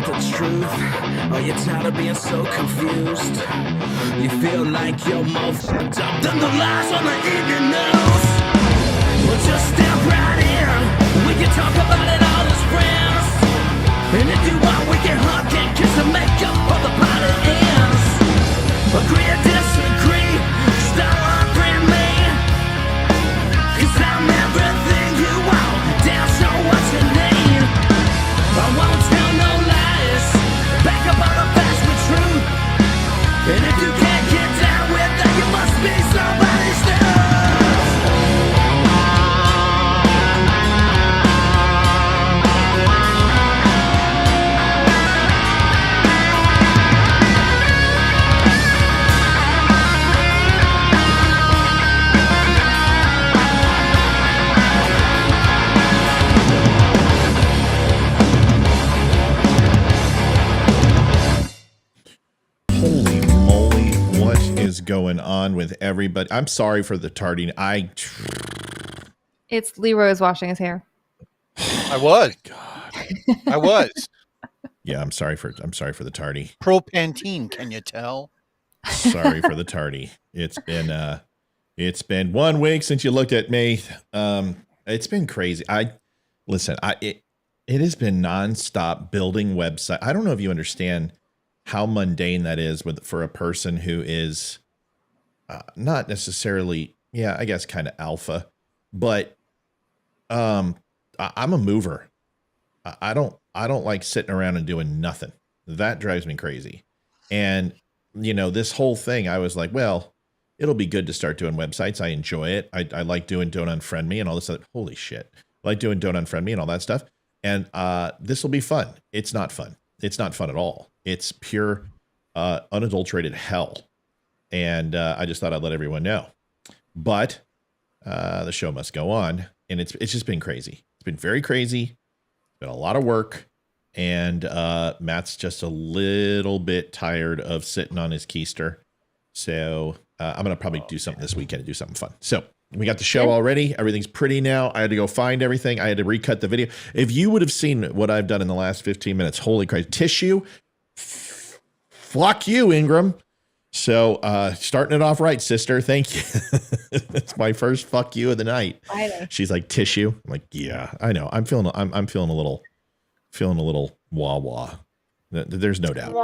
the truth? Are you tired of being so confused? You feel like you're more fucked up than the lies on the evening news? Well, just step right in. We can talk about it all as friends. And if you want, we can hug and kiss and make up for the party ends. Agree or disagree, start offering me. 'Cause I'm everything you want, damn sure what you need. I won't tell no lies, back up on the facts with truth. And if you can't get down with that, you must be somebody's dude. Holy moly, what is going on with everybody? I'm sorry for the tarding. It's Leroy's washing his hair. I was. God. I was. Yeah, I'm sorry for the tardy. Propantene, can you tell? Sorry for the tardy. It's been 1 week since you looked at me. It's been crazy. It has been nonstop building website. I don't know if you understand how mundane that is for a person who is not necessarily, I guess kind of alpha, but I'm a mover. I don't like sitting around and doing nothing. That drives me crazy. And this whole thing, I was like, well, it'll be good to start doing websites. I enjoy it. I like doing Don't Unfriend Me and all this other, holy shit. I like doing Don't Unfriend Me and all that stuff. And this will be fun. It's not fun. It's not fun at all. It's pure, unadulterated hell. And I just thought I'd let everyone know. But the show must go on. And it's just been crazy. It's been very crazy. It's been a lot of work. And Matt's just a little bit tired of sitting on his keister. So I'm going to probably do something this weekend and do something fun. So we got the show already. Everything's pretty now. I had to go find everything. I had to recut the video. If you would have seen what I've done in the last 15 minutes, holy Christ. Tissue. Fuck you, Ingram. So starting it off right, sister. Thank you. It's my first fuck you of the night. She's like, tissue. I'm like, yeah, I know. I'm feeling a little wah wah. There's no doubt.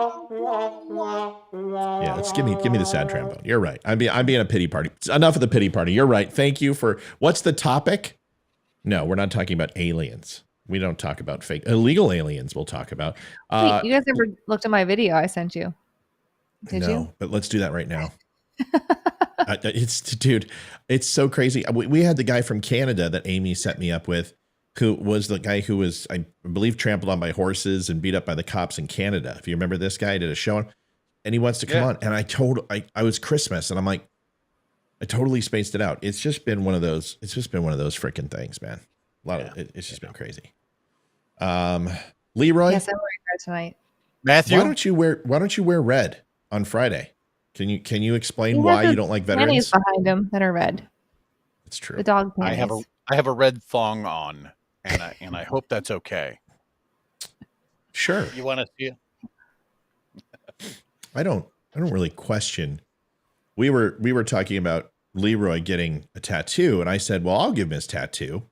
Yeah, let's give me the sad trombone. You're right. I'm being a pity party. Enough of the pity party. You're right. Thank you for what's the topic? No, we're not talking about aliens. We don't talk about fake illegal aliens. We'll talk about. Wait, you guys ever looked at my video I sent you? Did you? But let's do that right now. It's so crazy. We had the guy from Canada that Amy set me up with, who was the guy who was, I believe, trampled on by horses and beat up by the cops in Canada. If you remember this guy, I did a show and he wants to come on. And I was Christmas and I'm like, I totally spaced it out. It's just been one of those freaking things, man. It's just been crazy. Leroy. Yes, I'm wearing red tonight. Matthew, why don't you wear red on Friday? Can you explain why you don't like veterans? Panties behind him that are red. It's true. The dog panties. I have a red thong on, and I hope that's okay. Sure. You want to see it? I don't really question. We were talking about Leroy getting a tattoo, and I said, well, I'll give him his tattoo.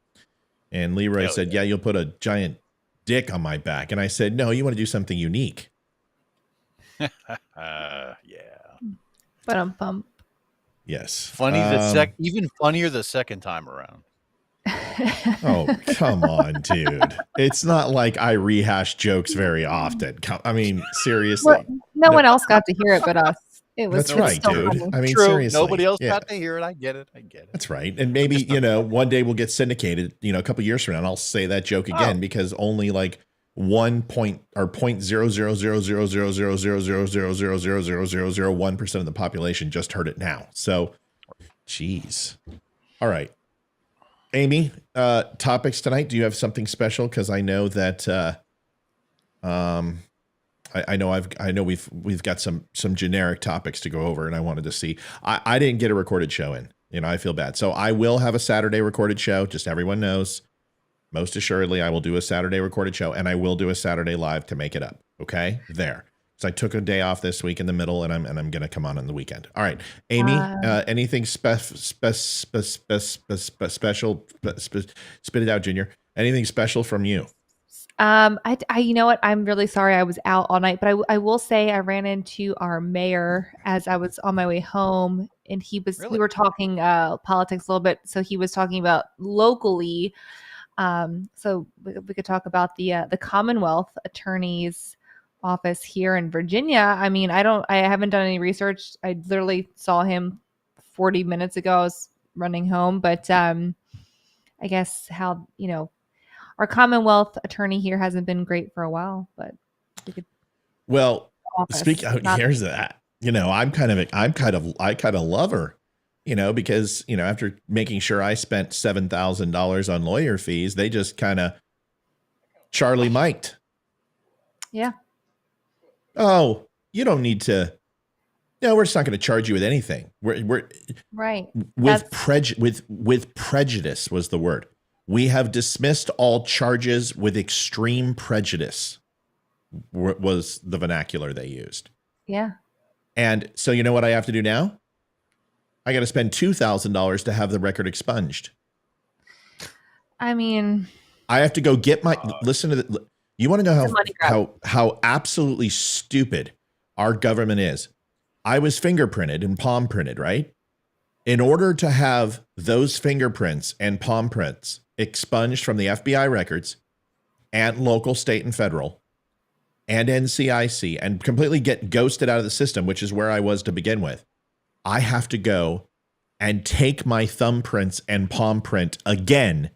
And Leroy said, yeah, you'll put a giant dick on my back. And I said, no, you want to do something unique. Yeah. But bump. Yes. Even funnier the second time around. Oh, come on, dude. It's not like I rehash jokes very often. I mean, seriously. Well, no one else got to hear it but us. That's right, dude. Funny. I mean, True. seriously. Nobody else got to hear it. I get it. That's right. And maybe, one day we'll get syndicated, a couple years from now, and I'll say that joke again because only like 0.000000000000001% of the population just heard it now. So, geez. All right. Amy, topics tonight. Do you have something special? Because I know that I know we've got some generic topics to go over, and I wanted to see. I didn't get a recorded show in. I feel bad. So I will have a Saturday recorded show. Just everyone knows. Most assuredly, I will do a Saturday recorded show, and I will do a Saturday live to make it up. Okay, there. So I took a day off this week in the middle, and I'm going to come on the weekend. All right, Amy, anything special? Spit it out, Junior. Anything special from you? You know what? I'm really sorry I was out all night, but I will say I ran into our mayor as I was on my way home, and we were talking politics a little bit. So he was talking about locally. So we could talk about the Commonwealth Attorney's office here in Virginia. I mean, I haven't done any research. I literally saw him 40 minutes ago. I was running home, but I guess how, our Commonwealth attorney here hasn't been great for a while, but we could. Well, here's that. I kind of love her, because after making sure I spent $7,000 on lawyer fees, they just kind of Charlie Miked. Yeah. Oh, you don't need to. No, we're just not going to charge you with anything. We're right. With prejudice was the word. We have dismissed all charges with extreme prejudice was the vernacular they used. Yeah. And so you know what I have to do now? I got to spend $2,000 to have the record expunged. I mean, I have to go get listen to the, you want to know how absolutely stupid our government is. I was fingerprinted and palm printed, right? In order to have those fingerprints and palm prints expunged from the FBI records and local, state, and federal and NCIC and completely get ghosted out of the system, which is where I was to begin with, I have to go and take my thumbprints and palm print again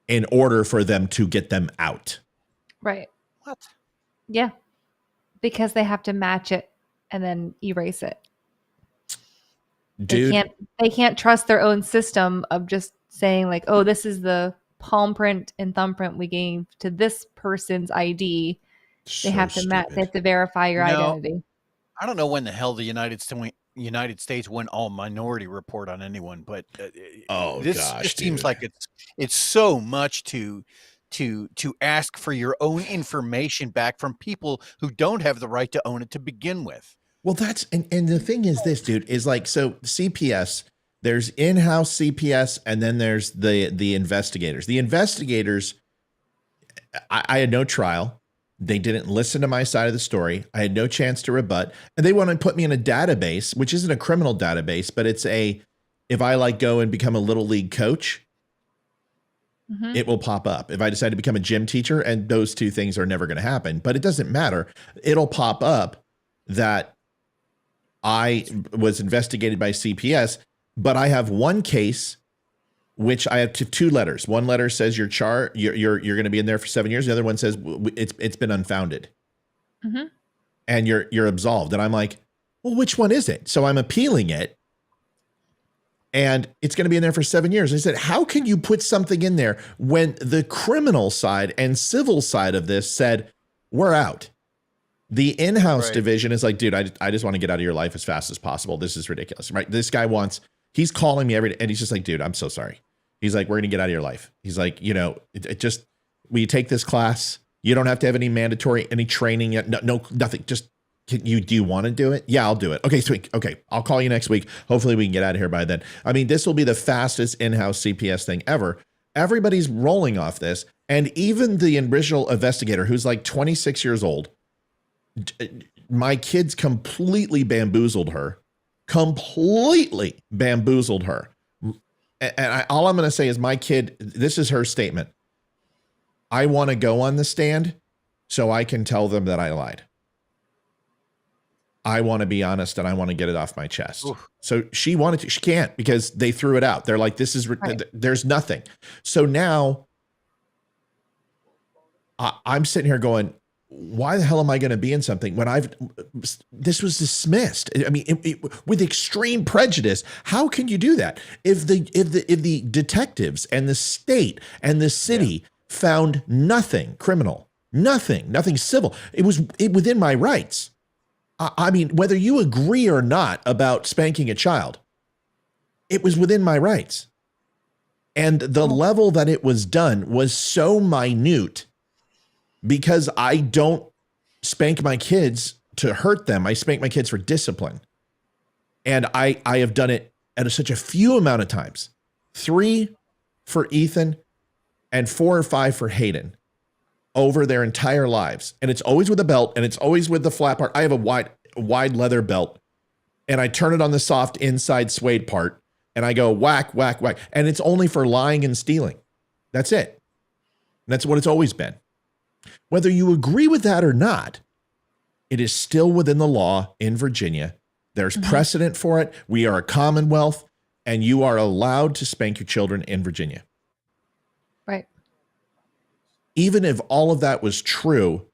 in order for them to get them out. Right. What? Yeah. Because they have to match it and then erase it. Dude, they can't trust their own system of just saying like, oh, this is the palm print and thumbprint we gave to this person's ID. They have to match. They have to verify your identity. I don't know when the hell the United States went all minority report on anyone, but this seems like it's so much to ask for your own information back from people who don't have the right to own it to begin with. Well, and the thing is this, dude, is like, so CPS, there's in-house CPS, and then there's the investigators. The investigators, I had no trial. They didn't listen to my side of the story. I had no chance to rebut. And they want to put me in a database, which isn't a criminal database, but it's if I go and become a little league coach, it will pop up. If I decide to become a gym teacher, and those two things are never going to happen, but it doesn't matter. It'll pop up that I was investigated by CPS, but I have one case, which I have two letters. One letter says you're going to be in there for 7 years. The other one says it's been unfounded, and you're absolved. And I'm like, well, which one is it? So I'm appealing it, and it's going to be in there for 7 years. I said, how can you put something in there when the criminal side and civil side of this said we're out? The in-house division is like, dude, I just want to get out of your life as fast as possible. This is ridiculous, right? This guy he's calling me every day, and he's just like, dude, I'm so sorry. He's like, we're going to get out of your life. He's like, will you take this class? You don't have to have any training yet. No, nothing. Just, do you want to do it? Yeah, I'll do it. Okay, sweet. Okay, I'll call you next week. Hopefully we can get out of here by then. I mean, this will be the fastest in-house CPS thing ever. Everybody's rolling off this. And even the original investigator, who's like 26 years old, my kids completely bamboozled her. And all I'm going to say is my kid, this is her statement. I want to go on the stand so I can tell them that I lied. I want to be honest, and I want to get it off my chest. Oof. So she wanted to, she can't, because they threw it out. They're like, there's nothing. So now I'm sitting here going, why the hell am I going to be in something when this was dismissed? I mean, with extreme prejudice. How can you do that? If the detectives and the state and the city found nothing criminal, nothing civil, it was within my rights. I mean, whether you agree or not about spanking a child, it was within my rights. And the level that it was done was so minute, because I don't spank my kids to hurt them. I spank my kids for discipline. And I have done it at such a few amount of times. 3 for Ethan and 4 or 5 for Hayden over their entire lives. And it's always with a belt, and it's always with the flat part. I have a wide leather belt, and I turn it on the soft inside suede part, and I go whack, whack, whack. And it's only for lying and stealing. That's it. That's what it's always been. Whether you agree with that or not, it is still within the law in Virginia. There's precedent for it. We are a commonwealth, and you are allowed to spank your children in Virginia. Right. Even if all of that was true,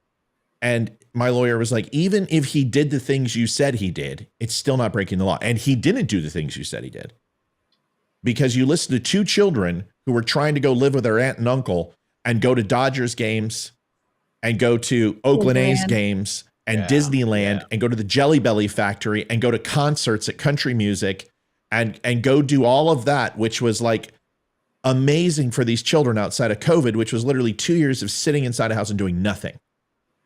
and my lawyer was like, even if he did the things you said he did, it's still not breaking the law. And he didn't do the things you said he did. Because you listen to 2 children who were trying to go live with their aunt and uncle and go to Dodgers games and go to Oakland A's games and Disneyland and go to the Jelly Belly factory and go to concerts at country music and go do all of that, which was like amazing for these children outside of COVID, which was literally 2 years of sitting inside a house and doing nothing.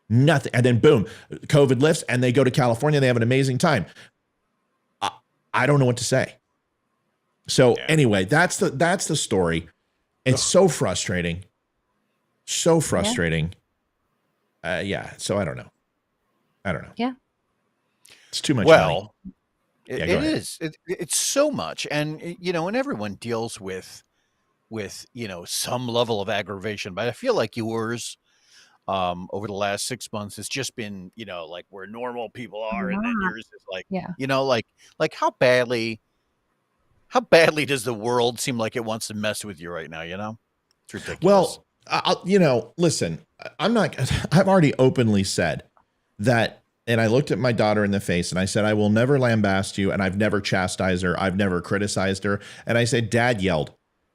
And then boom, COVID lifts and they go to California. They have an amazing time. I don't know what to say. So anyway, that's the story. It's so frustrating. So frustrating. So I don't know. Yeah. It's too much. Well, money. it is. It's so much. And, and everyone deals with, some level of aggravation. But I feel like yours over the last 6 months has just been, like where normal people are. And then yours is like, like how badly does the world seem like it wants to mess with you right now? It's ridiculous. Well, listen, I've already openly said that, and I looked at my daughter in the face and I said, I will never lambaste you. And I've never chastised her. I've never criticized her. And I said, Dad yelled.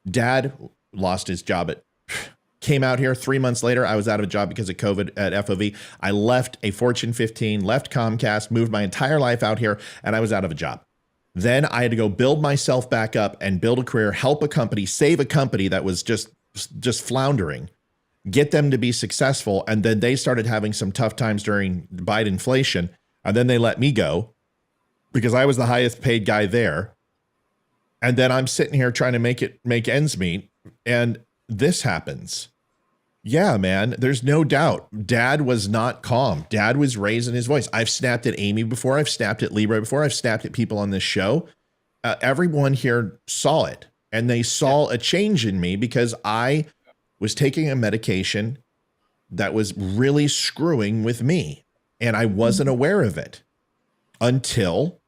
Dad lost his job came out here 3 months later. I was out of a job because of COVID at FOV. I left a Fortune 15, left Comcast, moved my entire life out here, and I was out of a job. Then I had to go build myself back up and build a career, help a company, save a company that was just floundering, get them to be successful. And then they started having some tough times during Biden inflation. And then they let me go because I was the highest paid guy there. And then I'm sitting here trying to make ends meet. And this happens. Yeah, man, there's no doubt. Dad was not calm. Dad was raising his voice. I've snapped at Amy before. I've snapped at Libra before. I've snapped at people on this show. Everyone here saw it. And they saw a change in me because I was taking a medication that was really screwing with me. And I wasn't aware of it until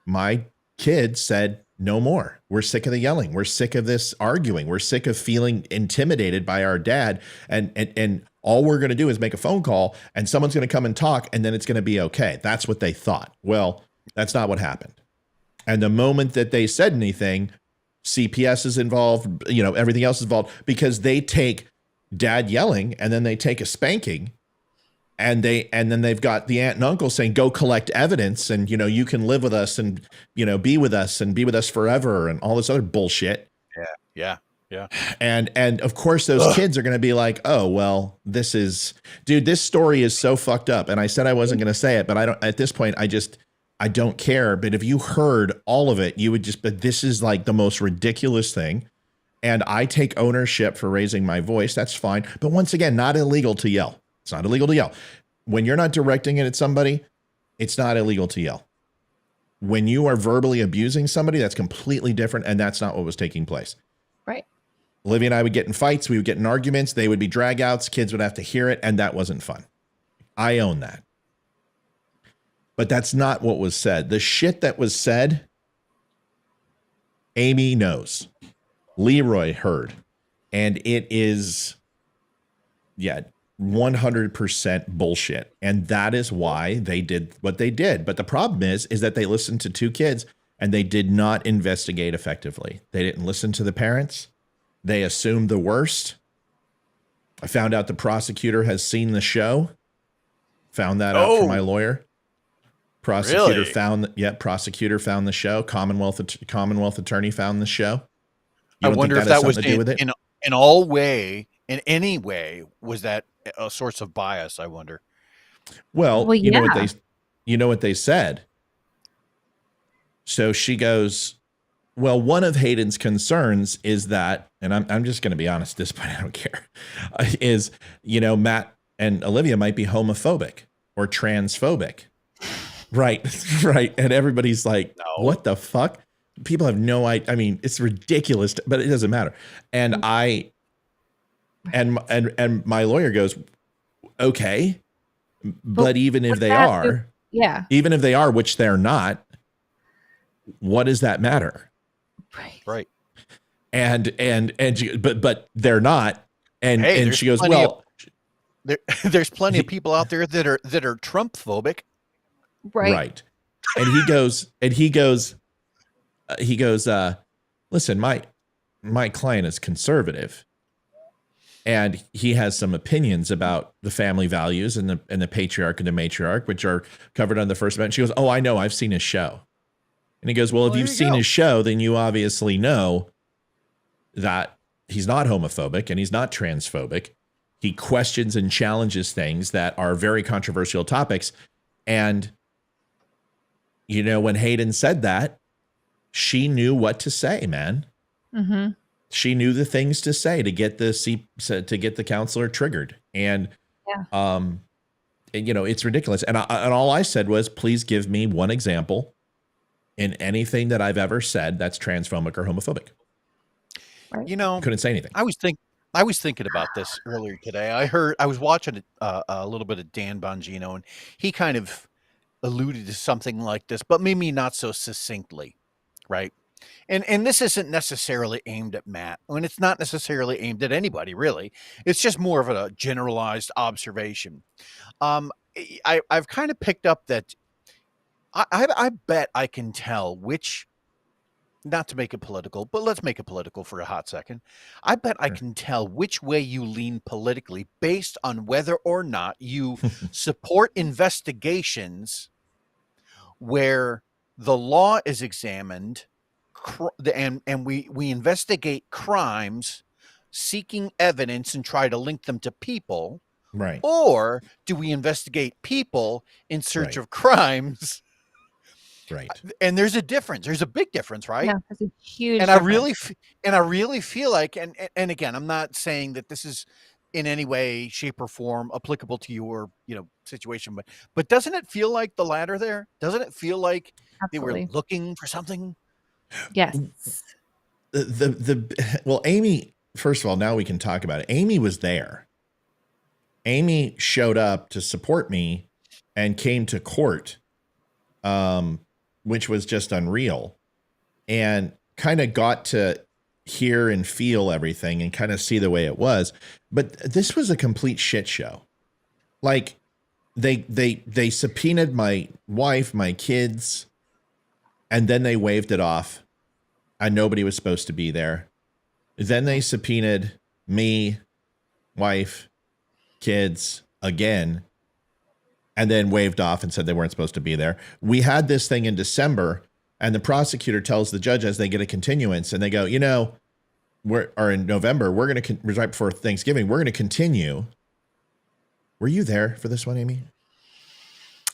my kid said, no more. We're sick of the yelling. We're sick of this arguing. We're sick of feeling intimidated by our dad. And all we're going to do is make a phone call and someone's going to come and talk and then it's going to be okay. That's what they thought. Well, that's not what happened. And the moment that they said anything, CPS is involved, everything else is involved because they take dad yelling and then they take a spanking and then they've got the aunt and uncle saying, go collect evidence and, you can live with us and, be with us forever and all this other bullshit. Yeah. And of course those kids are going to be like, oh, well, this story is so fucked up. And I said I wasn't going to say it, but at this point, I don't care. But if you heard all of it, you would but this is like the most ridiculous thing. And I take ownership for raising my voice. That's fine. But once again, not illegal to yell. It's not illegal to yell. When you're not directing it at somebody, it's not illegal to yell. When you are verbally abusing somebody, that's completely different. And that's not what was taking place. Right. Olivia and I would get in fights. We would get in arguments. They would be drag outs. Kids would have to hear it. And that wasn't fun. I own that. But that's not what was said. The shit that was said, Amy knows. Leroy heard. And it is, 100% bullshit. And that is why they did what they did. But the problem is that they listened to 2 kids and they did not investigate effectively. They didn't listen to the parents. They assumed the worst. I found out the prosecutor has seen the show. Found that out from my lawyer. Prosecutor found the show. Commonwealth attorney found the show. You I don't think wonder that if has that was something to do with it? in any way, was that a source of bias? I wonder. Well, Well, yeah. you know what they said. So she goes, well, one of Hayden's concerns is that, and I'm just going to be honest at this point, I don't care, is, Matt and Olivia might be homophobic or transphobic. Right. Right. And everybody's like, No. what the fuck? People have no idea. I mean, it's ridiculous, but it doesn't matter. And and my lawyer goes, okay, but even if they are, yeah, even if they are, which they're not, what does that matter? Right. But they're not. And she goes, well, there's plenty of people out there that are Trump phobic. Right. And he goes, listen, my client is conservative, and he has some opinions about the family values and the patriarch and the matriarch, which are covered on the First Amendment. She goes, oh, I know, I've seen his show. And he goes, well, if you've seen his show, then you obviously know that he's not homophobic and he's not transphobic. He questions and challenges things that are very controversial topics. And, when Hayden said that, she knew what to say, man. Mm-hmm. She knew the things to say to get the counselor triggered. And, it's ridiculous. And all I said was, please give me one example in anything that I've ever said that's transphobic or homophobic. Right. Couldn't say anything. I was thinking about this earlier today. I was watching a little bit of Dan Bongino, and he kind of alluded to something like this, but maybe not so succinctly, right? And this isn't necessarily aimed at Matt, and it's not necessarily aimed at anybody, really. It's just more of a generalized observation. I've kind of picked up that I bet I can tell which, not to make it political, but let's make it political for a hot second. I bet I can tell which way you lean politically based on whether or not you support investigations where the law is examined and we investigate crimes, seeking evidence and try to link them to people. Right. Or do we investigate people in search of crimes? Right. And there's a difference. There's a big difference, right? Yeah, that's a huge and difference. I really feel like, and again, I'm not saying that this is in any way, shape, or form applicable to your, situation, but doesn't it feel like the latter there? Doesn't it feel like they were looking for something? Yes. Well, Amy, first of all, now we can talk about it. Amy was there. Amy showed up to support me and came to court, which was just unreal, and kind of got to hear and feel everything and kind of see the way it was. But this was a complete shit show. Like they subpoenaed my wife, my kids, and then they waved it off, and nobody was supposed to be there. Then they subpoenaed me, wife, kids again, and then waved off and said they weren't supposed to be there. We had this thing in December, and the prosecutor tells the judge as they get a continuance, and they go, or in November, we're going to, right before Thanksgiving, we're going to continue. Were you there for this one, Amy?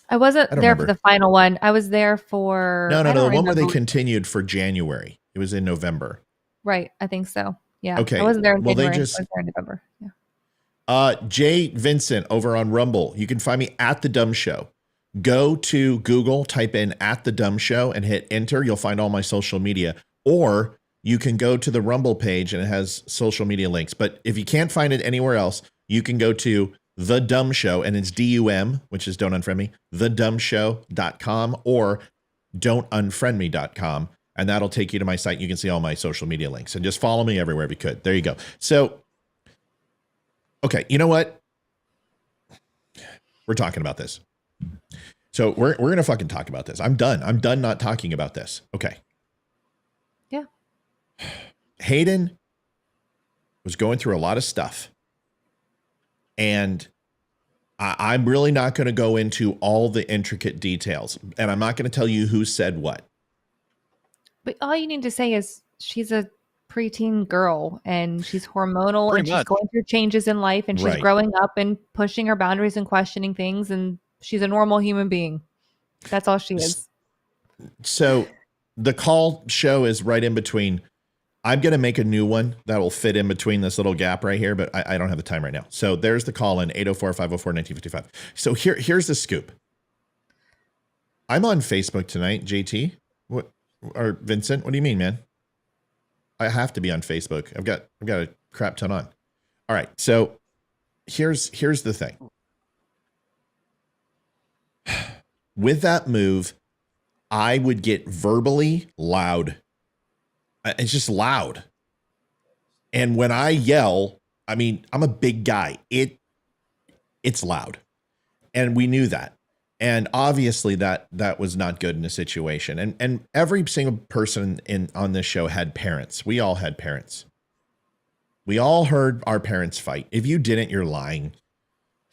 I wasn't there for the final one. I was there for... No, the one where they continued for January. It was in November. Right. I think so. Yeah. Okay. I wasn't there in January. I was there in November. Yeah. Jay Vincent over on Rumble. You can find me at The DUM Show. Go to Google, type in at The DUM Show and hit enter. You'll find all my social media. Or you can go to the Rumble page and it has social media links. But if you can't find it anywhere else, you can go to The DUM Show, and it's DUM, which is Don't Unfriend Me, thedumshow.com or don'tunfriendme.com. And that'll take you to my site. You can see all my social media links, and just follow me everywhere if you could. There you go. So, okay, you know what? We're talking about this. So we're going to fucking talk about this. I'm done. I'm done not talking about this. Okay. Yeah. Hayden was going through a lot of stuff. And I'm really not going to go into all the intricate details. And I'm not going to tell you who said what. But all you need to say is she's a preteen girl, and she's hormonal Pretty and she's much. going through changes in life, and she's growing up and pushing her boundaries and questioning things, and she's a normal human being. That's all she is. So the call show is right in between. I'm going to make a new one that will fit in between this little gap right here, but I don't have the time right now. So there's the call in 804-504-1955. So here's the scoop. I'm on Facebook tonight, JT. What, or Vincent? What do you mean, man? I have to be on Facebook. I've got a crap ton on. All right. So here's the thing. With that move, I would get verbally loud. It's just loud. And when I yell, I mean, I'm a big guy. It's loud. And we knew that. And obviously that was not good in a situation. And every single person on this show had parents. We all had parents. We all heard our parents fight. If you didn't, you're lying.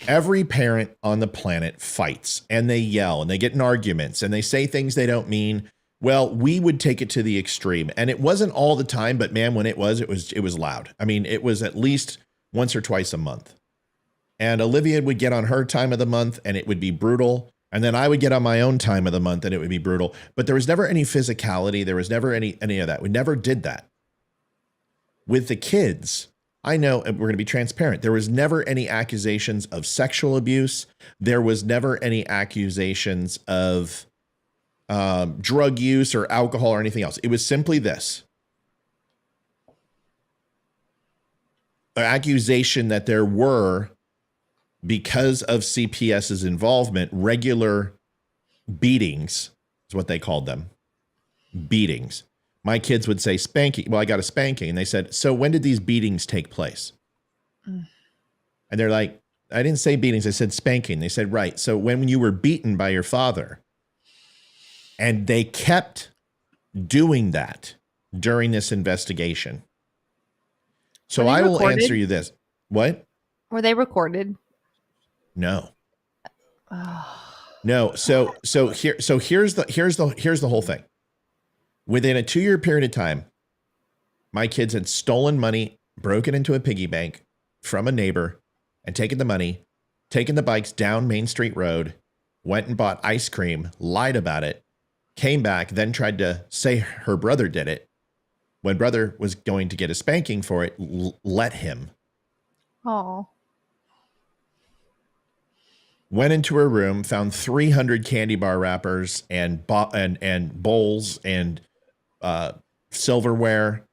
Every parent on the planet fights, and they yell, and they get in arguments, and they say things they don't mean. Well, we would take it to the extreme, and it wasn't all the time, but man, when it was loud. I mean, it was at least once or twice a month. And Olivia would get on her time of the month, and it would be brutal. And then I would get on my own time of the month, and it would be brutal. But there was never any physicality. There was never any of that. We never did that. With the kids, I know, and we're going to be transparent, there was never any accusations of sexual abuse. There was never any accusations of drug use or alcohol or anything else. It was simply this. An accusation that there were, because of CPS's involvement, regular beatings is what they called them. Beatings. My kids would say spanking. Well, I got a spanking. And they said, so when did these beatings take place? And they're like, I didn't say beatings. I said spanking. They said, right. So when you were beaten by your father. And they kept doing that during this investigation. So I will answer you this. What? Were they recorded? No. No. So here's the whole thing. Within a 2-year period of time, my kids had stolen money, broken into a piggy bank from a neighbor, and taken the money, taken the bikes down Main Street Road, went and bought ice cream, lied about it, came back, then tried to say her brother did it. When brother was going to get a spanking for it, let him. Oh. Went into her room, found 300 candy bar wrappers and bowls and silverware,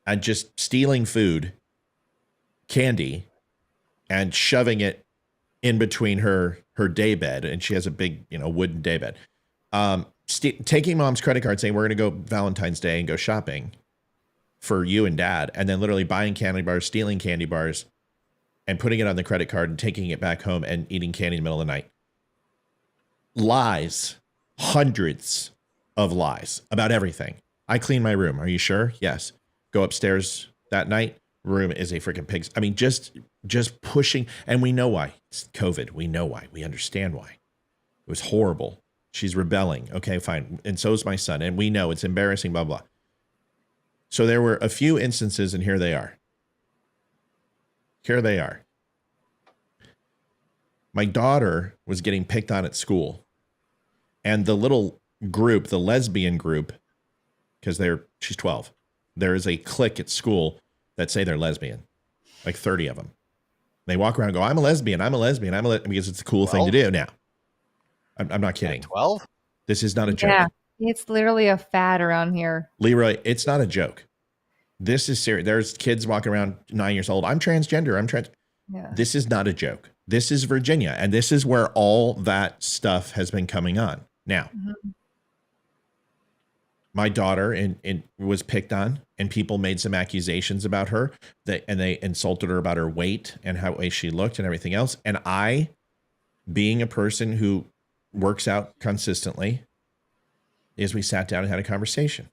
and just stealing food, candy, and shoving it in between her day bed. And she has a big, wooden day bed. Taking mom's credit card, saying, we're going to go Valentine's Day and go shopping for you and dad. And then literally buying candy bars, stealing candy bars, and putting it on the credit card and taking it back home and eating candy in the middle of the night. Lies. Hundreds of lies about everything. I clean my room. Are you sure? Yes. Go upstairs that night. Room is a freaking pig's. I mean, just pushing. And we know why. It's COVID. We know why. We understand why. It was horrible. She's rebelling. Okay, fine. And so is my son. And we know it's embarrassing, blah, blah. So there were a few instances, and here they are. Here they are. My daughter was getting picked on at school. And the little group, the lesbian group, because she's 12, there is a clique at school that say they're lesbian. Like 30 of them. They walk around and go, I'm a lesbian, I'm a lesbian, because it's a cool thing to do now. I'm not kidding. 12? This is not a joke. Yeah, it's literally a fad around here. Leroy, it's not a joke. This is serious. There's kids walking around 9 years old. I'm transgender. Yeah. This is not a joke. This is Virginia. And this is where all that stuff has been coming on. Now, my daughter was picked on, and people made some accusations about her, and they insulted her about her weight and how she looked and everything else. And I, being a person who works out consistently, is we sat down and had a conversation.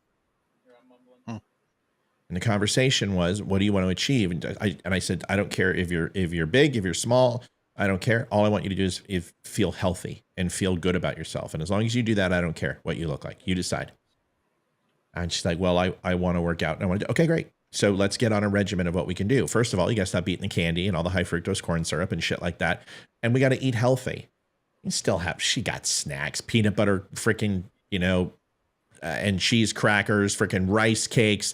And the conversation was, what do you want to achieve? And I said, I don't care if you're big, if you're small, I don't care. All I want you to do is feel healthy and feel good about yourself. And as long as you do that, I don't care what you look like. You decide. And she's like, well, I want to work out. And I want to do, okay, great. So let's get on a regimen of what we can do. First of all, you got to stop eating the candy and all the high fructose corn syrup and shit like that. And we got to eat healthy. You still have, she got snacks, peanut butter, freaking, and cheese crackers, freaking rice cakes,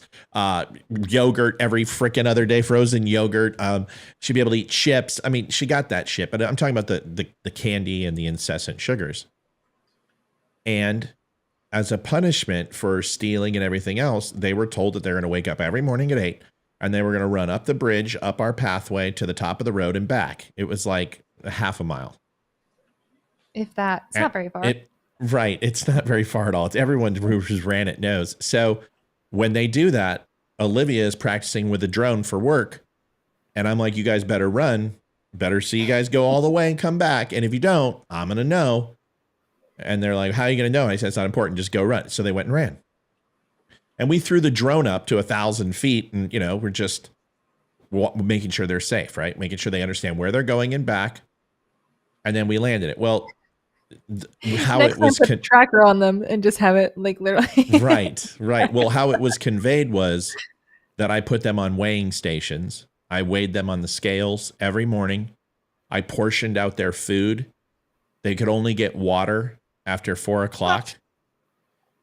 yogurt every freaking other day, frozen yogurt. She'd be able to eat chips. I mean, she got that shit, but I'm talking about the candy and the incessant sugars. And as a punishment for stealing and everything else, they were told that they're going to wake up every morning at 8 and they were going to run up the bridge, up our pathway to the top of the road and back. It was like a half a mile. If that, it's not very far. Right. It's not very far at all. It's everyone who's ran it knows. So when they do that, Olivia is practicing with a drone for work. And I'm like, you guys better run. Better see you guys go all the way and come back. And if you don't, I'm going to know. And they're like, how are you going to know? And I said, it's not important. Just go run. So they went and ran. And we threw the drone up to 1,000 feet. And, we're just making sure they're safe, right? Making sure they understand where they're going and back. And then we landed it. Well, how Next it was time put a tracker on them and just have it like literally. Right. Well, how it was conveyed was that I put them on weighing stations. I weighed them on the scales every morning. I portioned out their food. They could only get water after 4 o'clock.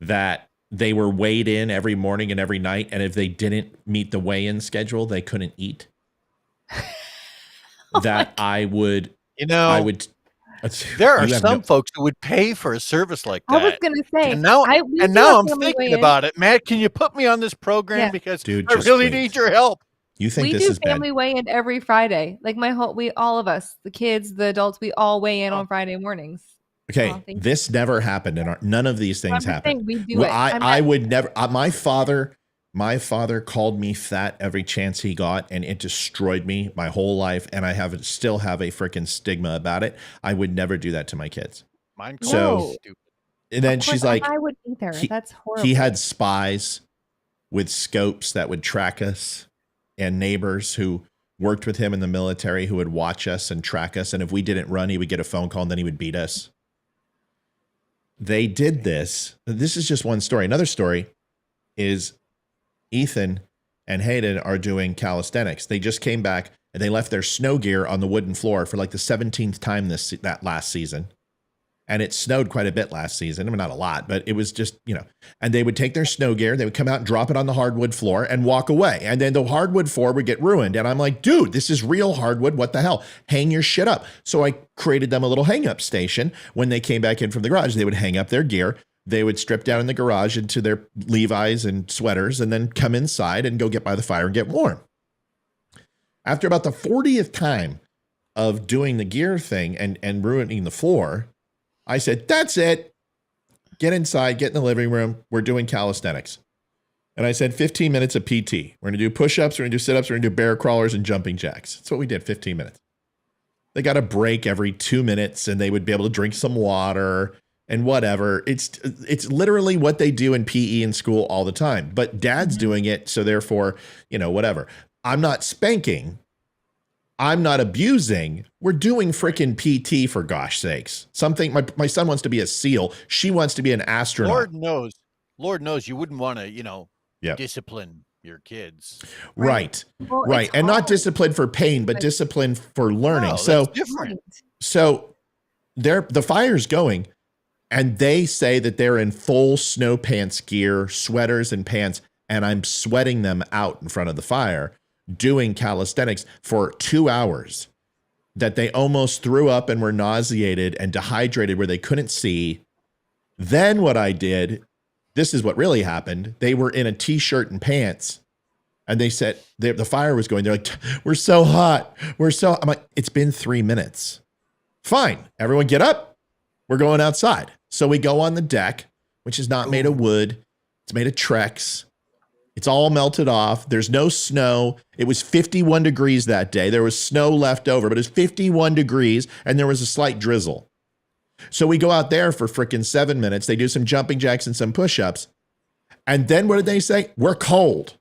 That they were weighed in every morning and every night. And if they didn't meet the weigh-in schedule, they couldn't eat. I would. There are some folks who would pay for a service like that. I was going to say. And now I'm thinking about it. Matt, can you put me on this program? Because I really need your help. You think we do family weigh-in every Friday. Like all of us, the kids, the adults, we all weigh in on Friday mornings. Okay, this never happened none of these things happened. We do it. I would never. My father called me fat every chance he got, and it destroyed me my whole life. And I still have a freaking stigma about it. I would never do that to my kids. Mine. Stupid. And then she's like, I would either. That's horrible. He had spies with scopes that would track us, and neighbors who worked with him in the military who would watch us and track us. And if we didn't run, he would get a phone call and then he would beat us. They did this. This is just one story. Another story is Ethan and Hayden are doing calisthenics. They just came back and they left their snow gear on the wooden floor for like the 17th time that last season. And it snowed quite a bit last season. I mean, not a lot, but it was just, and they would take their snow gear, they would come out and drop it on the hardwood floor and walk away. And then the hardwood floor would get ruined. And I'm like, dude, this is real hardwood. What the hell? Hang your shit up. So I created them a little hang up station. When they came back in from the garage, they would hang up their gear. They would strip down in the garage into their Levi's and sweaters and then come inside and go get by the fire and get warm. After about the 40th time of doing the gear thing and ruining the floor, I said, that's it. Get inside, get in the living room. We're doing calisthenics. And I said, 15 minutes of PT. We're going to do push-ups, we're going to do sit-ups, we're going to do bear crawlers and jumping jacks. That's what we did, 15 minutes. They got a break every 2 minutes and they would be able to drink some water and whatever. It's literally what they do in PE in school all the time. But dad's doing it, so therefore, whatever. I'm not spanking. I'm not abusing. We're doing freaking PT for gosh sakes. Something my son wants to be a SEAL. She wants to be an astronaut. Lord knows you wouldn't want to, discipline your kids. Right. Well, right. And not discipline for pain, but discipline for learning. So different. So the fire's going and they say that they're in full snow pants gear, sweaters and pants, and I'm sweating them out in front of the fire, doing calisthenics for 2 hours, that they almost threw up and were nauseated and dehydrated where they couldn't see. Then what I did, this is what really happened. They were in a t-shirt and pants and they said the fire was going. They're like, we're so hot. I'm like, it's been 3 minutes. Fine. Everyone get up. We're going outside. So we go on the deck, which is not made of wood. It's made of Trex. It's all melted off. There's no snow. It was 51 degrees that day. There was snow left over, but it's 51 degrees and there was a slight drizzle. So we go out there for freaking 7 minutes. They do some jumping jacks and some push-ups. And then what did they say? We're cold.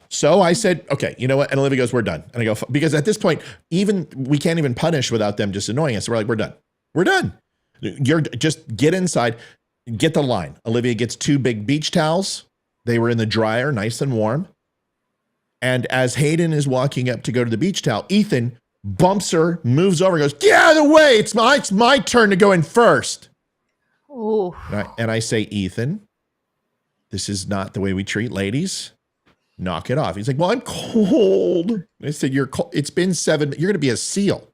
So I said, okay, you know what? And Olivia goes, we're done. And I go, because at this point, we can't even punish without them just annoying us. So we're like, we're done. We're done. You're just get inside. Get the line. Olivia gets 2 big beach towels They were in the dryer, nice and warm. And as Hayden is walking up to go to the beach towel, Ethan bumps her, moves over, and goes, "Get out of the way. It's my turn to go in first." Oh. And I say, "Ethan, this is not the way we treat ladies. Knock it off." He's like, "Well, I'm cold." I said, "You're cold. It's been 7. You're going to be a seal.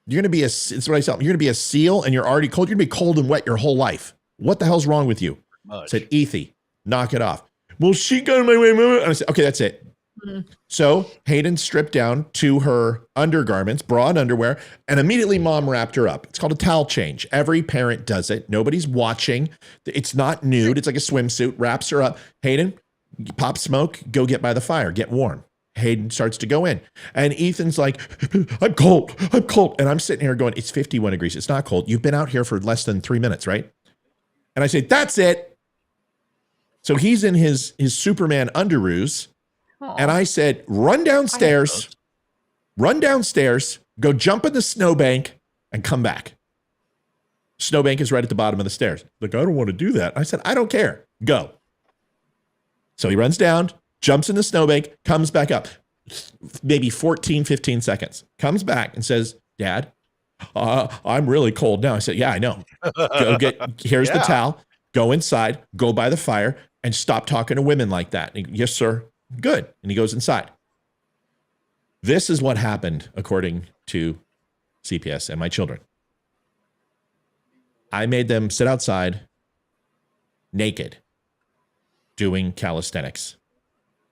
You're going to be it's what I tell him. You're going to be a seal and you're already cold. You're going to be cold and wet your whole life. What the hell's wrong with you?" I said, "Ethan, knock it off." "Well, she got in my way." And I said, "Okay, that's it." So Hayden stripped down to her undergarments, bra and underwear, and immediately mom wrapped her up. It's called a towel change. Every parent does it. Nobody's watching. It's not nude. It's like a swimsuit. Wraps her up. "Hayden, pop smoke, go get by the fire, get warm." Hayden starts to go in. And Ethan's like, I'm cold. And I'm sitting here going, it's 51 degrees. It's not cold. You've been out here for less than 3 minutes, right? And I say, "That's it." So he's in his Superman underoos. And I said, run downstairs, go jump in the snowbank and come back. Snowbank is right at the bottom of the stairs. Like, "I don't want to do that." I said, "I don't care. Go." So he runs down, jumps in the snowbank, comes back up, maybe 14, 15 seconds, comes back and says, "Dad, I'm really cold now." I said, "Yeah, I know. Go here's the towel, go inside, go by the fire, and stop talking to women like that." And he, "Yes, sir." "Good." And he goes inside. This is what happened according to CPS and my children. I made them sit outside naked doing calisthenics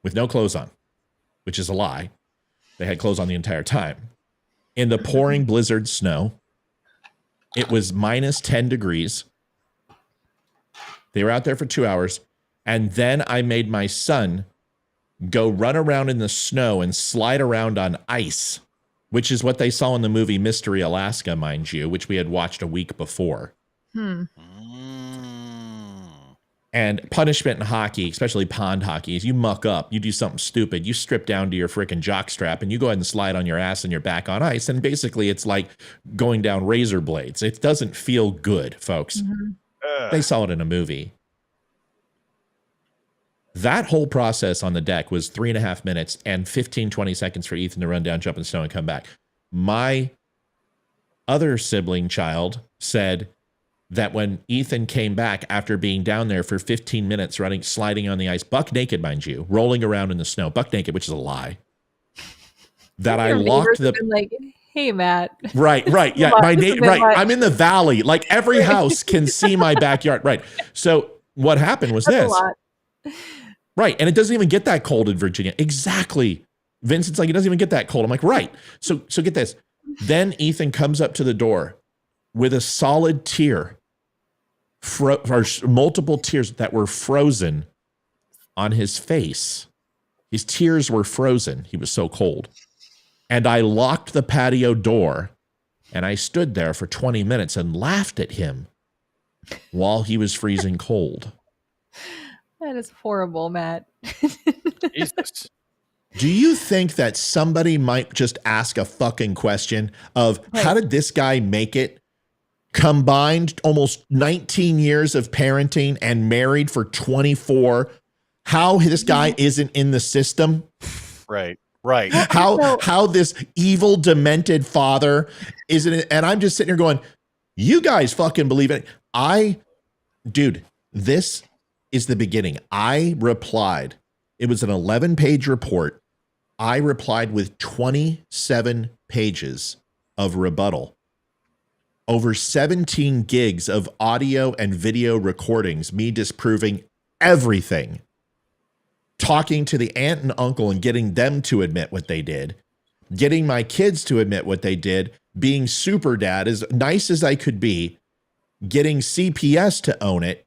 with no clothes on, which is a lie. They had clothes on the entire time. In the pouring blizzard snow, it was minus 10 degrees. They were out there for 2 hours. And then I made my son go run around in the snow and slide around on ice, which is what they saw in the movie Mystery Alaska, mind you, which we had watched a week before. And punishment in hockey, especially pond hockey, is you muck up, you do something stupid, you strip down to your freaking jockstrap and you go ahead and slide on your ass and your back on ice. And basically it's like going down razor blades. It doesn't feel good, folks. They saw it in a movie. That whole process on the deck was 3.5 minutes and 15, 20 seconds for Ethan to run down, jump in the snow, and come back. My other sibling child said that when Ethan came back after being down there for 15 minutes, sliding on the ice, buck naked, mind you, rolling around in the snow, buck naked, which is a lie, that I locked the... Like, "Hey, Matt." Right. Yeah, I'm in the valley. Like every house can see my backyard. Right. So what happened was this. Right. And it doesn't even get that cold in Virginia. Exactly. Vincent's like, it doesn't even get that cold. I'm like, right. So get this. Then Ethan comes up to the door with a solid tear, or multiple tears that were frozen on his face. His tears were frozen. He was so cold. And I locked the patio door and I stood there for 20 minutes and laughed at him while he was freezing cold. That is horrible, Matt. Jesus. Do you think that somebody might just ask a fucking question of how did this guy make it? Combined almost 19 years of parenting and married for 24. How this guy isn't in the system? Right. How this evil, demented father isn't. And I'm just sitting here going, you guys fucking believe it. Dude, this is the beginning. I replied. It was an 11-page report. I replied with 27 pages of rebuttal. Over 17 gigs of audio and video recordings, me disproving everything. Talking to the aunt and uncle and getting them to admit what they did. Getting my kids to admit what they did. Being super dad, as nice as I could be. Getting CPS to own it.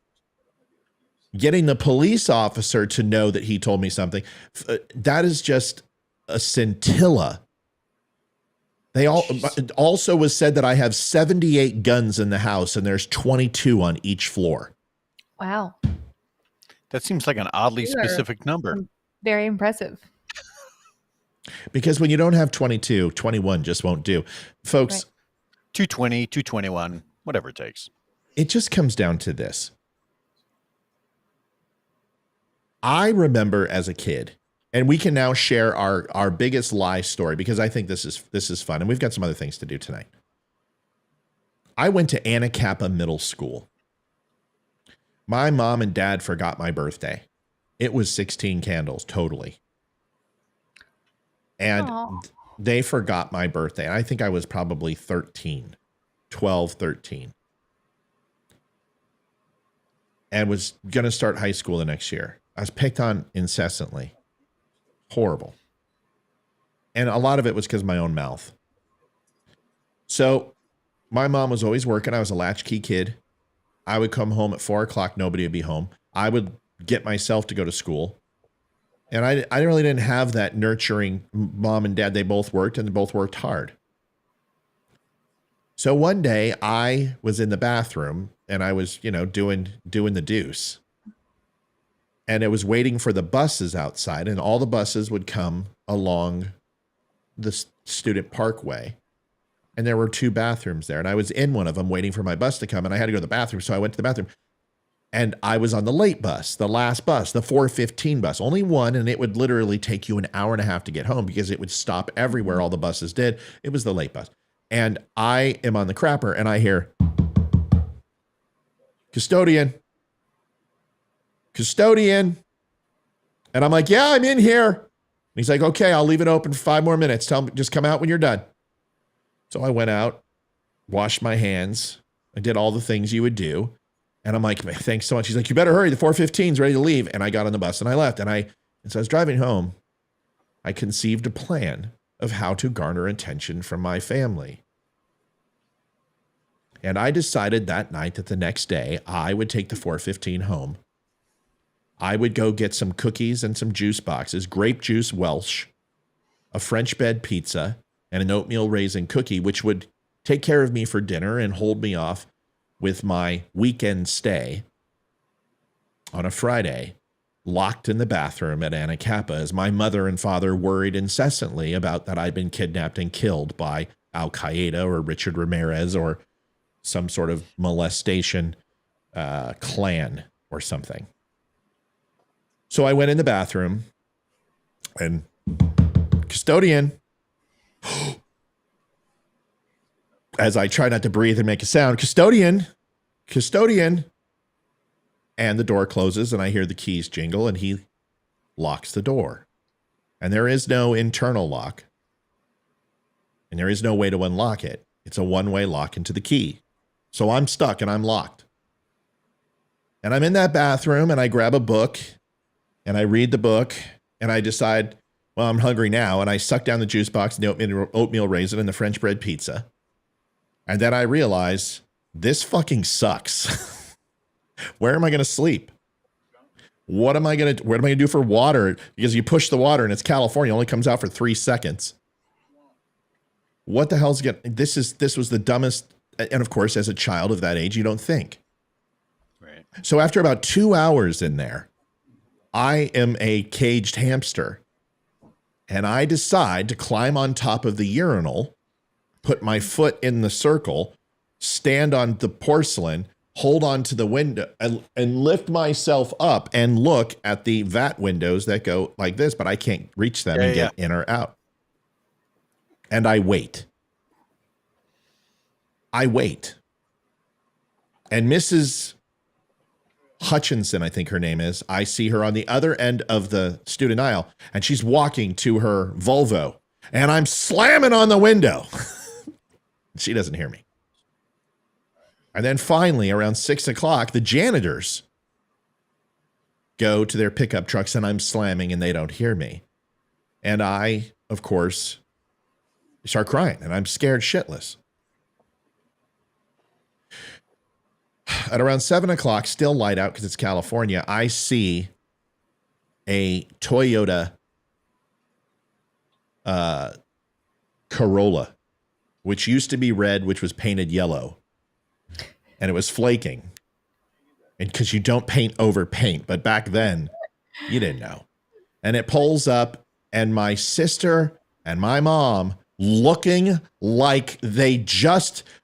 Getting the police officer to know that he told me something. That is just a scintilla. They also was said that I have 78 guns in the house and there's 22 on each floor. Wow. That seems like an oddly specific number. Very impressive. Because when you don't have 22, 21 just won't do. Folks. Right. 220, 221, whatever it takes. It just comes down to this. I remember as a kid, and we can now share our biggest lie story because I think this is fun, and we've got some other things to do tonight. I went to Anacapa Middle School. My mom and dad forgot my birthday. It was 16 candles, totally. And they forgot my birthday. And I think I was probably 12, 13. And was going to start high school the next year. I was picked on incessantly. Horrible. And a lot of it was because of my own mouth. So my mom was always working. I was a latchkey kid. I would come home at 4 o'clock. Nobody would be home. I would get myself to go to school. And I really didn't have that nurturing mom and dad. They both worked, and they both worked hard. So one day I was in the bathroom and I was, doing the deuce. And it was waiting for the buses outside, and all the buses would come along the student parkway. And there were 2 bathrooms there. And I was in one of them waiting for my bus to come, and I had to go to the bathroom. So I went to the bathroom. And I was on the late bus, the last bus, the 4:15 bus. Only one, and it would literally take you an hour and a half to get home because it would stop everywhere all the buses did. It was the late bus. And I am on the crapper, and I hear, custodian. And I'm like, yeah, I'm in here. And he's like, okay, I'll leave it open for 5 more minutes. Tell him, just come out when you're done. So I went out, washed my hands. I did all the things you would do. And I'm like, thanks so much. He's like, you better hurry. The 4:15 is ready to leave. And I got on the bus and I left. And so I was driving home. I conceived a plan of how to garner attention from my family. And I decided that night that the next day I would take the 4:15 home. I would go get some cookies and some juice boxes, grape juice Welsh, a French bed pizza, and an oatmeal raisin cookie, which would take care of me for dinner and hold me off with my weekend stay on a Friday, locked in the bathroom at Anacapa as my mother and father worried incessantly about that I'd been kidnapped and killed by Al-Qaeda or Richard Ramirez or some sort of molestation clan or something. So I went in the bathroom and custodian, as I try not to breathe and make a sound, custodian. And the door closes and I hear the keys jingle and he locks the door. And there is no internal lock. And there is no way to unlock it. It's a one-way lock into the key. So I'm stuck and I'm locked. And I'm in that bathroom and I grab a book and I read the book and I decide, well, I'm hungry now. And I suck down the juice box and the oatmeal raisin and the French bread pizza. And then I realize this fucking sucks. Where am I going to sleep? What am I going to, what am I going to do for water? Because you push the water and it's California, it only comes out for 3 seconds. What the hell's getting, this was the dumbest. And of course, as a child of that age, you don't think. Right. So after about 2 hours in there, I am a caged hamster and I decide to climb on top of the urinal, put my foot in the circle, stand on the porcelain, hold on to the window and lift myself up and look at the vat windows that go like this, but I can't reach them and get in or out. And I wait. And Mrs. Hutchinson, I think her name is, I see her on the other end of the student aisle and she's walking to her Volvo and I'm slamming on the window. She doesn't hear me. And then finally around 6 o'clock, the janitors go to their pickup trucks and I'm slamming and they don't hear me. And I, of course, start crying and I'm scared shitless. At around 7 o'clock, still light out because it's California, I see a Toyota Corolla, which used to be red, which was painted yellow. And it was flaking. And because you don't paint over paint, but back then, you didn't know. And it pulls up, and my sister and my mom, looking like they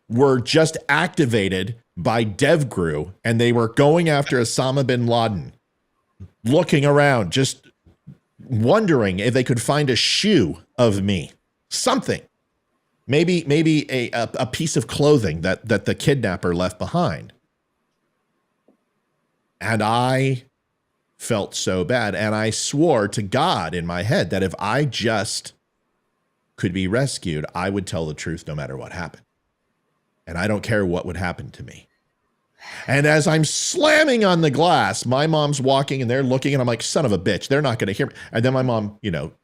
were just activated by DevGru, and they were going after Osama bin Laden, looking around, just wondering if they could find a shoe of me, something. Maybe a piece of clothing that the kidnapper left behind. And I felt so bad. And I swore to God in my head that if I just could be rescued, I would tell the truth no matter what happened. And I don't care what would happen to me. And as I'm slamming on the glass, my mom's walking and they're looking and I'm like, son of a bitch, they're not going to hear me. And then my mom,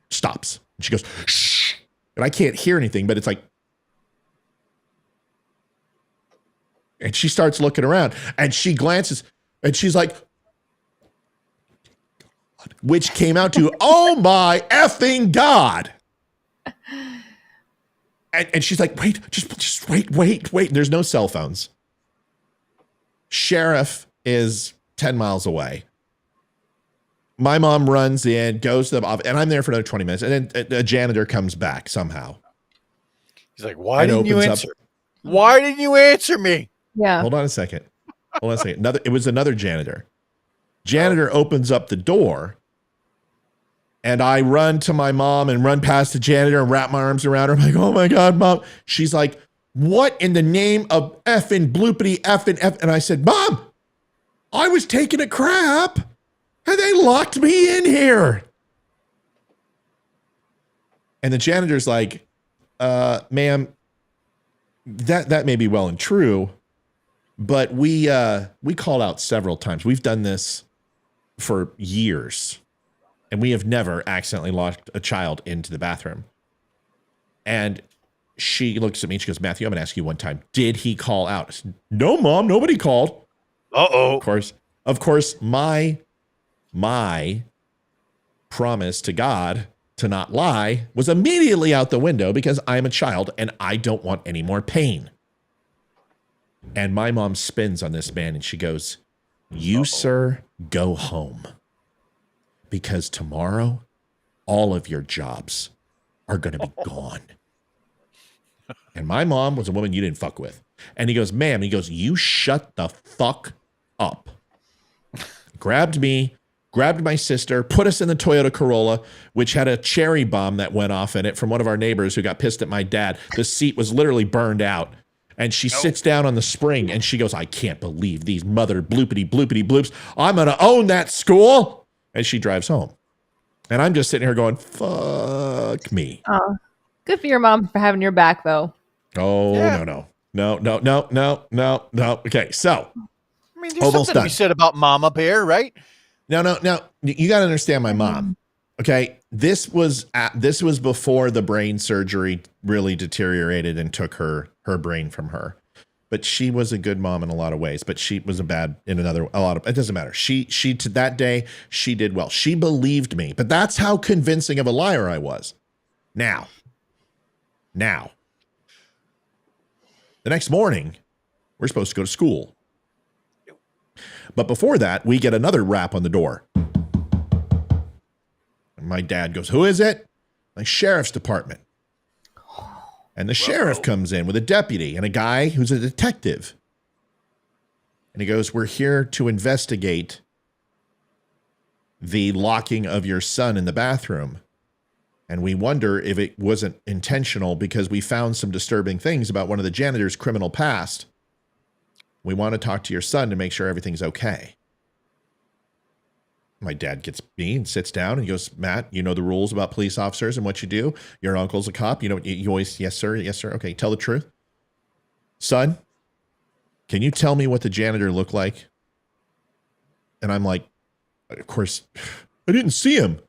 stops. And she goes, shh. And I can't hear anything, but it's like, and she starts looking around and she glances and she's like, which came out to, oh my effing God. And she's like, wait, just wait. And there's no cell phones. Sheriff is 10 miles away. My mom runs in, goes to the office, and I'm there for another 20 minutes. And then a janitor comes back somehow. He's like, why didn't you answer? Why didn't you answer me? Yeah. Hold on a second. It was another janitor. Janitor opens up the door. And I run to my mom and run past the janitor and wrap my arms around her. I'm like, oh my God, Mom. She's like, what in the name of effing bloopity effing F? And I said, Mom, I was taking a crap and they locked me in here. And the janitor's like, ma'am, that may be well and true, but we called out several times. We've done this for years. And we have never accidentally locked a child into the bathroom. And she looks at me and she goes, Matthew, I'm going to ask you one time. Did he call out? I said, no, Mom, nobody called. Uh-oh. Of course, my promise to God to not lie was immediately out the window because I'm a child and I don't want any more pain. And my mom spins on this man and she goes, you, sir, go home. Because tomorrow, all of your jobs are going to be gone. And my mom was a woman you didn't fuck with. And he goes, ma'am, you shut the fuck up. Grabbed me, grabbed my sister, put us in the Toyota Corolla, which had a cherry bomb that went off in it from one of our neighbors who got pissed at my dad. The seat was literally burned out. And she sits down on the spring and she goes, I can't believe these mother bloopity bloops. I'm going to own that school. And she drives home. And I'm just sitting here going, fuck me. Oh, good for your mom for having your back, though. Oh, yeah. No. Okay, so. I mean, there's something to be said about mom up here, right? No. You got to understand my mom. Okay, this was before the brain surgery really deteriorated and took her brain from her. But she was a good mom in a lot of ways, but she was a bad in a lot of, it doesn't matter. She to that day, she did well. She believed me, but that's how convincing of a liar I was. Now, the next morning, we're supposed to go to school. But before that, we get another rap on the door. And my dad goes, who is it? My sheriff's department. And the sheriff comes in with a deputy and a guy who's a detective. And he goes, we're here to investigate the locking of your son in the bathroom. And we wonder if it wasn't intentional because we found some disturbing things about one of the janitor's criminal past. We want to talk to your son to make sure everything's okay. My dad gets me and sits down and he goes, Matt, you know the rules about police officers and what you do. Your uncle's a cop. You know, you always, yes, sir. Okay, tell the truth. Son, can you tell me what the janitor looked like? And I'm like, of course, I didn't see him.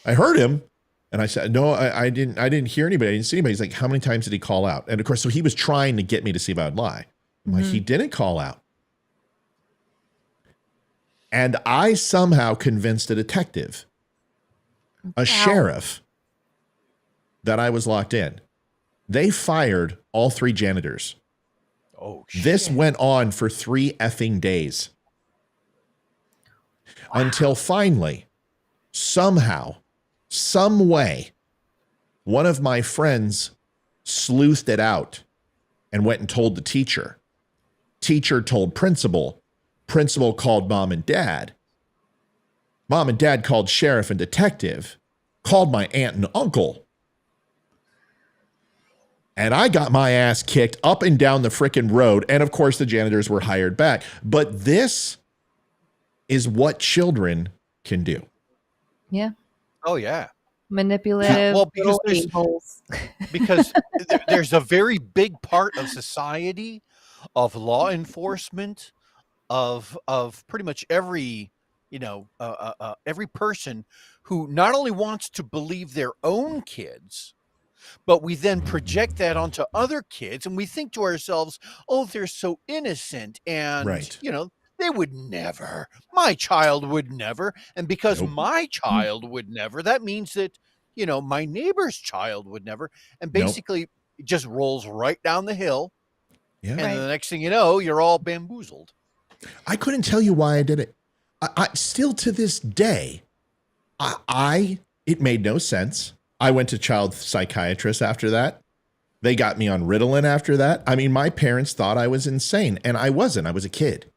I heard him. And I said, no, I didn't hear anybody. I didn't see anybody. He's like, how many times did he call out? And of course, so he was trying to get me to see if I would lie. I'm like, he didn't call out. And I somehow convinced a detective, a sheriff, that I was locked in. They fired all 3 janitors. Oh, shit. This went on for 3 effing days. Wow. Until finally, somehow, some way, one of my friends sleuthed it out and went and told the teacher. Teacher told principal. Principal called mom and dad. Mom and dad called sheriff and detective, called my aunt and uncle. And I got my ass kicked up and down the frickin' road. And of course, the janitors were hired back. But this is what children can do. Yeah. Oh, yeah. Manipulative. Well, because there's a very big part of society, of law enforcement, of pretty much every, every person who not only wants to believe their own kids, but we then project that onto other kids, and we think to ourselves, oh, they're so innocent, and right. They would never, my child would never. And because my child would never, that means that, my neighbor's child would never. And basically it just rolls right down the hill. Yeah. And the next thing you know, you're all bamboozled. I couldn't tell you why I did it. I still to this day, it made no sense. I went to child psychiatrist after that. They got me on Ritalin after that. I mean, my parents thought I was insane, and I wasn't. I was a kid.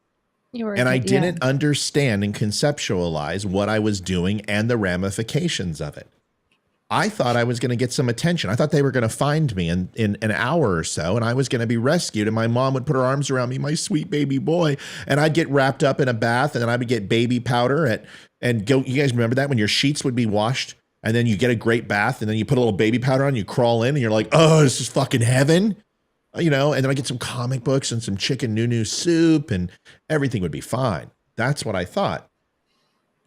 I didn't understand and conceptualize what I was doing and the ramifications of it. I thought I was going to get some attention. I thought they were going to find me in an hour or so, and I was going to be rescued, and my mom would put her arms around me, my sweet baby boy, and I'd get wrapped up in a bath, and then I would get baby powder and go. You guys remember that when your sheets would be washed, and then you get a great bath, and then you put a little baby powder on, you crawl in, and you're like, oh, this is fucking heaven. And then I get some comic books and some chicken nunu soup, and everything would be fine. That's what I thought.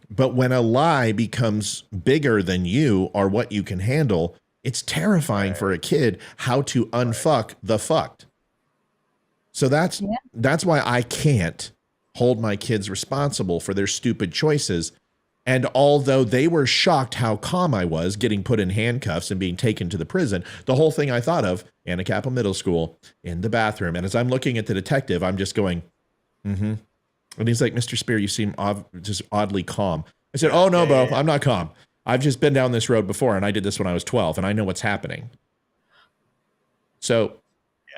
But when a lie becomes bigger than you or what you can handle, it's terrifying for a kid how to unfuck the fucked. So that's why I can't hold my kids responsible for their stupid choices. And although they were shocked how calm I was getting put in handcuffs and being taken to the prison, the whole thing I thought of, Anacapa Middle School, in the bathroom. And as I'm looking at the detective, I'm just going, mm-hmm. And he's like, Mr. Spear, you seem just oddly calm. I said, oh, no, bro, I'm not calm. I've just been down this road before, and I did this when I was 12, and I know what's happening. So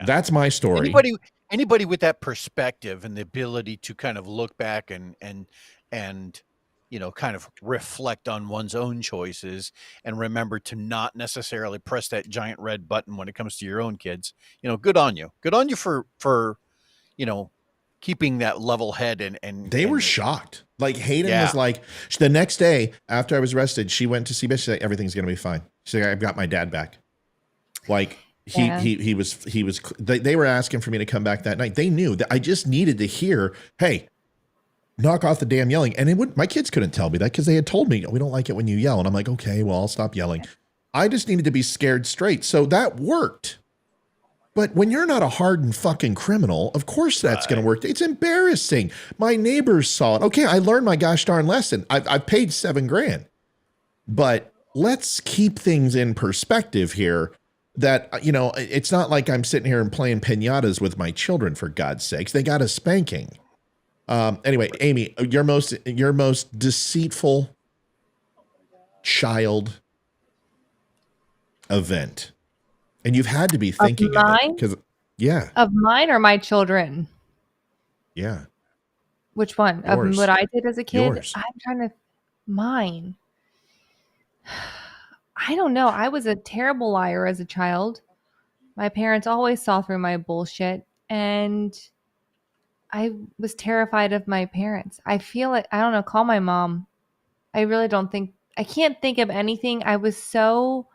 that's my story. Anybody with that perspective and the ability to kind of look back and kind of reflect on one's own choices and remember to not necessarily press that giant red button when it comes to your own kids, good on you. Good on you for keeping that level head. And they were shocked. Like Hayden was like, the next day after I was arrested, she went to see me. She's like, everything's going to be fine. She's like, I've got my dad back. Like they were asking for me to come back that night. They knew that I just needed to hear, hey, knock off the damn yelling. And my kids couldn't tell me that because they had told me, we don't like it when you yell. And I'm like, okay, well, I'll stop yelling. I just needed to be scared straight. So that worked. But when you're not a hardened fucking criminal, of course that's going to work. It's embarrassing. My neighbors saw it. Okay, I learned my gosh darn lesson. I've paid $7,000. But let's keep things in perspective here. That, it's not like I'm sitting here and playing piñatas with my children, for God's sakes. They got a spanking. Anyway, Amy, your most deceitful child event. And you've had to be thinking of it because, of mine or my children. Yeah. Which one? Yours. Of what I did as a kid? Yours. I'm trying to mine. I don't know. I was a terrible liar as a child. My parents always saw through my bullshit, and I was terrified of my parents. I feel like, I don't know, call my mom. I really I can't think of anything. I was so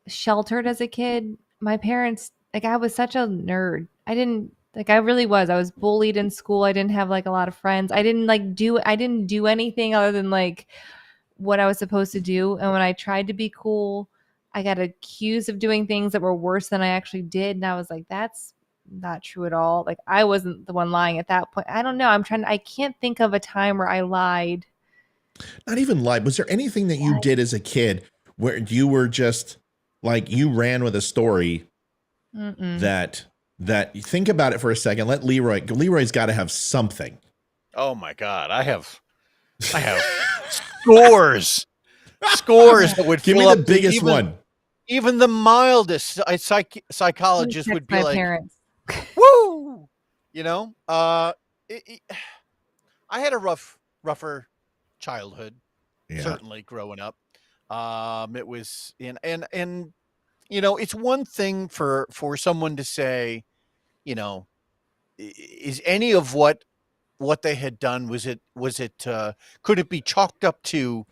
sheltered as a kid. My parents, I was such a nerd. I really was. I was bullied in school. I didn't have a lot of friends. I didn't do anything other than what I was supposed to do. And when I tried to be cool, I got accused of doing things that were worse than I actually did. And I was like, that's not true at all. I wasn't the one lying at that point. I don't know. I can't think of a time where I lied. Not even lied. Was there anything that you did as a kid where you were just you ran with a story that think about it for a second. Let Leroy's got to have something. Oh my God. I have scores that would give me the biggest one. Even the mildest psychologist would be like, parents. woo, I had a rougher childhood. Yeah. Certainly growing up. It was and you know, it's one thing for someone to say, you know, is any of what they had done, was it could it be chalked up to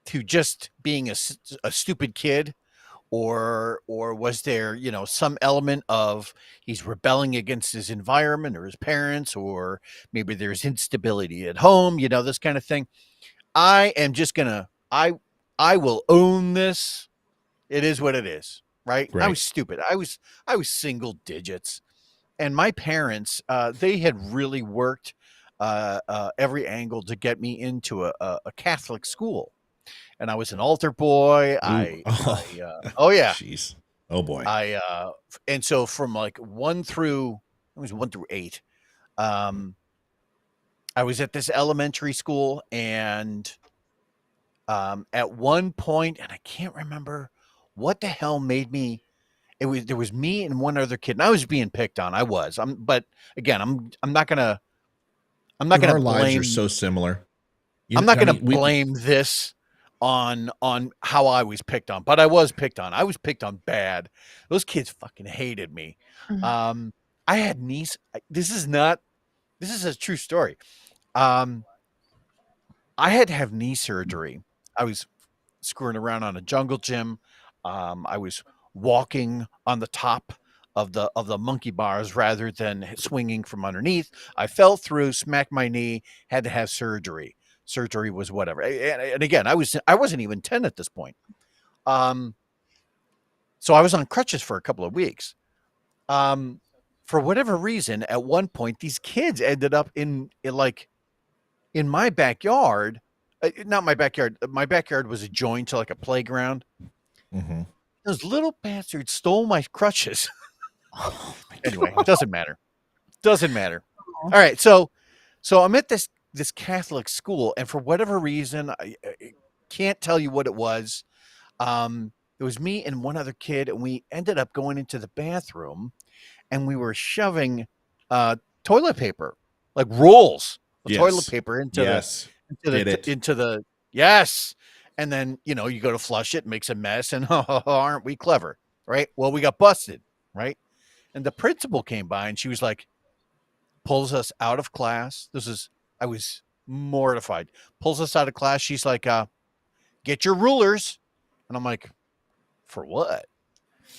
just being a stupid kid, or was there, you know, some element of he's rebelling against his environment or his parents, or maybe there's instability at home, you know, this kind of thing. I am just gonna I will own this. It is what it is, right? I was stupid. I was single digits, and my parents, they had really worked every angle to get me into a Catholic school, and I was an altar boy. Oh yeah, jeez, oh boy. And so from like 1 through 8, I was at this elementary school, and at one point, and I can't remember what the hell made me. There was me and one other kid, and I was being picked on. But again, I'm not gonna Our lives blame. are so similar. I'm not gonna blame this on how I was picked on, but I was picked on. I was picked on bad. Those kids fucking hated me. Mm-hmm. I had niece. This is a true story. I had to have knee surgery. I was screwing around on a jungle gym. I was walking on the top of the monkey bars rather than swinging from underneath. I fell through, smacked my knee, had to have surgery. Surgery was whatever. And again, I wasn't even 10 at this point. So I was on crutches for a couple of weeks. For whatever reason, at one point, these kids ended up in my backyard. Not my backyard. My backyard was adjoined to like a playground. Mm-hmm. Those little bastards stole my crutches. Anyway, doesn't matter. All right, so I'm at this Catholic school, and for whatever reason, I can't tell you what it was. It was me and one other kid, and we ended up going into the bathroom, and we were shoving toilet paper, like rolls of toilet paper into the yes. And then, you know, you go to flush it, makes a mess, and aren't we clever, right? Well, we got busted, right? And the principal came by, and she was like, pulls us out of class. I was mortified. Pulls us out of class. She's like, get your rulers. And I'm like, for what?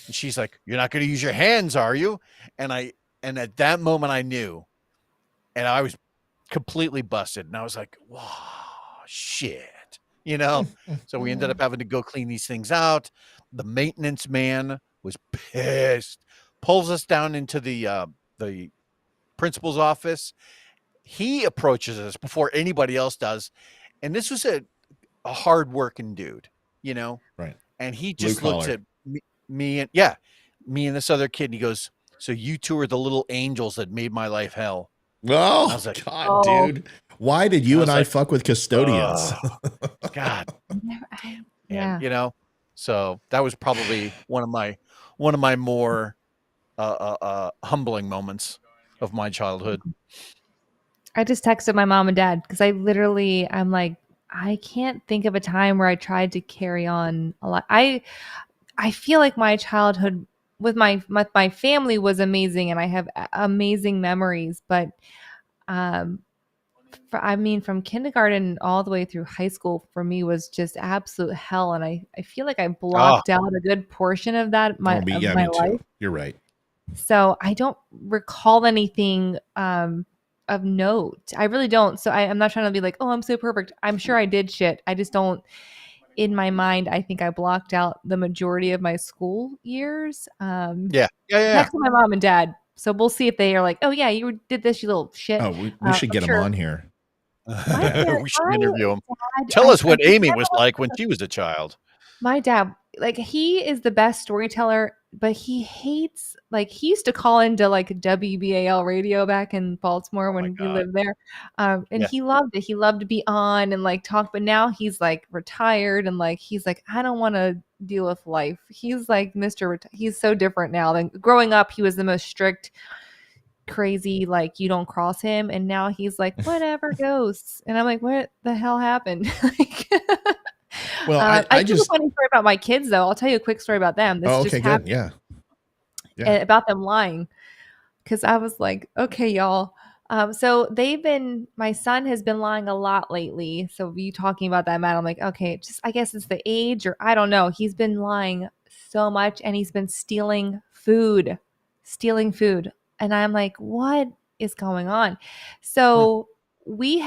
And she's like, you're not going to use your hands, are you? And at that moment I knew, and I was completely busted. And I was like, wow, shit. You know, so we ended up having to go clean these things out. The maintenance man was pissed, pulls us down into the principal's office. He approaches us before anybody else does. And this was a hard-working dude, you know? Right. And he just looks at me and this other kid, and he goes, so you two are the little angels that made my life hell. Oh, I was like, God, dude. Why did you and I fuck with custodians? God. Yeah. And, you know, so that was probably one of my more humbling moments of my childhood. I just texted my mom and dad because I'm like, I can't think of a time where I tried to carry on a lot. I feel like my childhood with my family was amazing, and I have amazing memories. But, from kindergarten all the way through high school for me was just absolute hell, and I feel like I blocked out a good portion of that my me life. too. You're right. So I don't recall anything of note. I really don't. So I'm not trying to be like, oh, I'm so perfect. I'm sure I did shit. I just don't. In my mind, I think I blocked out the majority of my school years. Yeah. Next to my mom and dad. So we'll see if they are like, oh yeah, you did this, you little shit. Oh, we should get them on here. We should interview him. Tell us what Amy was like when she was a child. My dad, like, he is the best storyteller, but he hates, like, he used to call into like WBAL radio back in Baltimore when we lived there. And he loved it. He loved to be on and like talk, but now he's like retired and like, he's like, I don't want to deal with life. He's like he's so different now than growing up. He was the most strict, crazy, like, you don't cross him. And now he's like, whatever, ghosts. And I'm like, what the hell happened? Like, well, I do a funny story about my kids, though. I'll tell you a quick story about them. This okay, just good. happened. Yeah. About them lying. Because I was like, okay, y'all. So my son has been lying a lot lately. So you talking about that, Matt, I'm like, okay, I guess it's the age, or I don't know. He's been lying so much, and he's been stealing food. And I'm like, what is going on? So we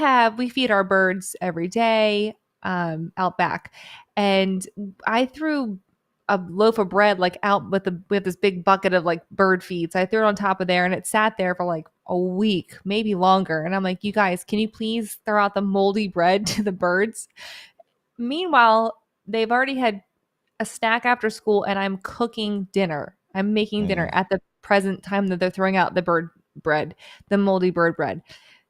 feed our birds every day, out back. And I threw a loaf of bread like out with this big bucket of like bird feed. So I threw it on top of there, and it sat there for like a week, maybe longer. And I'm like, you guys, can you please throw out the moldy bread to the birds? Meanwhile, they've already had a snack after school, and I'm cooking dinner. I'm making dinner at the present time that they're throwing out the bird bread, the moldy bird bread.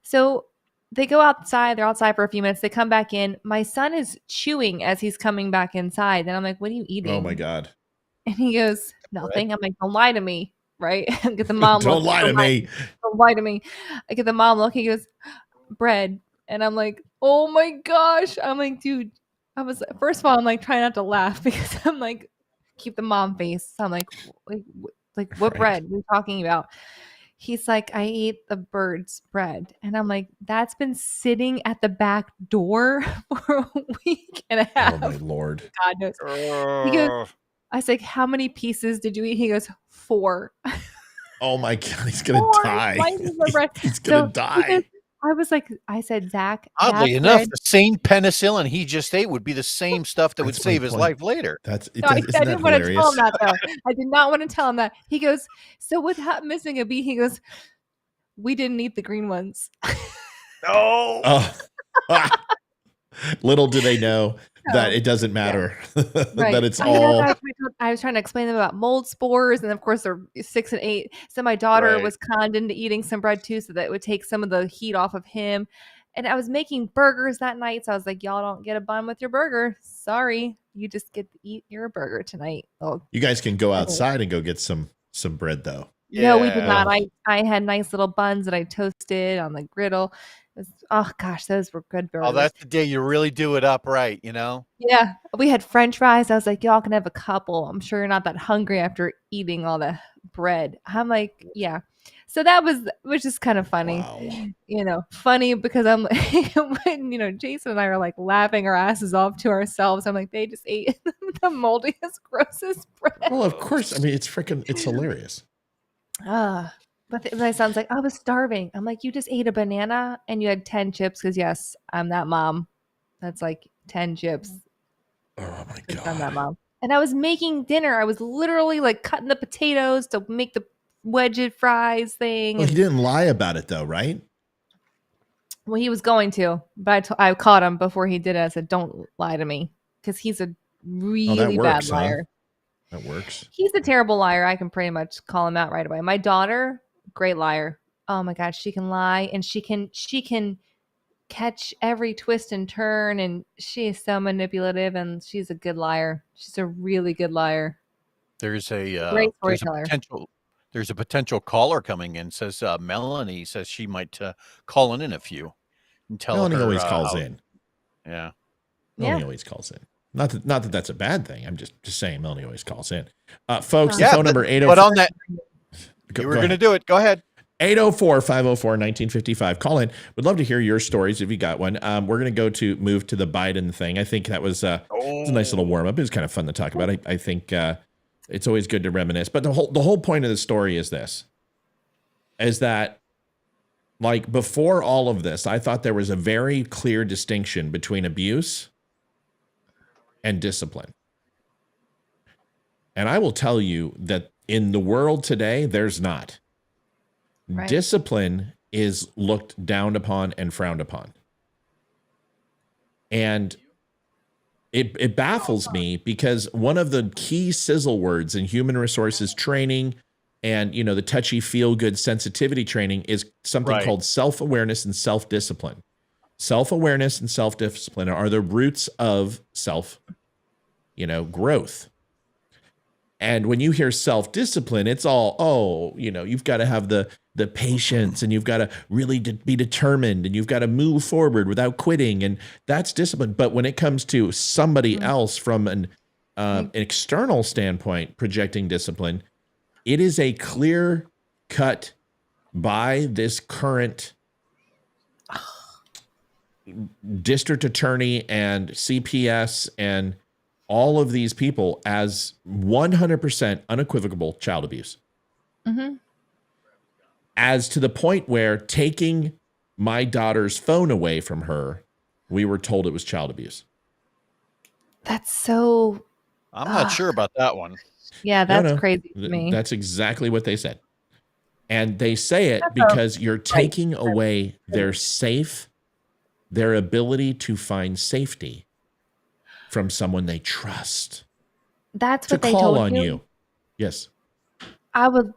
So they go outside. They're outside for a few minutes. They come back in. My son is chewing as he's coming back inside. And I'm like, what are you eating? Oh, my God. And he goes, nothing. I'm like, don't lie to me. Right? Get the mom Don't lie to me. Don't lie to me. I get the mom look. He goes, bread. And I'm like, oh, my gosh. I'm like, dude, first of all, I'm like trying not to laugh because I'm like, keep the mom face. So I'm like what bread? What are you talking about? He's like, I ate the bird's bread. And I'm like, that's been sitting at the back door for a week and a half. Oh, my Lord. God knows. He goes, I was like, how many pieces did you eat? He goes, 4. Oh, my God. He's going to die. He's going to die. I said, Zach. Oddly enough, the same penicillin he just ate would be the same stuff that would save his life later. I didn't want to tell him that, though. I did not want to tell him that. He goes, so with missing a beat, he goes, we didn't eat the green ones. No. Little do they know that it doesn't matter. Right. That it's all. I was trying to explain to them about mold spores, and of course they're 6 and 8. So my daughter was conned into eating some bread too, so that it would take some of the heat off of him. And I was making burgers that night, so I was like, y'all don't get a bun with your burger. Sorry, you just get to eat your burger tonight. Oh, you guys can go outside and go get some bread, though. No, we did not. I had nice little buns that I toasted on the griddle. Oh gosh, those were good burgers. Oh, that's the day you really do it up right, you know? Yeah. We had French fries. I was like, y'all can have a couple. I'm sure you're not that hungry after eating all the bread. I'm like, yeah. So that was just kind of funny. Wow. Funny because I'm like, when, Jason and I are like laughing our asses off to ourselves. I'm like, they just ate the moldiest, grossest bread. Well, of course. I mean, it's hilarious. But my son's like, I was starving. I'm like, you just ate a banana and you had 10 chips. Because yes, I'm that mom. That's like 10 chips. Oh my God. I'm that mom. And I was making dinner. I was literally like cutting the potatoes to make the wedge fries thing. Well, he didn't lie about it though, right? Well, he was going to, but I caught him before he did it. I said, don't lie to me. Because he's a really bad liar. That works. He's a terrible liar. I can pretty much call him out right away. My daughter, great liar. Oh my gosh, she can lie, and she can catch every twist and turn, and she is so manipulative, and she's a good liar. She's a really good liar. There's a potential caller coming in. Says Melanie says she might call in a few and tell Melanie her. Always calls in. Yeah. Melanie always calls in. Not that that's a bad thing. I'm just saying Melanie always calls in. Folks, the phone number 804. But on that, you were going to do it. Go ahead. 804-504-1955. Call in. Would love to hear your stories if you got one. We're going to move to the Biden thing. I think that was a nice little warm up. It was kind of fun to talk about. I think it's always good to reminisce. But the whole point of the story is this: is that like before all of this, I thought there was a very clear distinction between abuse and discipline. And I will tell you that in the world today, there's not. Right. Discipline is looked down upon and frowned upon. And it baffles me because one of the key sizzle words in human resources training and, the touchy feel-good sensitivity training is something called self-awareness and self-discipline. Self-awareness and self-discipline are the roots of growth. And when you hear self-discipline, it's all, you've got to have the the patience, and you've got to really be determined, and you've got to move forward without quitting, and that's discipline. But when it comes to somebody else from an external standpoint projecting discipline, it is a clear cut by this current district attorney and CPS and all of these people as 100% unequivocal child abuse. Mm-hmm. As to the point where taking my daughter's phone away from her, we were told it was child abuse. That's so... I'm not sure about that one. Yeah, that's crazy to me. That's exactly what they said. And they say it because you're taking away their ability to find safety from someone they trust. That's what they told on you. Yes.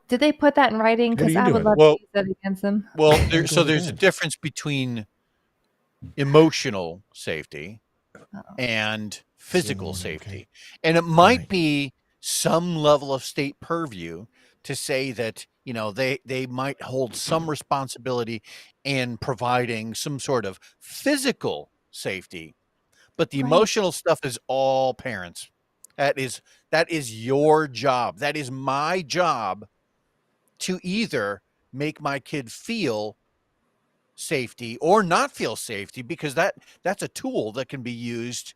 Did they put that in writing? Because I would love to use that against them. Well, there's a difference between emotional safety and physical safety. And it might be some level of state purview to say that, they might hold some responsibility in providing some sort of physical safety, but the emotional stuff is all parents. That is your job. That is my job to either make my kid feel safety or not feel safety, because that's a tool that can be used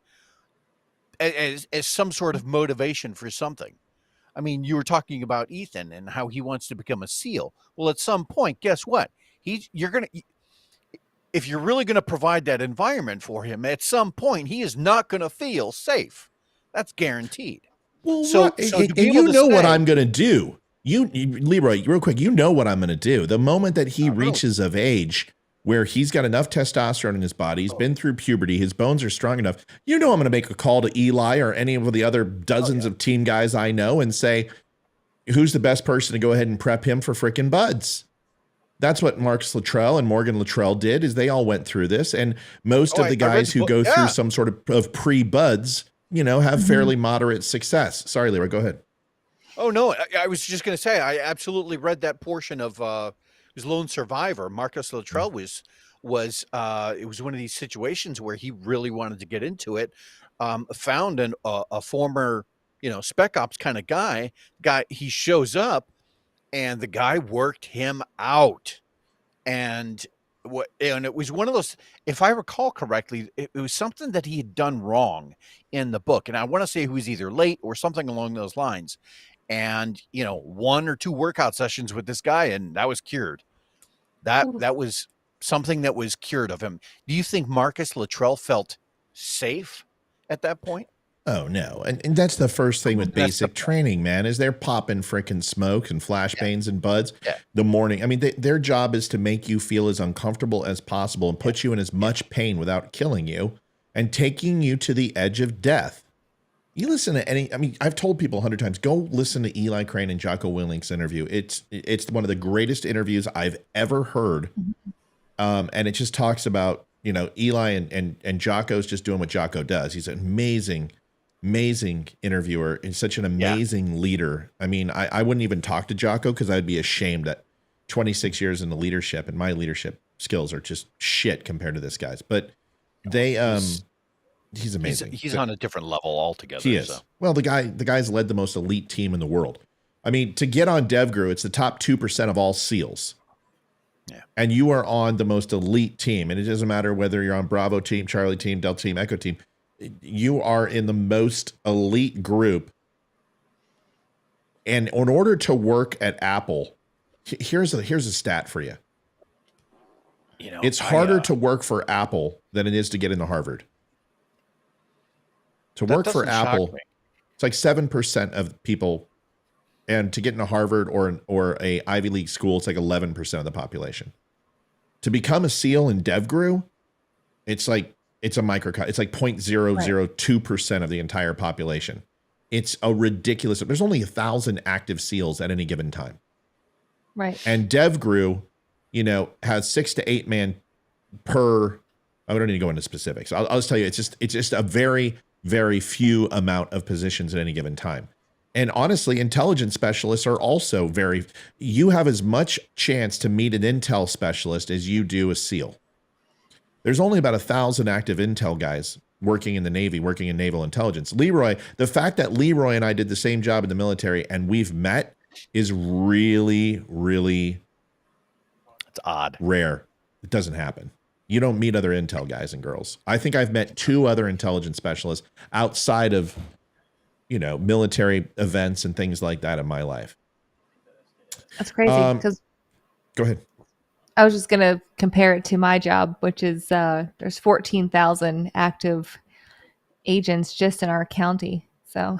as some sort of motivation for something. I mean, you were talking about Ethan and how he wants to become a SEAL. Well, at some point, guess what? If you're really going to provide that environment for him, at some point, he is not going to feel safe. That's guaranteed. Well, what I'm going to do. Leroy, real quick, what I'm going to do. The moment that he reaches of age where he's got enough testosterone in his body, he's been through puberty, his bones are strong enough, I'm going to make a call to Eli or any of the other dozens of teen guys I know and say, who's the best person to go ahead and prep him for frickin' buds? That's what Marcus Luttrell and Morgan Luttrell did, is they all went through this. And most of the guys who go through some sort of pre-buds, have fairly moderate success. Sorry, Leroy, go ahead. Oh, no, I was just going to say, I absolutely read that portion of his Lone Survivor. Marcus Luttrell it was one of these situations where he really wanted to get into it. Found a former, spec ops kind of guy. He shows up, and the guy worked him out. And it was one of those, if I recall correctly, it was something that he had done wrong in the book. And I want to say he was either late or something along those lines. And, 1 or 2 workout sessions with this guy, and that was cured. That was something that was cured of him. Do you think Marcus Luttrell felt safe at that point? Oh, no. And that's the first thing with basic training, man, is they're popping freaking smoke and flashbangs and buds the morning. I mean, their job is to make you feel as uncomfortable as possible and put you in as much pain without killing you and taking you to the edge of death. You listen to I've told people 100 times, go listen to Eli Crane and Jocko Willink's interview. It's one of the greatest interviews I've ever heard. And it just talks about, Eli and Jocko's just doing what Jocko does. He's an amazing interviewer and such an amazing leader. I mean, I wouldn't even talk to Jocko because I'd be ashamed at 26 years into leadership, and my leadership skills are just shit compared to this guy's. But he's amazing. He's on a different level altogether. He is. So. Well, the guy's led the most elite team in the world. I mean, to get on DevGru, it's the top 2% of all SEALs. Yeah. And you are on the most elite team. And it doesn't matter whether you're on Bravo team, Charlie team, Delta team, Echo team. You are in the most elite group. And in order to work at Apple, here's a stat for you. It's harder to work for Apple than it is to get into Harvard. To work for Apple, it's like 7% of people, and to get into Harvard or a Ivy League school, it's like 11% of the population. To become a SEAL in DevGru, it's a microcosm. It's like 0.002% of the entire population. It's a ridiculous. There's only 1,000 active SEALs at any given time. Right. And DevGru, has 6 to 8 man per. I don't need to go into specifics. I'll just tell you, it's just a very, very few amount of positions at any given time. And honestly, intelligence specialists are also you have as much chance to meet an intel specialist as you do a SEAL. There's only about 1,000 active intel guys working in the Navy, working in naval intelligence. Leroy, the fact that Leroy and I did the same job in the military and we've met is really, really it's odd. Rare. It doesn't happen. You don't meet other intel guys and girls. I think I've met 2 other intelligence specialists outside of, military events and things like that in my life. That's crazy. Because go ahead. I was just going to compare it to my job, which is there's 14,000 active agents just in our county. So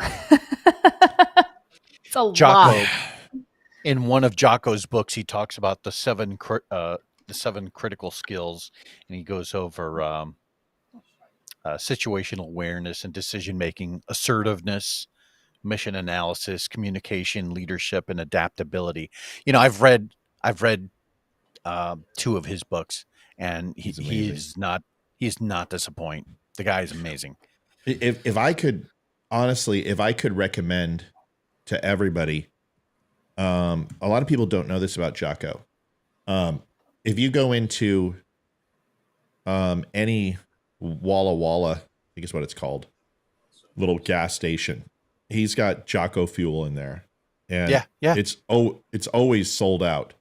it's a lot. In one of Jocko's books, he talks about the 7 critical skills, and he goes over situational awareness and decision making, assertiveness, mission analysis, communication, leadership, and adaptability. I've read 2 of his books, and he's not disappointing. The guy is amazing. If I could recommend to everybody, a lot of people don't know this about Jocko. If you go into any Walla Walla, I think is what it's called, little gas station, he's got Jocko fuel in there, and it's always sold out.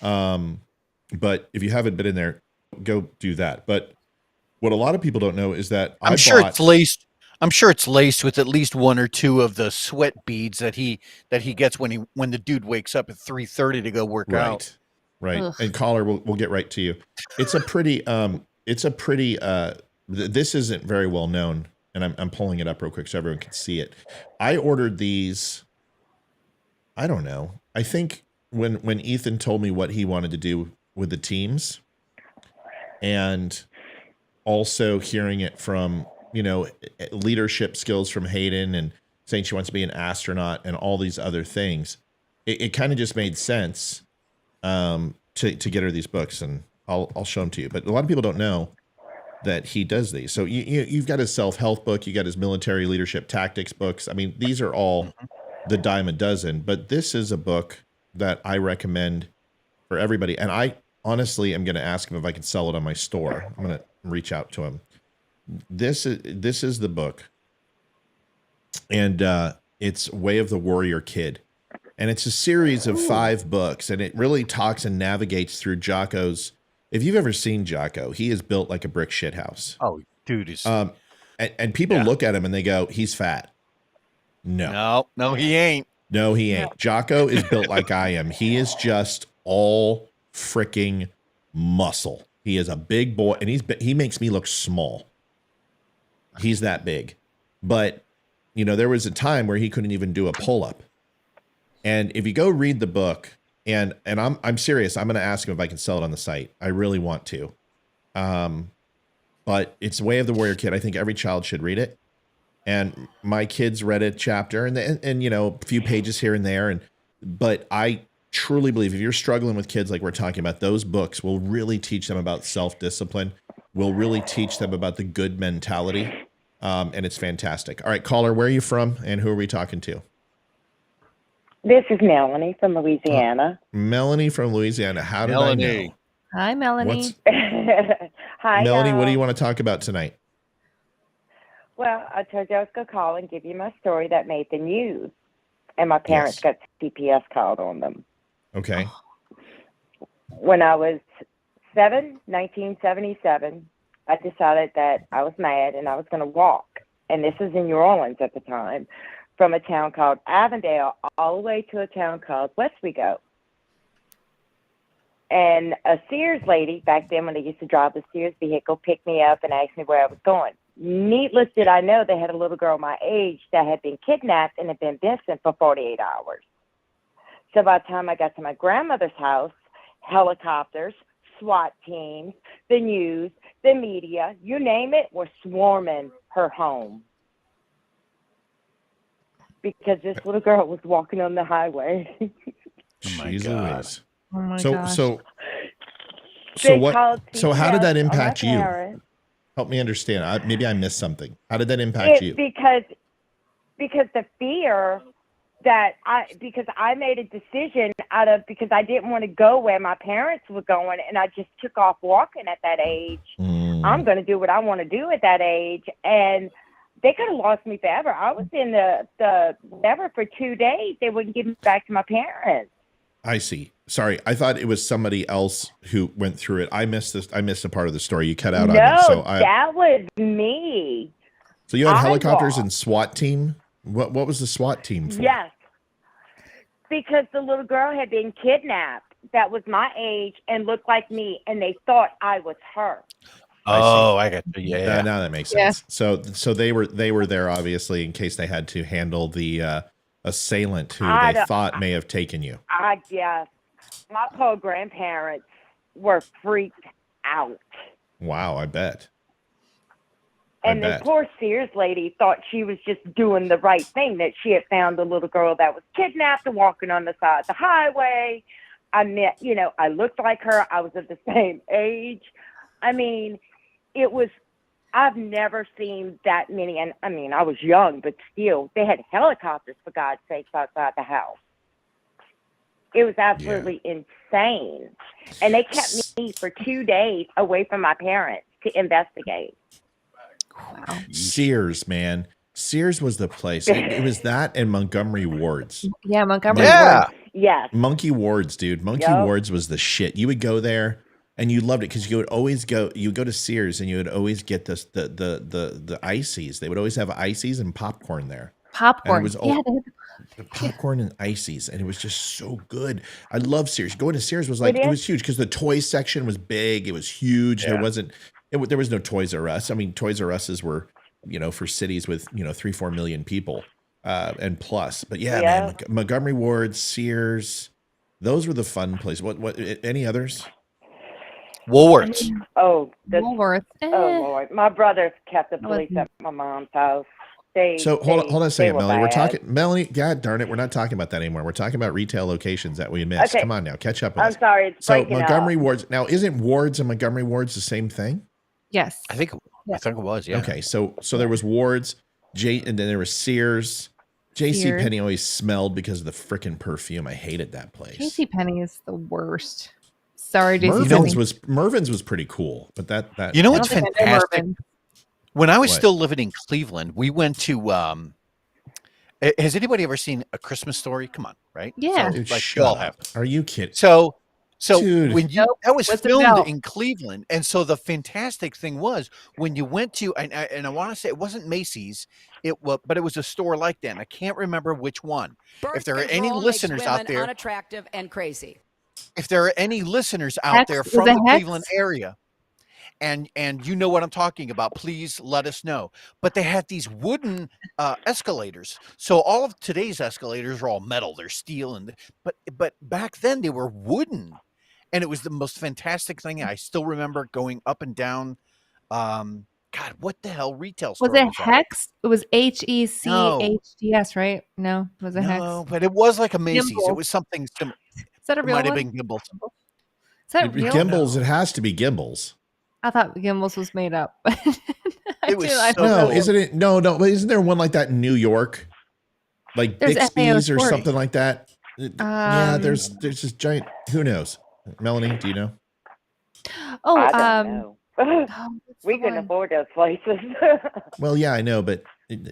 But if you haven't been in there, go do that. But what a lot of people don't know is that I'm sure it's laced with at least 1 or 2 of the sweat beads that he gets when the dude wakes up at 3:30 to go work out. Right. Ugh. And caller, we'll get right to you. It's a pretty this isn't very well known, and I'm pulling it up real quick so everyone can see it. I ordered these, I don't know. I think when Ethan told me what he wanted to do with the teams, and also hearing it from, leadership skills from Hayden and saying she wants to be an astronaut and all these other things, it kind of just made sense to get her these books, and I'll show them to you. But a lot of people don't know that he does these. So you've got his self-help book, you got his military leadership tactics books. I mean, these are all the dime a dozen, but this is a book that I recommend for everybody. And I honestly am going to ask him if I can sell it on my store. I'm going to reach out to him. This is the book, and it's Way of the Warrior Kid. And it's a series of 5 books, and it really talks and navigates through Jocko's. If you've ever seen Jocko, he is built like a brick shit house. Oh, dude is. And people look at him and they go, "He's fat." No, he ain't. No, he ain't. No. Jocko is built like I am. He is just all freaking muscle. He is a big boy, and he makes me look small. He's that big. But there was a time where he couldn't even do a pull-up. And if you go read the book, and I'm serious, I'm going to ask him if I can sell it on the site. I really want to. But it's Way of the Warrior Kid. I think every child should read it. And my kids read a chapter and a few pages here and there. But I truly believe if you're struggling with kids like we're talking about, those books will really teach them about self-discipline, will really teach them about the good mentality. And it's fantastic. All right, caller, where are you from and who are we talking to? This is Melanie from Louisiana. Melanie from Louisiana. How did I know? Hi, Melanie. Hi, Melanie, what do you want to talk about tonight? Well, I told you I was going to call and give you my story that made the news. And my parents got CPS called on them. Okay. When I was 1977, I decided that I was mad and I was going to walk. And this was in New Orleans at the time, from a town called Avondale all the way to a town called Westwego. And a Sears lady, back then when they used to drive the Sears vehicle, picked me up and asked me where I was going. Needless did I know, they had a little girl my age that had been kidnapped and had been missing for 48 hours. So by the time I got to my grandmother's house, helicopters, SWAT teams, the news, the media, you name it, were swarming her home. Because this little girl was walking on the highway. Oh my God. Oh my gosh. So how did that impact you? Help me understand. Maybe I missed something. How did that impact you? Because the fear because I made a decision because I didn't want to go where my parents were going, and I just took off walking at that age. I'm going to do what I want to do at that age, and they could have lost me forever. I was in the whatever for 2 days. They wouldn't give me back to my parents. I see. Sorry, I thought it was somebody else who went through it. I missed this. I missed a part of the story. You cut out on me. So that was me. So you had helicopters and SWAT team. What was the SWAT team for? Yes, because the little girl had been kidnapped. That was my age and looked like me, and they thought I was her. Oh, I got you. Yeah. Now that makes sense. So they were there obviously in case they had to handle the assailant who they thought may have taken you. I guess my poor grandparents were freaked out. Wow, I bet. And the poor Sears lady thought she was just doing the right thing, that she had found the little girl that was kidnapped and walking on the side of the highway. I met, I looked like her. I was of the same age. I mean, I've never seen that many. And I mean, I was young, but still, they had helicopters, for God's sake, outside the house. It was absolutely insane. And they kept me for 2 days away from my parents to investigate. Wow. Sears, man. Sears was the place. It was that and Montgomery Wards. Yeah, Montgomery Wards. Yes. Monkey Wards, dude. Monkey Wards was the shit. You would go there and you loved it because you would always go to Sears and you would always get the ices. They would always have ices and popcorn there. Popcorn. And it was popcorn and ices, and it was just so good. I love Sears. Going to Sears was it was huge because the toy section was big. It was huge. Yeah. There was no Toys R Us. I mean, Toys R Us's were, for cities with, 3-4 million people and plus. But man, Montgomery Ward, Sears, those were the fun places. What any others? Woolworths. Woolworths. Oh, Lord. My brother kept the police at my mom's house. Hold on a second, Melanie. We're talking, Melanie, God darn it, we're not talking about that anymore. We're talking about retail locations that we missed. Okay. Come on now, catch up with us. I'm sorry. So Montgomery Wards. Now, isn't Wards and Montgomery Wards the same thing? Yes. I think it was, yeah. Okay, so there was Wards, and then there was Sears. JCPenney always smelled because of the frickin' perfume. I hated that place. JCPenney is the worst. Sorry, JCPenney. Mervyn's was pretty cool, but that what's fantastic? When I was still living in Cleveland, we went to has anybody ever seen A Christmas Story? Come on, right? Yeah. So, like, you all have. Are you kidding? So Dude. when that was filmed in Cleveland, and so the fantastic thing was when you went to and I want to say it wasn't Macy's, but it was a store like that. And I can't remember which one. If there are any listeners out there, unattractive and crazy. If there are any listeners out there from the Cleveland area, and you know what I'm talking about, please let us know. But they had these wooden escalators. So all of today's escalators are all metal, they're steel, but back then they were wooden, and it was the most fantastic thing. I still remember going up and down. God, what the hell retail store was it? Hex? It was HECHDS, right? No, it was a Hex. No, but it was like a Macy's. Gimbal. It was something similar. Is that a real one? It might have been Gimbal. Is that real? Gimbals. It has to be Gimbals. I thought Gimbals was made up. It was no, isn't it? No, but isn't there one like that in New York? Like Bixby's or something like that? Yeah, there's this giant. Who knows? Melanie, do you know? Oh, I don't know. We couldn't afford those places. Well, yeah, I know, but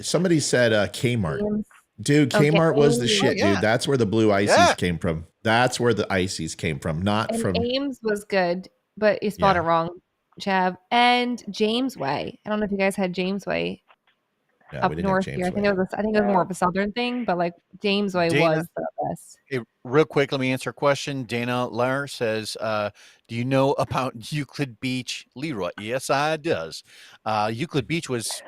somebody said Kmart. Dude, Kmart was the shit, dude. That's where the blue ices came from. That's where the ices came from, not from. Ames was good, but you spelled it wrong, Chav. And Jamesway. I don't know if you guys had Jamesway up north here. I think it was more of a southern thing, but like Jamesway was the best. Hey, real quick, let me answer a question. Dana Lair says, do you know about Euclid Beach, Leroy? Yes, I does. Euclid Beach was,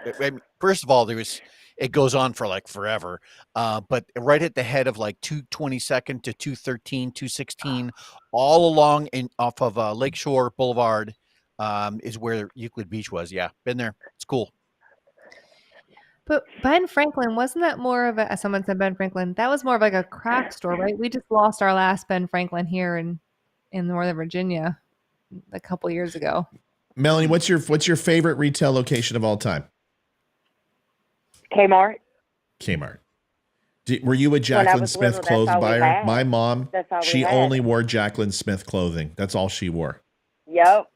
first of all, it goes on for like forever, but right at the head of like 222nd to 213, 216, all along off of Lakeshore Boulevard is where Euclid Beach was. Yeah, been there. It's cool. But Ben Franklin, wasn't that more of a, someone said Ben Franklin, that was more of like a craft store, right? We just lost our last Ben Franklin here in Northern Virginia a couple years ago. Melanie, what's your favorite retail location of all time? Kmart. Were you a Jacqueline Smith clothes buyer? My mom, she only wore Jacqueline Smith clothing. That's all she wore. Yep.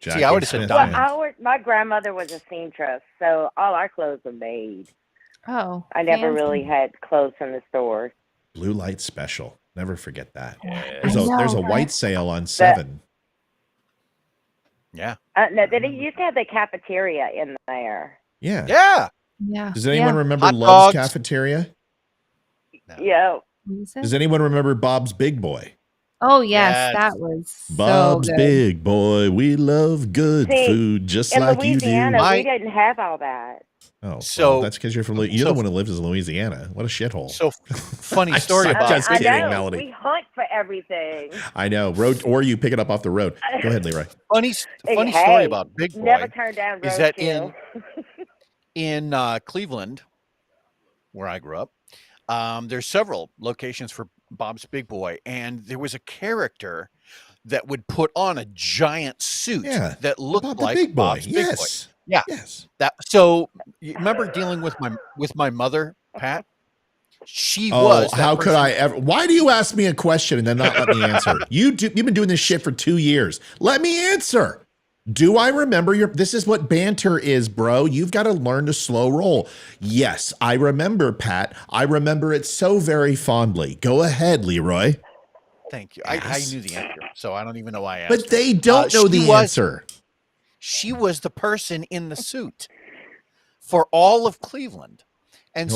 See, I would have said diamond. My grandmother was a seamstress, so all our clothes were made. Oh, I never really had clothes from the stores. Blue Light Special. Never forget that. Yeah. There's a white sale on 7. Yeah. No, they used to have the cafeteria in there. Yeah. Yeah. Yeah. Does anyone remember Hot Love's dogs. Cafeteria? No. Yeah. Does anyone remember Bob's Big Boy? Oh yes, that was Bob's so good. Big Boy. We love good food, just like you do. In Louisiana, we didn't have all that. Oh, so that's because you're from. You're the one who lives in Louisiana. What a shithole. So funny story about. Just kidding, I know. Melody. We hunt for everything. I know. Or you pick it up off the road. Go ahead, Leroy. Funny story about Big Boy. Never turn down roadkill. Is that in Cleveland, where I grew up, there's several locations for Bob's Big Boy, and there was a character that would put on a giant suit that looked like Big Boy. Bob's Big Boy. Yeah. Yes. So you remember dealing with my mother, Pat? She was. How could I ever? Why do you ask me a question and then not let me answer? You've been doing this shit for 2 years. Let me answer. Do I remember this is what banter is, bro. You've got to learn to slow roll. Yes, I remember, Pat. I remember it so very fondly. Go ahead, Leroy. Thank you. I knew the answer, so I don't even know why I asked. But they don't know the answer. She was the person in the suit for all of Cleveland. And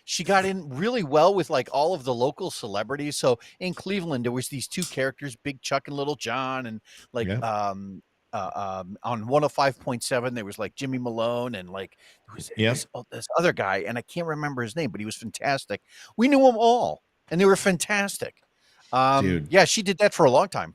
she got in really well with like all of the local celebrities. So in Cleveland, there was these 2 characters, Big Chuck and Little John, and like on 105.7, there was like Jimmy Malone, and like this other guy, and I can't remember his name, but he was fantastic. We knew them all, and they were fantastic. Dude. Yeah, she did that for a long time.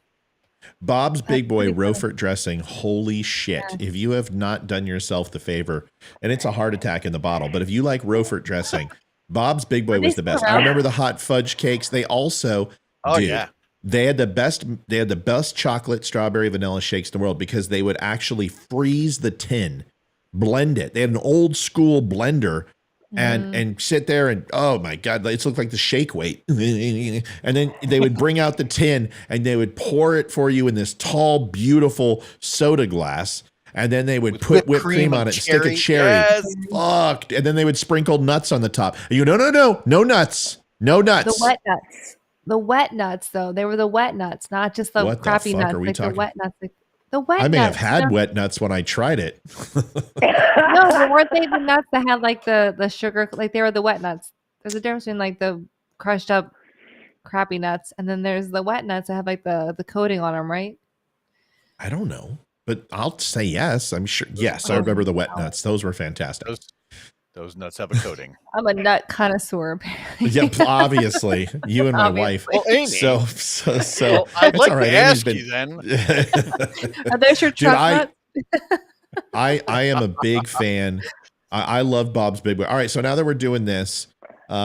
Bob's Big Boy Rofert dressing. Holy shit. Yeah. If you have not done yourself the favor, and it's a heart attack in the bottle, but if you like Rofert dressing, Bob's Big Boy was the best. I remember the hot fudge cakes. They also, they had the best chocolate strawberry vanilla shakes in the world because they would actually freeze the tin, blend it. They had an old school blender and sit there and, oh my God, it looked like the shake weight. And then they would bring out the tin and they would pour it for you in this tall, beautiful soda glass. And then they would put whipped cream on it, stick a cherry. Yes. Fucked. And then they would sprinkle nuts on the top. And no nuts. No nuts. The wet nuts. The wet nuts, though. They were the wet nuts, not just the crappy nuts. Like the wet nuts. The wet nuts. I may have had wet nuts when I tried it. No, but weren't they the nuts that had like the sugar? Like they were the wet nuts. There's a difference between like the crushed up crappy nuts and then there's the wet nuts that have like the coating on them, right? I don't know, but I'll say yes. I'm sure. Yes, I remember the wet nuts. Those were fantastic. Those nuts have a coating. I'm a nut connoisseur. Yep, obviously. You and my wife. Well, Amy. So well, I'd like to ask you then. Are those your truck nuts? I am a big fan. I love Bob's Big Boy. All right, so now that we're doing this, we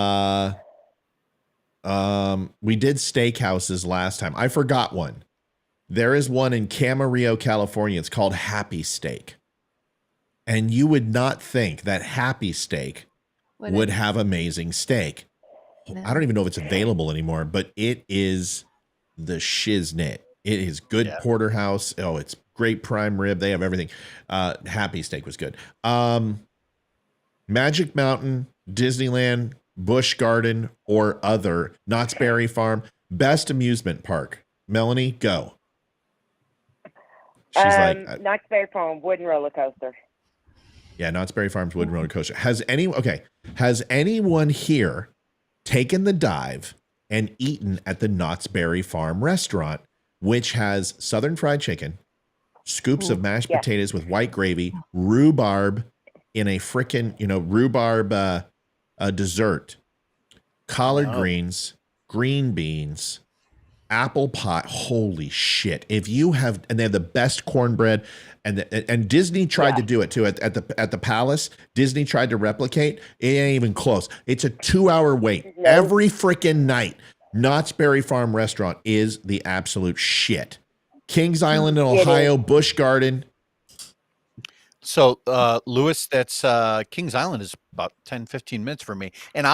did steakhouses last time. I forgot one. There is one in Camarillo, California. It's called Happy Steak. And you would not think that Happy Steak would have amazing steak. No. I don't even know if it's available anymore, but it is the shiznit. It is good porterhouse. Oh, it's great prime rib. They have everything. Happy Steak was good. Magic Mountain, Disneyland, Busch Garden, or other. Knott's Berry Farm. Best amusement park. Melanie, go. She's like Knott's Berry Farm, wooden roller coaster. Yeah, Knott's Berry Farm's wooden roller coaster. Has anyone here taken the dive and eaten at the Knott's Berry Farm restaurant, which has Southern fried chicken, scoops of mashed potatoes with white gravy, rhubarb in a frickin', rhubarb dessert, collard greens, green beans, apple pie. Holy shit. If you have, and they have the best cornbread, and Disney tried to do it too at the Palace. Disney tried to replicate. It ain't even close. It's a 2-hour wait every freaking night. Knott's Berry Farm restaurant is the absolute shit. Kings Island in Ohio, Busch Garden. So, Lewis, that's Kings Island is about 10, 15 minutes from me. And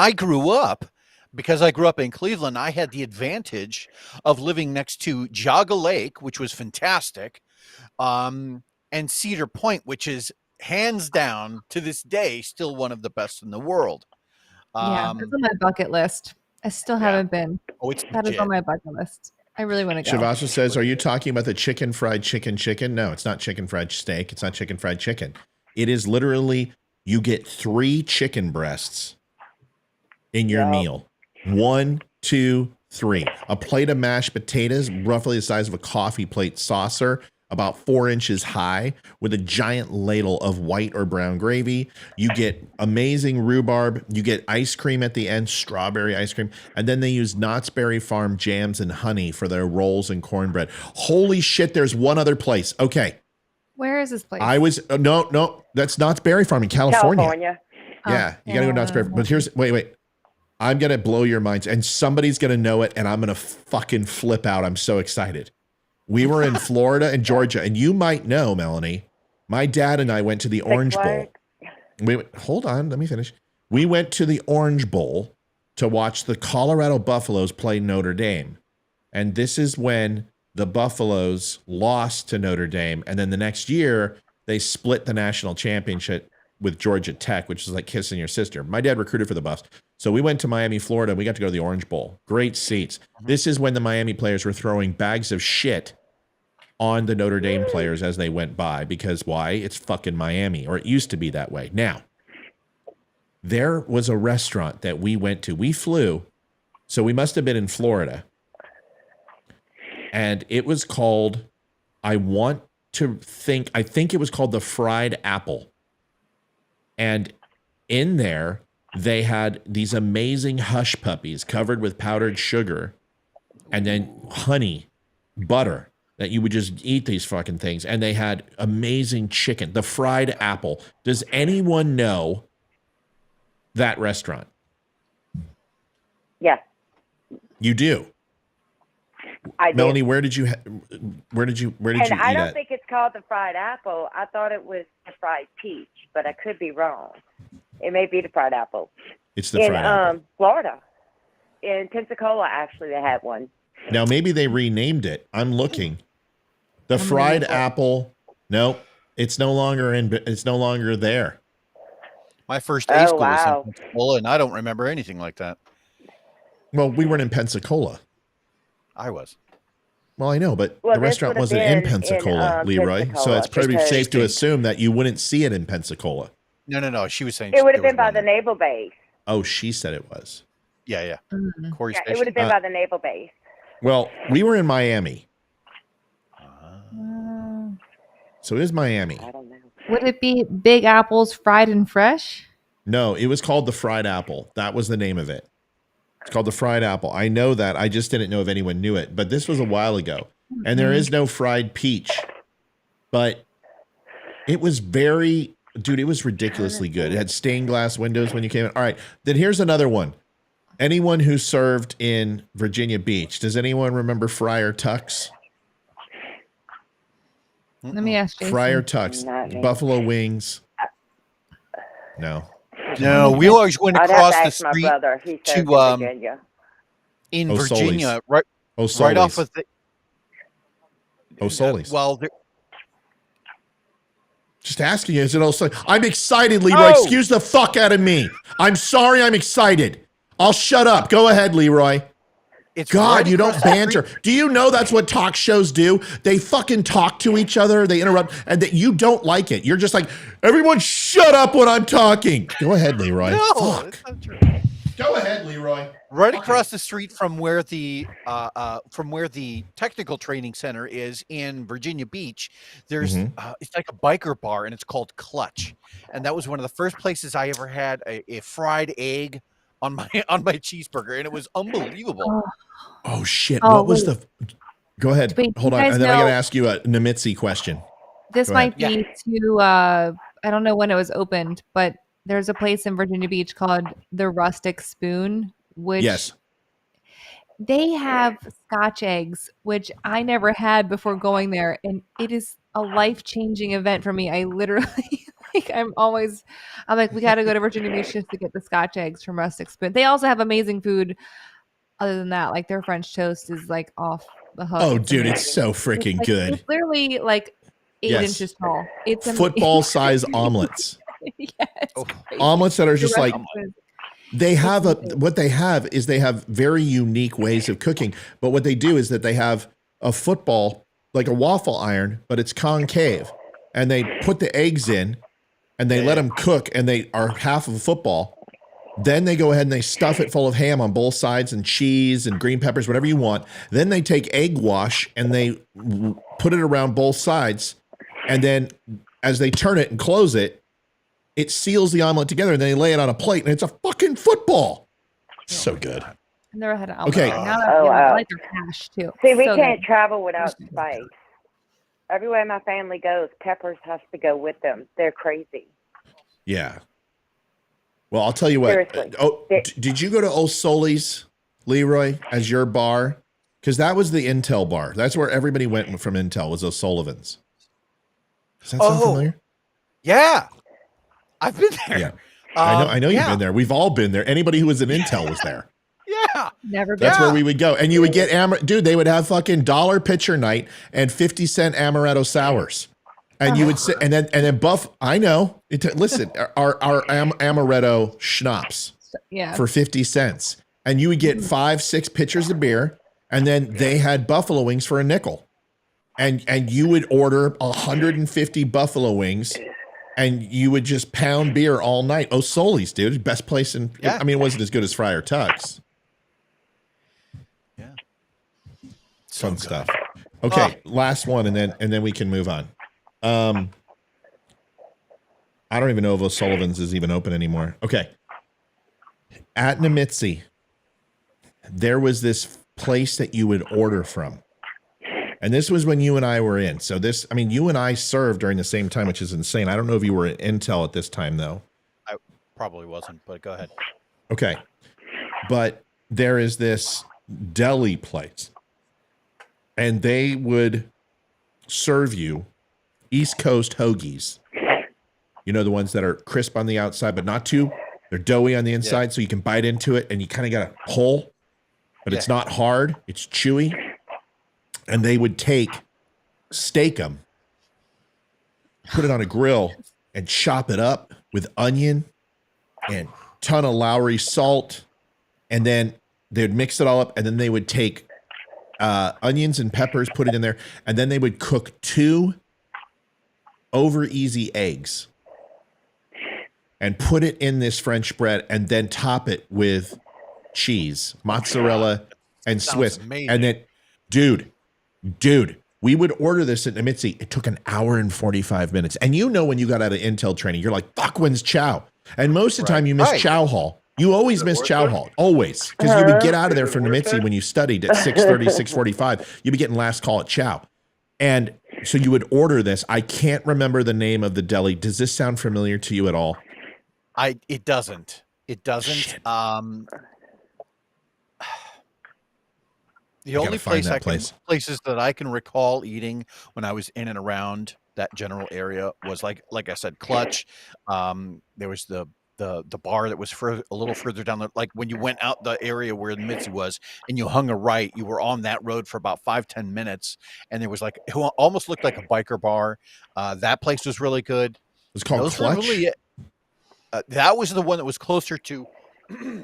because I grew up in Cleveland, I had the advantage of living next to Jaga Lake, which was fantastic, and Cedar Point, which is hands down to this day still one of the best in the world. Yeah, it's on my bucket list. I still haven't been. Oh, it's that is legit. on my bucket list. I really want to go. Shavasha says, are you talking about the chicken fried chicken? No, it's not chicken fried steak. It's not chicken fried chicken. It is literally, you get 3 chicken breasts in your meal. 1, 2, 3. A plate of mashed potatoes, roughly the size of a coffee plate saucer, about 4 inches high, with a giant ladle of white or brown gravy. You get amazing rhubarb. You get ice cream at the end, strawberry ice cream. And then they use Knott's Berry Farm jams and honey for their rolls and cornbread. Holy shit, there's one other place. Okay. Where is this place? No, that's Knott's Berry Farm in California. Yeah, you got to go to Knott's Berry. But wait. I'm going to blow your minds, and somebody's going to know it, and I'm going to fucking flip out. I'm so excited. We were in Florida and Georgia, and you might know, Melanie, my dad and I went to the Orange Bowl. Hold on, let me finish. We went to the Orange Bowl to watch the Colorado Buffaloes play Notre Dame. And this is when the Buffaloes lost to Notre Dame. And then the next year, they split the national championship with Georgia Tech, which is like kissing your sister. My dad recruited for the Buffs. So we went to Miami, Florida. We got to go to the Orange Bowl. Great seats. This is when the Miami players were throwing bags of shit on the Notre Dame players as they went by, because why? It's fucking Miami, or it used to be that way. Now, there was a restaurant that we went to. We flew, so we must have been in Florida. And it was called, I think it was called the Fried Apple. And in there, they had these amazing hush puppies covered with powdered sugar and then honey, butter, that you would just eat these fucking things. And they had amazing chicken, the Fried Apple. Does anyone know that restaurant? Yes. You do? I do. Melanie, where did you eat I don't at? think it's called the Fried Apple. I thought it was the Fried Peach, but I could be wrong. It may be the Fried Apple. It's the Fried Apple. Florida. In Pensacola, actually, they had one. Now, maybe they renamed it. I'm looking. The Fried Apple. No, it's no longer there. My first day school was in Pensacola, and I don't remember anything like that. Well, we weren't in Pensacola. I was. Well, I know, but the restaurant wasn't in Pensacola, Leroy. Pensacola, so it's probably safe to assume that you wouldn't see it in Pensacola. No. She was saying it would have been by the naval base. Oh, she said it was. Yeah. Mm-hmm. Corey Yeah, Station. it would have been by the naval base. Well, we were in Miami. So it is Miami. I don't know. Would it be Big Apple's Fried and Fresh? No, it was called the Fried Apple. That was the name of it. It's called the Fried Apple. I know that. I just didn't know if anyone knew it. But this was a while ago. And there is no fried peach. But it was it was ridiculously good. It had stained glass windows when you came in. All right. Then here's another one. Anyone who served in Virginia Beach, does anyone remember Friar Tuck's? Let me ask Jason. Friar Tuck's, buffalo wings. No, we always went across the street to Virginia. In Virginia, right off of the O'Sully's. Well, just asking you, is it O'Sully's? I'm excited, Leroy. Excuse the fuck out of me. I'm sorry. I'm excited. I'll shut up. Go ahead, Leroy. God, you don't banter. Do you know that's what talk shows do? They fucking talk to each other. They interrupt, and that you don't like it. You're just like, everyone shut up when I'm talking. Go ahead, Leroy. No, fuck. that's not true. Go ahead, Leroy. Right across the street from where the technical training center is in Virginia Beach, there's it's like a biker bar, and it's called Clutch. And that was one of the first places I ever had a fried egg on my cheeseburger, and it was unbelievable. Oh shit! What was the? Go ahead. Hold on, and then I got to ask you a Nemitzi question. This might be to I don't know when it was opened, but there's a place in Virginia Beach called the Rustic Spoon, which They have Scotch eggs, which I never had before going there, and it is a life-changing event for me. I literally I'm like, we got to go to Virginia Beach just to get the Scotch eggs from Rustic Spoon. They also have amazing food other than that. Like their French toast is like off the hook. Oh, dude, it's so freaking good. It's literally like 8 inches tall. It's football size omelets. Yes. Omelets that are just like they have what they have is they have very unique ways of cooking. But what they do is that they have a football, like a waffle iron, but it's concave. And they put the eggs in and they let them cook and they are half of a football. Then they go ahead and they stuff it full of ham on both sides and cheese and green peppers, whatever you want. Then they take egg wash and they put it around both sides. And then as they turn it and close it, it seals the omelet together and then they lay it on a plate and it's a fucking football. So good. I never had an omelet. Okay. I like their hash too. See, we can't travel without spice. Everywhere my family goes, peppers has to go with them. They're crazy. Yeah. Well, I'll tell you what. Seriously. Did you go to O'Sully's, Leroy, as your bar? Because that was the Intel bar. That's where everybody went from Intel, was O'Sullivan's. Does that sound familiar? Yeah. I've been there. Yeah. I know you've been there. We've all been there. Anybody who was in Intel was there. Yeah. Never been. That's where we would go. And you would get dude, they would have fucking $1 pitcher night and 50-cent amaretto sours. And you would sit and then I know. Listen, our amaretto schnapps for 50 cents. And you would get 5-6 pitchers of beer, and then they had buffalo wings for a nickel. And you would order 150 buffalo wings. And you would just pound beer all night. O'Sully's, dude. Best place in... I mean, it wasn't as good as Friar Tuck's. Yeah. Fun stuff. Okay, last one, and then we can move on. I don't even know if O'Sullivan's is even open anymore. Okay. At Nemitzi, there was this place that you would order from. And this was when you and I were in. So you and I served during the same time, which is insane. I don't know if you were at Intel at this time, though. I probably wasn't, but go ahead. Okay. But there is this deli place. And they would serve you East Coast hoagies. You know, the ones that are crisp on the outside, but not too. They're doughy on the inside, so you can bite into it, and you kind of got a hole. But it's not hard. It's chewy. And they would steak them, put it on a grill, and chop it up with onion and ton of Lowry salt. And then they would mix it all up. And then they would take onions and peppers, put it in there. And then they would cook 2 over easy eggs and put it in this French bread and then top it with cheese, mozzarella, and Swiss. Amazing. And then, dude, we would order this at Nemitzi. It took an hour and 45 minutes. And you know, when you got out of Intel training, you're like, fuck, when's chow? And most of the time you miss chow hall. You always miss chow hall. Always. Because you would get out of there from Nemitzi when you studied at 6:30, 6:45. You'd be getting last call at chow. And so you would order this. I can't remember the name of the deli. Does this sound familiar to you at all? It doesn't. It doesn't. Shit. The only places that I can recall eating when I was in and around that general area was like I said, Clutch. There was the bar that was a little further down like when you went out the area where the Mitzi was and you hung a right, you were on that road for about 5-10 minutes, and there was like it almost looked like a biker bar. That place was really good. It was called Clutch. Really that was the one that was closer to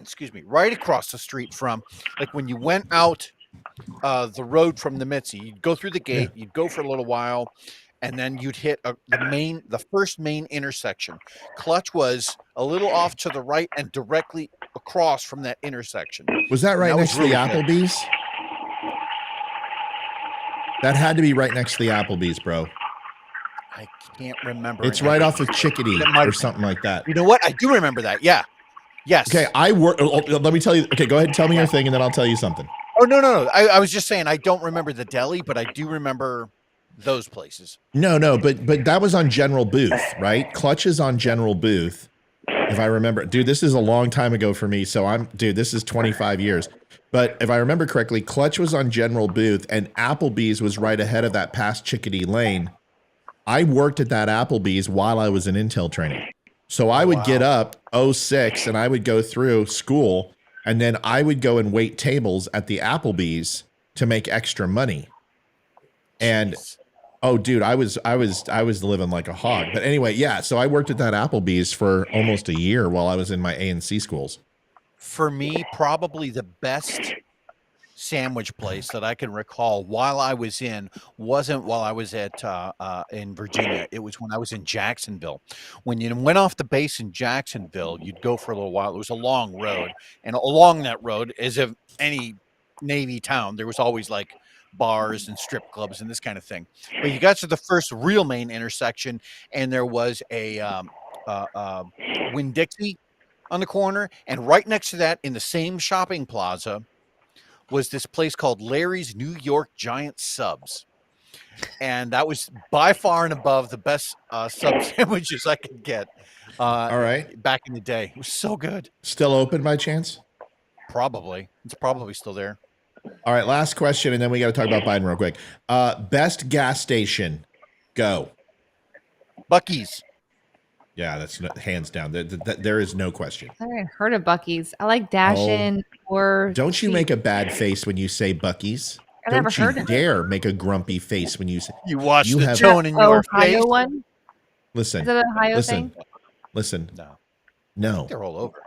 excuse me, right across the street from, like, when you went out the road from the Mitzi, you'd go through the gate, you'd go for a little while, and then you'd hit the first main intersection. Clutch was a little off to the right and directly across from that intersection. Was that right next to the Applebee's? That had to be right next to the Applebee's, bro. I can't remember. It's right off of Chickadee or something like that. You know what? I do remember that. Yeah. Yes. Okay, let me tell you. Okay, go ahead and tell me your thing, and then I'll tell you something. Oh, no. I was just saying I don't remember the deli, but I do remember those places. No, but that was on General Booth, right? Clutch is on General Booth. if I remember, dude, this is a long time ago for me. So this is 25 years. But if I remember correctly, Clutch was on General Booth and Applebee's was right ahead of that past Chickadee Lane. I worked at that Applebee's while I was in Intel training. So I would get up 06 and I would go through school and then I would go and wait tables at the Applebee's to make extra money. And oh, dude, I was living like a hog. But anyway, yeah. So I worked at that Applebee's for almost a year while I was in my A&C schools. For me, probably the best sandwich place that I can recall while I was wasn't while I was at in Virginia. It was when I was in Jacksonville. When you went off the base in Jacksonville, you'd go for a little while. It was a long road, and along that road, as of any Navy town, there was always like bars and strip clubs and this kind of thing. But you got to the first real main intersection, and there was a Winn-Dixie on the corner, and right next to that, in the same shopping plaza, was this place called Larry's New York Giant Subs. And that was by far and above the best sub sandwiches I could get. All right. Back in the day. It was so good. Still open by chance? Probably. It's probably still there. All right, last question, and then we got to talk about Biden real quick. Best gas station. Go. Buc-ee's. Yeah, that's hands down. There is no question. I haven't heard of Buc-ee's. I like Dash-In or... Don't you make a bad face when you say Buc-ee's? I never heard of it. Don't you dare make a grumpy face when you say... You watch the tone in your face. Ohio one? Listen. Is that an Ohio thing? Listen. No. They're all over.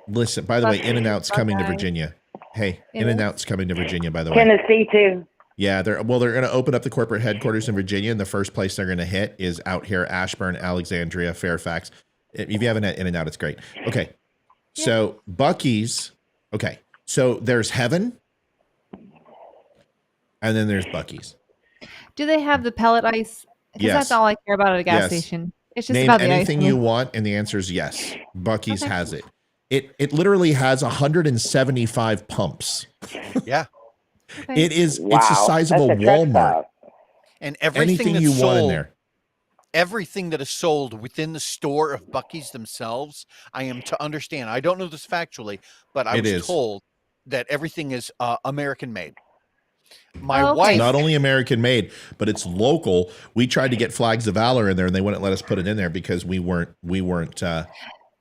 Listen, by the way, In-N-Out's coming to Virginia. Hey, In-N-Out's coming to Virginia, by the way. Tennessee, too. Yeah, they're going to open up the corporate headquarters in Virginia, and the first place they're going to hit is out here, Ashburn, Alexandria, Fairfax. If you haven't had In-N-Out, it's great. Okay, so Buc-ee's. Okay, so there's Heaven, and then there's Buc-ee's. Do they have the pellet ice? Because that's all I care about at a gas station. It's just Name about the ice. anything you want, and the answer is yes. Buc-ee's has it. It literally has 175 pumps. Yeah. Okay. It's the size of a Walmart. And everything you want in there. Everything that is sold within the store of Buc-ee's themselves, I am to understand. I don't know this factually, but I was told that everything is American made. My wife, not only American made, but it's local. We tried to get Flags of Valor in there, and they wouldn't let us put it in there because we weren't Buc-ee's. Yeah.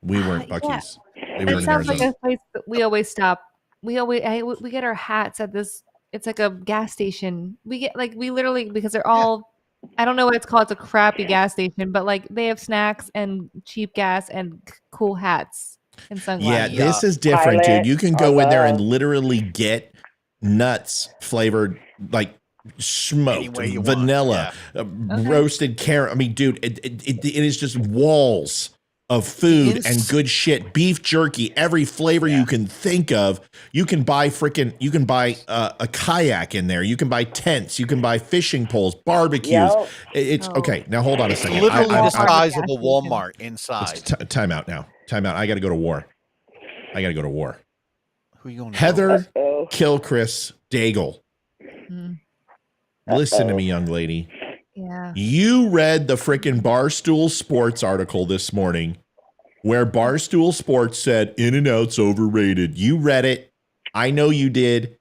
We were It sounds like a place that we always stop. We get our hats at this. It's like a gas station. We literally, because they're all, I don't know what it's called. It's a crappy gas station, but like they have snacks and cheap gas and cool hats and sunglasses. Yeah, this is different, dude. You can go in there and literally get nuts flavored, like smoked, vanilla, roasted carrot. I mean, dude, it is just walls of food and good shit. Beef jerky, every flavor you can think of. You can buy a kayak in there. You can buy tents. You can buy fishing poles, barbecues. It's okay. Now hold on a second. Literally the size of a Walmart inside. Time out now. Time out. I got to go to war. Who are you going to? Heather Kilchrist Daigle. Listen to me, young lady. Yeah. You read the freaking Barstool Sports article this morning where Barstool Sports said In-N-Out's overrated. You read it. I know you did.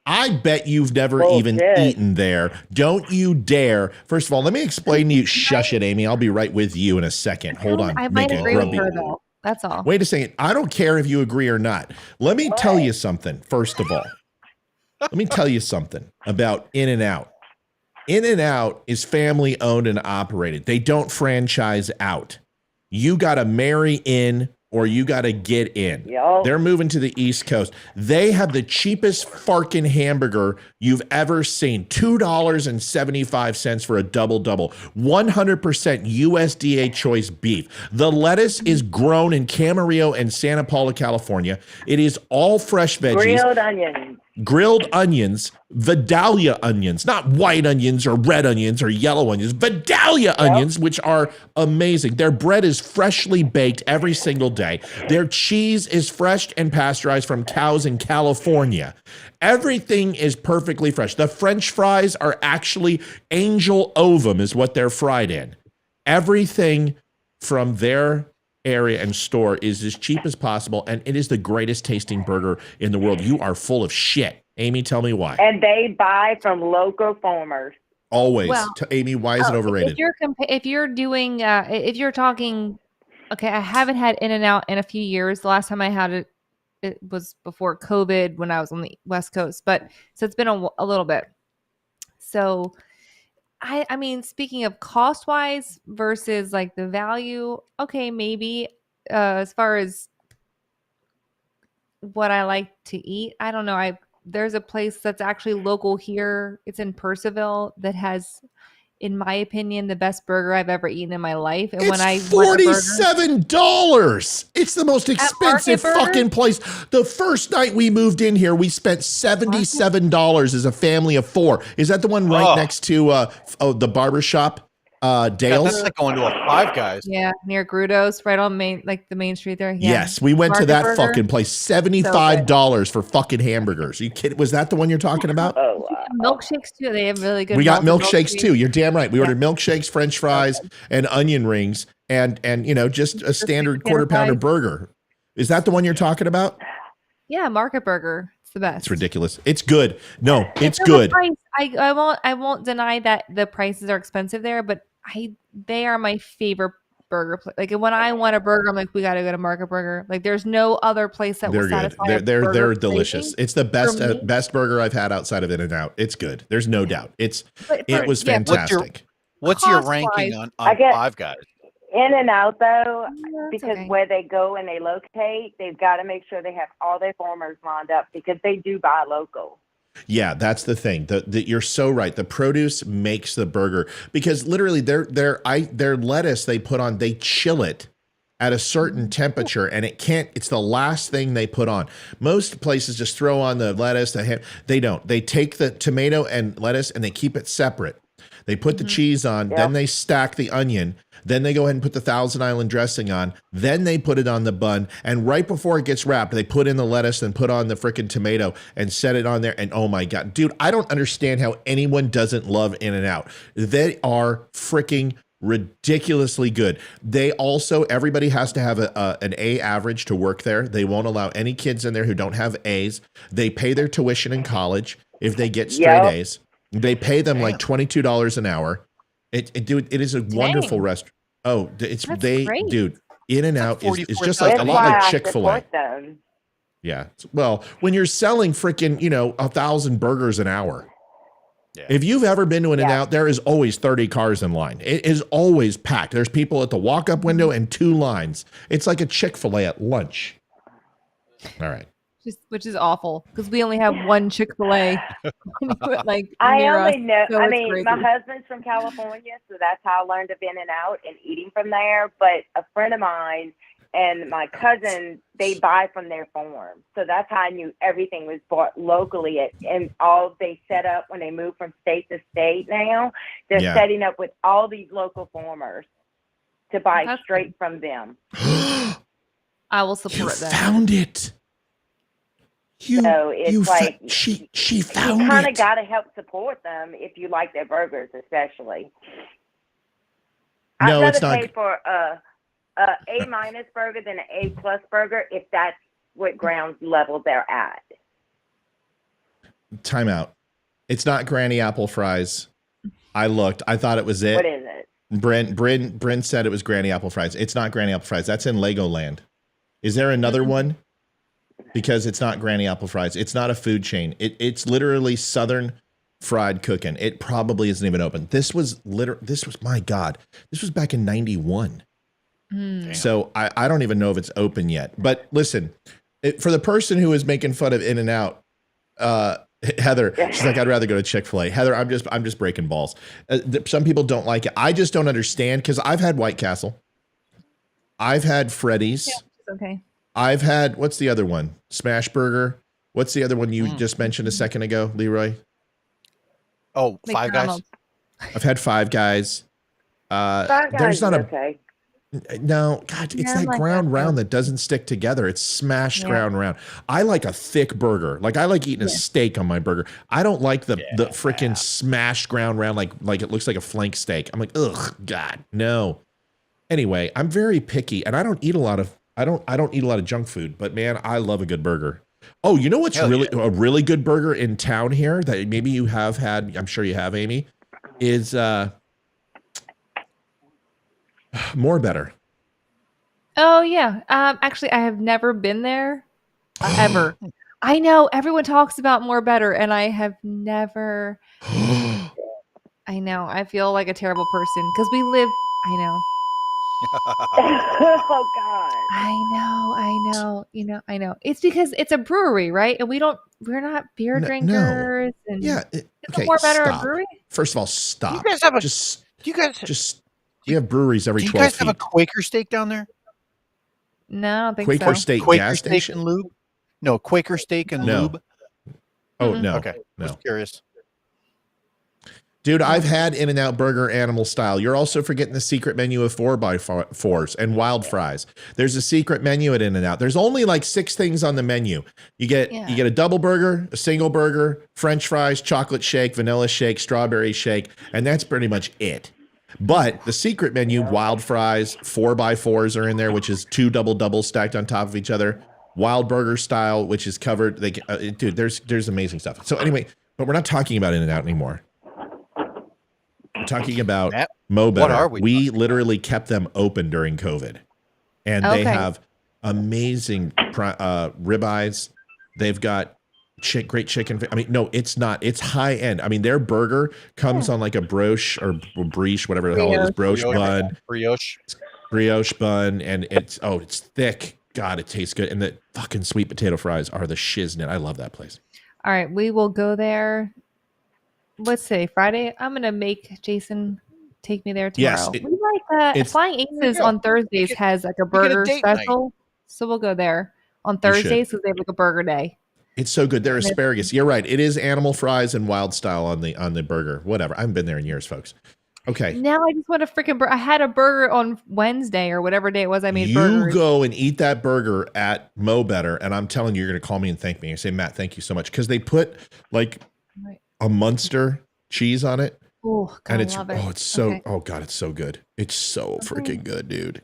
I bet you've never even eaten there. Don't you dare. First of all, let me explain to you. Shush it, Amy. I'll be right with you in a second. Hold on. I might agree with her, though. That's all. Wait a second. I don't care if you agree or not. Let me tell you something, first of all. Let me tell you something about In-N-Out. In-N-Out is family owned and operated. They don't franchise out. You got to marry in or you got to get in. They're moving to the East Coast. They have the cheapest farkin' hamburger you've ever seen. $2.75 for a double-double. 100% USDA choice beef. The lettuce is grown in Camarillo and Santa Paula, California. It is all fresh veggies. Grilled onions, Vidalia onions, not white onions or red onions or yellow onions, Vidalia onions, which are amazing. Their bread is freshly baked every single day. Their cheese is fresh and pasteurized from cows in California. Everything is perfectly fresh. The French fries are actually angel ovum is what they're fried in. Everything from their area and store is as cheap as possible, and it is the greatest tasting burger in the world. You are full of shit. Amy, tell me why. And they buy from local farmers. Always. Well, Amy, why is it overrated? If you're doing, if you're talking, okay, I haven't had In-N-Out in a few years. The last time I had it, it was before COVID when I was on the West Coast, but so it's been a little bit. So I mean, speaking of cost wise versus like the value, okay, maybe as far as what I like to eat, I don't know. There's a place that's actually local here. It's in Percival that has, in my opinion, the best burger I've ever eaten in my life. And when I $47. It's the most expensive fucking place. The first night we moved in here, we spent $77 as a family of 4. Is that the one right next to the barbershop? Dale's? Yeah, that's like going to a Five Guys. Yeah, near Grudos, right on the main street there. Yeah. Yes, we went to that burger. fucking place. $75 for fucking hamburgers. Are you kidding? Was that the one you're talking about? Oh, wow. Milkshakes too. They have really good. We got milkshakes too. You're damn right. We ordered milkshakes, French fries, and onion rings, and just a standard quarter pounder burger. Is that the one you're talking about? Yeah, Market Burger. It's the best. It's ridiculous. It's good. No, it's good. I won't deny that the prices are expensive there, but they are my favorite burger place. Like when I want a burger, I'm like, we got to go to Market Burger. Like there's no other place that will satisfy. They're delicious. It's the best burger I've had outside of In-N-Out. It's good. There's no doubt. It was fantastic. What's your ranking on Five Guys? In-N-Out though, because okay. where they go and they locate, they've got to make sure they have all their farmers lined up because they do buy local. Yeah, that's the thing. You're so right. The produce makes the burger because literally their lettuce they put on, they chill it at a certain temperature, and it's the last thing they put on. Most places just throw on the lettuce, the ham. They don't. They take the tomato and lettuce and they keep it separate. They put the cheese on, then they stack the onion, then they go ahead and put the Thousand Island dressing on, then they put it on the bun, and right before it gets wrapped, they put in the lettuce and put on the freaking tomato and set it on there, and oh my God. Dude, I don't understand how anyone doesn't love In-N-Out. They are freaking ridiculously good. They also, everybody has to have an A average to work there. They won't allow any kids in there who don't have A's. They pay their tuition in college if they get straight A's. They pay them like $22 an hour. It is a wonderful restaurant. Oh, great. Dude, In-N-Out is just like a lot like Chick-fil-A. Yeah. Well, when you're selling freaking, 1,000 burgers an hour. Yeah. If you've ever been to an In-N-Out, there is always 30 cars in line. It is always packed. There's people at the walk-up window and 2 lines. It's like a Chick-fil-A at lunch. All right. Which is awful because we only have one Chick-fil-A. I only know. So my husband's from California, so that's how I learned of In-N-Out and eating from there. But a friend of mine and my cousin, they buy from their farm, so that's how I knew everything was bought locally. And all they set up when they move from state to state now, they're setting up with all these local farmers to buy straight from them. I will support that. Found it. So it's like she found it. You kind of got to help support them if you like their burgers, especially. No, I'd it's rather not. pay for a A- burger than an A+ burger if that's what ground level they're at. Time out. It's not Granny Apple Fries. I looked. I thought it was it. What is it? Bryn said it was Granny Apple Fries. It's not Granny Apple Fries. That's in Legoland. Is there another one? Because it's not Granny Apple Fries. It's not a food chain. It's literally Southern fried cooking. It probably isn't even open. This was my God. This was back in 91. So I don't even know if it's open yet. But listen, for the person who is making fun of In-N-Out, Heather, she's like, I'd rather go to Chick-fil-A. Heather, I'm just breaking balls. Some people don't like it. I just don't understand because I've had White Castle. I've had Freddy's. Yeah, okay. I've had, what's the other one? Smash Burger. What's the other one you just mentioned a second ago, Leroy? Oh, Five Guys. I've had Five Guys. There's not okay. No, God, it's that like ground round that doesn't stick together. It's smashed ground round. I like a thick burger. Like I like eating a steak on my burger. I don't like the freaking smashed ground round like it looks like a flank steak. I'm like, ugh, God, no. Anyway, I'm very picky, and I don't eat a lot of junk food. But man, I love a good burger. Oh, you know what's a really good burger in town here that maybe you have had? I'm sure you have, Amy. Is More Better. Oh yeah. Actually, I have never been there ever. I know everyone talks about More Better, and I have never. I know. I feel like a terrible person because we live. I know. Oh God. I know. I know. It's because it's a brewery, right? And we're not beer drinkers. No. And Yeah. Okay. More Better Stop. a brewery? First of all, stop. Do you guys have we have breweries every 12 feet. Do you guys have a Quaker Steak down there? No, I don't think Quaker so. Steak Quaker gas Steak station? and Lube? No, Quaker Steak and Lube. Oh, no. Okay. No. Just curious. Dude, I've had In-N-Out Burger animal style. You're also forgetting the secret menu of 4x4s and wild fries. There's a secret menu at In-N-Out. There's only like 6 things on the menu. You get a double burger, a single burger, French fries, chocolate shake, vanilla shake, strawberry shake, and that's pretty much it. But the secret menu, wild fries, 4x4s are in there, which is 2 doubles stacked on top of each other. Wild burger style, which is covered. Dude, there's amazing stuff. So anyway, but we're not talking about In-N-Out anymore. We're talking about Mo Better. What are we? We literally kept them open during COVID, and they have amazing ribeyes. They've got great chicken. I mean, no, it's not. It's high end. I mean, their burger comes on like a brioche or brioche, whatever the hell it is, brioche bun, and it's thick. God, it tastes good, and the fucking sweet potato fries are the shiznit. I love that place. All right, we will go there. Let's say Friday. I'm gonna make Jason take me there tomorrow. Yes, we like Flying Aces on Thursdays has like a burger special, so we'll go there on Thursdays because they have like a burger day. It's so good. They're asparagus. You're right. It is animal fries and wild style on the burger. Whatever. I haven't been there in years, folks. Okay. Now I just want a freaking burger. I had a burger on Wednesday or whatever day it was. I made burgers. You go and eat that burger at Mo Better, and I'm telling you, you're going to call me and thank me. You say, Matt, thank you so much, because they put like a Munster cheese on it. Oh, God, and it's I love it. it's so God, it's so good. It's so freaking good, dude.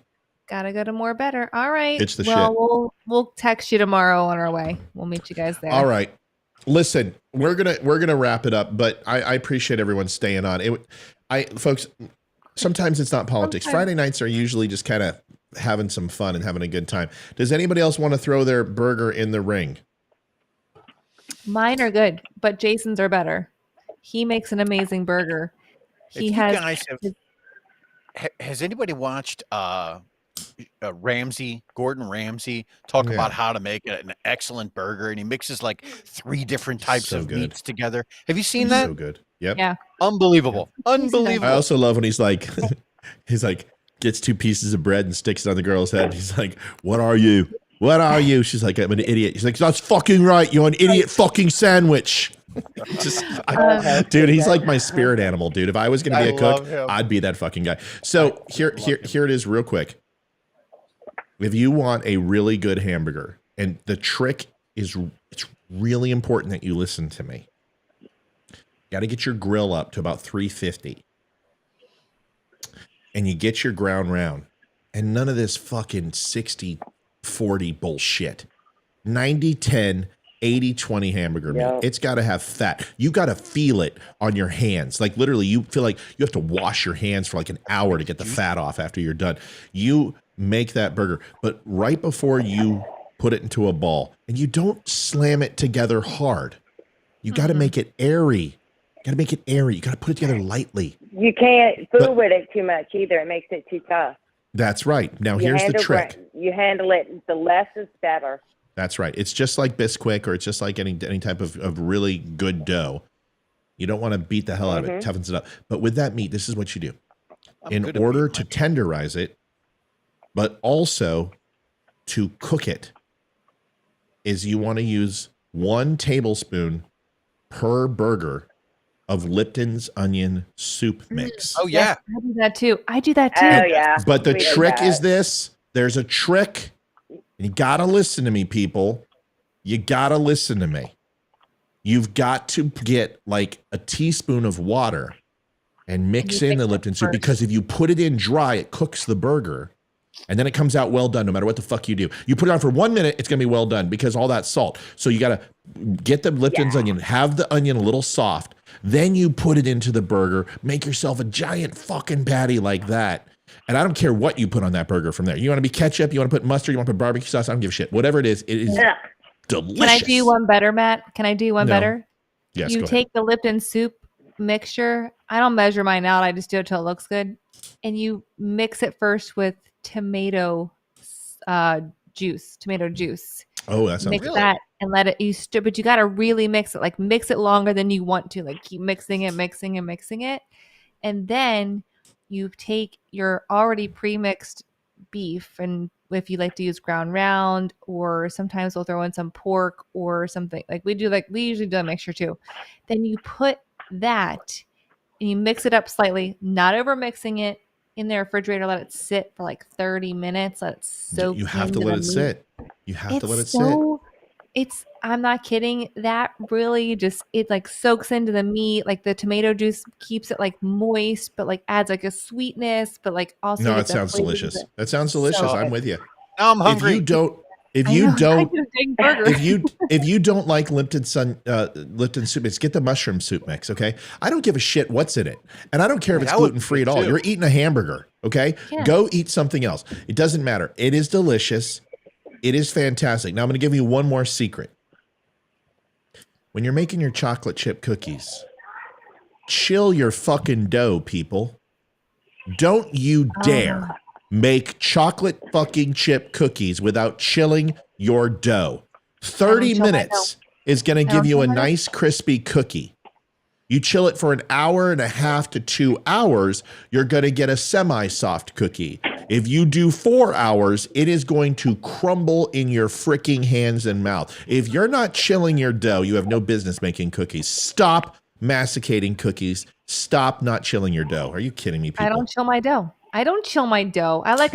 Gotta go to More Better. All right. It's the shit. We'll text you tomorrow on our way. We'll meet you guys there. All right. Listen, we're gonna wrap it up, but I appreciate everyone staying on. Folks, sometimes it's not politics. Friday nights are usually just kind of having some fun and having a good time. Does anybody else want to throw their burger in the ring? Mine are good, but Jason's are better. He makes an amazing burger. Has anybody watched Gordon Ramsay talk about how to make an excellent burger, and he mixes like 3 different types of meats together? Have you seen that? So good. Yep. Yeah. Unbelievable. I also love when he's like gets 2 pieces of bread and sticks it on the girl's head. He's like, "What are you? What are you?" She's like, "I'm an idiot." He's like, "That's fucking right. You're an idiot fucking sandwich." Dude, he's like my spirit animal, dude. If I was going to be a cook, I'd be that fucking guy. So here it is real quick. If you want a really good hamburger, and the trick is, it's really important that you listen to me. You got to get your grill up to about 350. And you get your ground round. And none of this fucking 60-40 bullshit. 90-10, 80-20 hamburger meat. It's got to have fat. You got to feel it on your hands. Like literally, you feel like you have to wash your hands for like an hour to get the fat off after you're done. You make that burger, but right before you put it into a ball, and you don't slam it together hard. You got to make it airy. You got to make it airy. You got to put it together lightly. You can't fool with it too much either. It makes it too tough. That's right. Now here's the trick. You handle it, the less is better. That's right. It's just like Bisquick, or it's just like any type of really good dough. You don't want to beat the hell out of it. It toughens it up. But with that meat, this is what you do. In order to tenderize it, but also to cook it, is you want to use 1 tablespoon per burger of Lipton's onion soup mix. Oh, yeah. I do that too. Oh, yeah. But the trick is this. There's a trick. You got to listen to me, people. You got to listen to me. You've got to get like a teaspoon of water and mix in the Lipton soup, because if you put it in dry, it cooks the burger. And then it comes out well done no matter what the fuck you do. You put it on for 1 minute, it's going to be well done because all that salt. So you got to get the Lipton's onion, have the onion a little soft. Then you put it into the burger, make yourself a giant fucking patty like that. And I don't care what you put on that burger from there. You want to be ketchup, you want to put mustard, you want to put barbecue sauce, I don't give a shit. Whatever it is delicious. Can I do one better, Matt? Can I do one better? Yes, you take the Lipton soup mixture. I don't measure mine out. I just do it till it looks good. And you mix it first with tomato juice. Oh, that sounds mix good. that and let it but you got to really mix it, like mix it longer than you want to, like keep mixing it. And then you take your already pre-mixed beef, and if you like to use ground round, or sometimes we'll throw in some pork or something, we usually do a mixture too. Then you put that and you mix it up slightly, not over mixing it, in the refrigerator, let it sit for like 30 minutes. Let it soak. You have to let it sit. You have to let it sit. I'm not kidding. That really it like soaks into the meat. Like the tomato juice keeps it like moist, but like adds like a sweetness, but like also. No, it sounds delicious. That sounds delicious. I'm with you. Now I'm hungry. If you don't like Lipton soup, get the mushroom soup mix, okay? I don't give a shit what's in it. And I don't care if it's gluten-free at all. You're eating a hamburger, okay? Yeah. Go eat something else. It doesn't matter. It is delicious. It is fantastic. Now I'm going to give you one more secret. When you're making your chocolate chip cookies, chill your fucking dough, people. Don't you dare make chocolate fucking chip cookies without chilling your dough. 30 minutes is going to give you a nice crispy cookie. You chill it for an hour and a half to 2 hours, you're going to get a semi-soft cookie. If you do 4 hours, it is going to crumble in your freaking hands and mouth. If you're not chilling your dough, you have no business making cookies. Stop masticating cookies. Stop not chilling your dough. Are you kidding me, people? I don't chill my dough. I like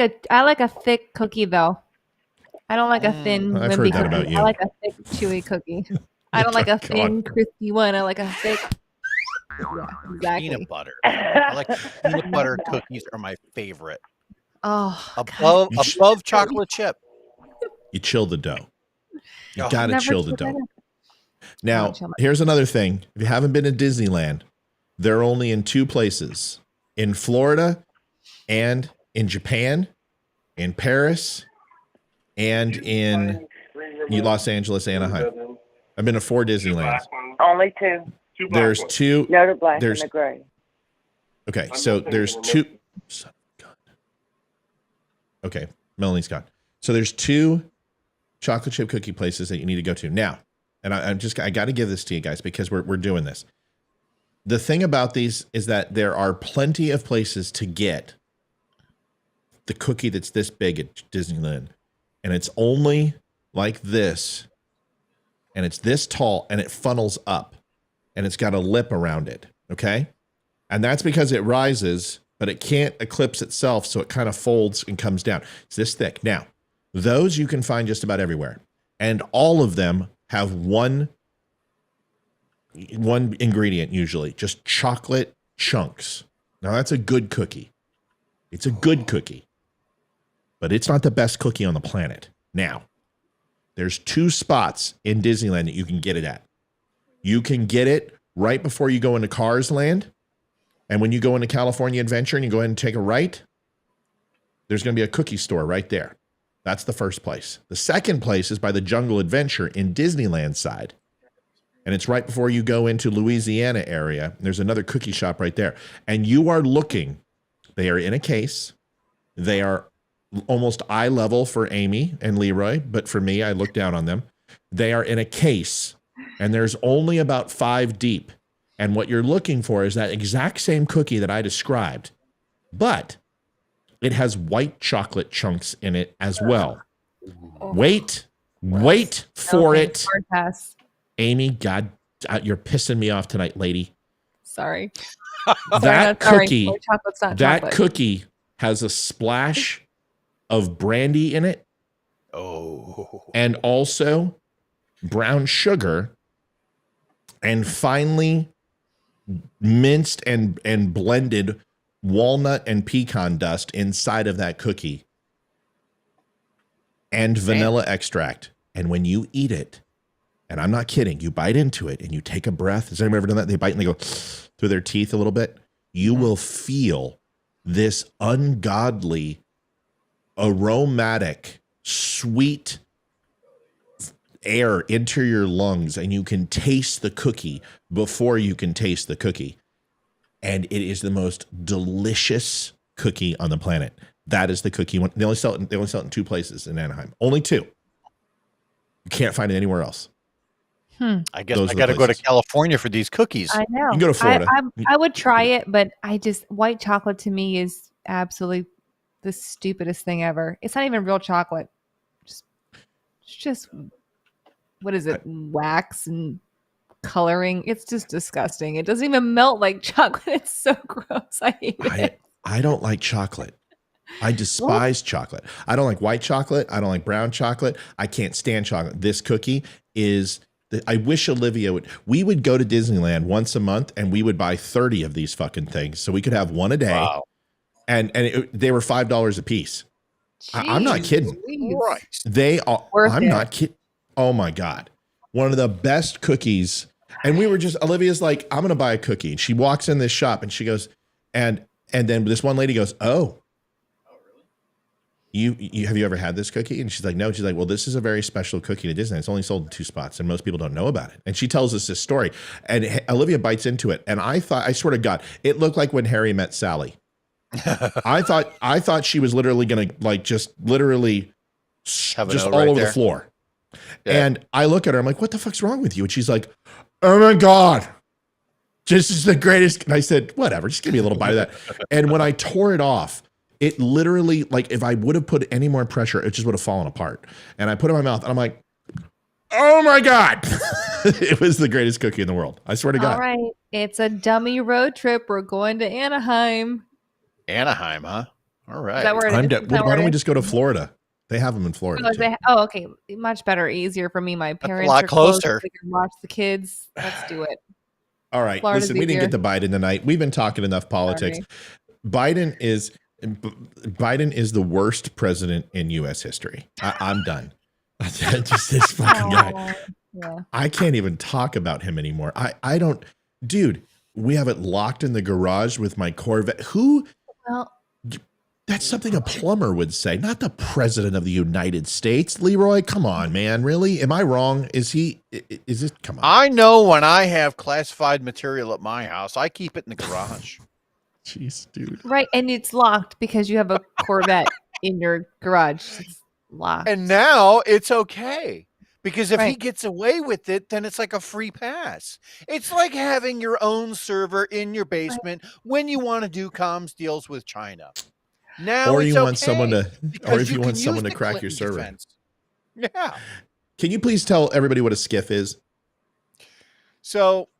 a thick cookie though. I don't like a thin. I've heard that about you. I like a thick, chewy cookie. I don't like a thin, crispy one. I like a thick. Yeah, exactly. Peanut butter. I like peanut butter cookies are my favorite. Oh, above chocolate chip. You chill the dough. You gotta chill the dough. Now, here's another thing. If you haven't been to Disneyland, they're only in 2 places: in Florida and in Japan, in Paris, and in Los Angeles, Anaheim. I've been to 4 Disneylands. Only 2. There's 2. No, the black and the gray. Okay, so there's 2. Son of a gun. Okay, Melanie's gone. So there's 2 chocolate chip cookie places that you need to go to now. And I got to give this to you guys because we're doing this. The thing about these is that there are plenty of places to get the cookie that's this big at Disneyland. And it's only like this. And it's this tall and it funnels up. And it's got a lip around it. Okay? And that's because it rises, but it can't eclipse itself. So it kind of folds and comes down. It's this thick. Now, those you can find just about everywhere. And all of them have one ingredient usually, just chocolate chunks. Now that's a good cookie. It's a good cookie, but it's not the best cookie on the planet. Now, there's 2 spots in Disneyland that you can get it at. You can get it right before you go into Cars Land. And when you go into California Adventure and you go ahead and take a right, there's going to be a cookie store right there. That's the first place. The second place is by the Jungle Adventure in Disneyland side. And it's right before you go into Louisiana area. There's another cookie shop right there. And you are looking, they are in a case. They are almost eye level for Amy and Leroy. But for me, I look down on them. They are in a case. And there's only about 5 deep. And what you're looking for is that exact same cookie that I described. But it has white chocolate chunks in it as well. Wait for it. Amy, God, you're pissing me off tonight, lady. Sorry. That cookie has a splash of brandy in it. Oh. And also brown sugar and finely minced and blended walnut and pecan dust inside of that cookie and vanilla extract. And when you eat it, and I'm not kidding, you bite into it and you take a breath. Has anyone ever done that? They bite and they go through their teeth a little bit. You will feel this ungodly, aromatic, sweet air into your lungs, and you can taste the cookie before you can taste the cookie. And it is the most delicious cookie on the planet. That is the cookie one. They only sell it in 2 places in Anaheim. Only 2. You can't find it anywhere else. I guess I got to go to California for these cookies. I know. You can go to Florida. I would try it, but white chocolate to me is absolutely the stupidest thing ever. It's not even real chocolate. It's just what is it? Wax and coloring. It's just disgusting. It doesn't even melt like chocolate. It's so gross. I hate it. I don't like chocolate. I despise chocolate. I don't like white chocolate. I don't like brown chocolate. I can't stand chocolate. This cookie is, I wish Olivia we would go to Disneyland once a month and we would buy 30 of these fucking things so we could have one a day. Wow. And they were $5 a piece. I'm not kidding. Right. They are. I'm not kidding. Oh my God. One of the best cookies. And we were Olivia's like, I'm going to buy a cookie. And she walks in this shop and she goes, and then this one lady goes, oh, you have you ever had this cookie? And she's like, no. She's like, well, this is a very special cookie to Disney. It's only sold in 2 spots and most people don't know about it. And she tells us this story and Olivia bites into it. And I swear to God, it looked like When Harry Met Sally. I thought she was literally going to just all over the floor. Yeah. And I look at her, I'm like, what the fuck's wrong with you? And she's like, oh my God, this is the greatest. And I said, whatever, just give me a little bite of that. And when I tore it off, it literally, like if I would have put any more pressure, it just would have fallen apart. And I put it in my mouth and I'm like, oh my God. It was the greatest cookie in the world. I swear to God. All right. It's a dummy road trip. We're going to Anaheim. Anaheim, huh? All right. Is that where why don't we just go to Florida? They have them in Florida. Okay. Much better, easier for me. My parents are closer. They can watch the kids. Let's do it. All right. Florida's Listen, we didn't get to Biden tonight. We've been talking enough politics. Sorry. Biden is the worst president in U.S. history. I'm done. Just this fucking guy. Yeah. I can't even talk about him anymore. I don't, dude. We have it locked in the garage with my Corvette. That's something a plumber would say, not the president of the United States. Leroy, come on, man. Really? Am I wrong? Is it? Come on. I know when I have classified material at my house, I keep it in the garage. Jeez, dude. Right. And it's locked because you have a Corvette in your garage. It's locked. And now it's okay. Because if he gets away with it, then it's like a free pass. It's like having your own server in your basement when you want to do comms deals with China. Now, or it's you want okay someone to, or if you you want someone to the crack Clinton your server. defense. Yeah. Can you please tell everybody what a skiff is? So,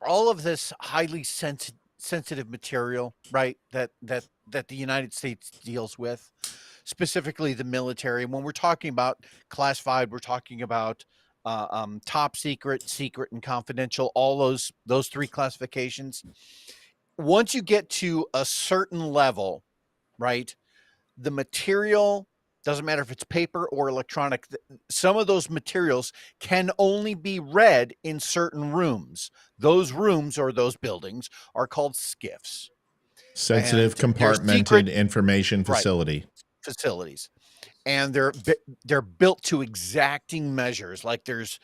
all of this highly sensitive material, right? That the United States deals with, specifically the military. When we're talking about classified, we're talking about top secret, secret, and confidential. All those 3 classifications. Once you get to a certain level, right, the material, doesn't matter if it's paper or electronic, some of those materials can only be read in certain rooms. Those rooms or those buildings are called SCIFs. Sensitive compartmented information facility. Right, facilities. And they're built to exacting measures. Like there's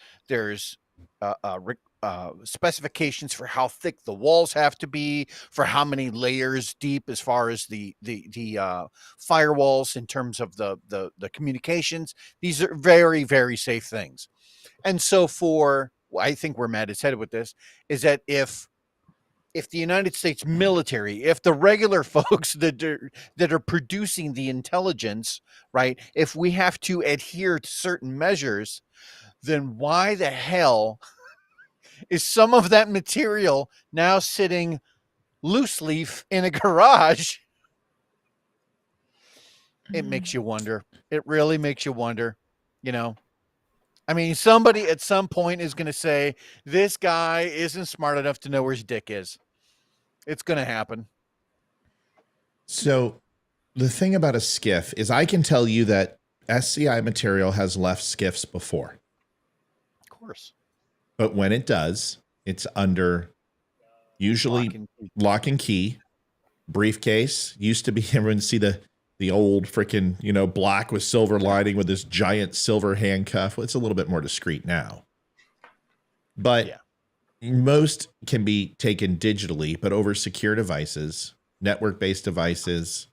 specifications for how thick the walls have to be, for how many layers deep as far as the firewalls in terms of the communications. These are very, very safe things. And so I think where Matt is headed with this is that if the United States military, if the regular folks that are producing the intelligence, right, if we have to adhere to certain measures, then why the hell is some of that material now sitting loose leaf in a garage? It makes you wonder. It really makes you wonder, I mean, somebody at some point is going to say, this guy isn't smart enough to know where his dick is. It's going to happen. So the thing about a skiff is I can tell you that SCI material has left skiffs before. Of course. But when it does, it's under usually lock and key, briefcase. Used to be, everyone see the old freaking, black with silver lining with this giant silver handcuff. Well, it's a little bit more discreet now. But most can be taken digitally, but over secure devices, network-based devices,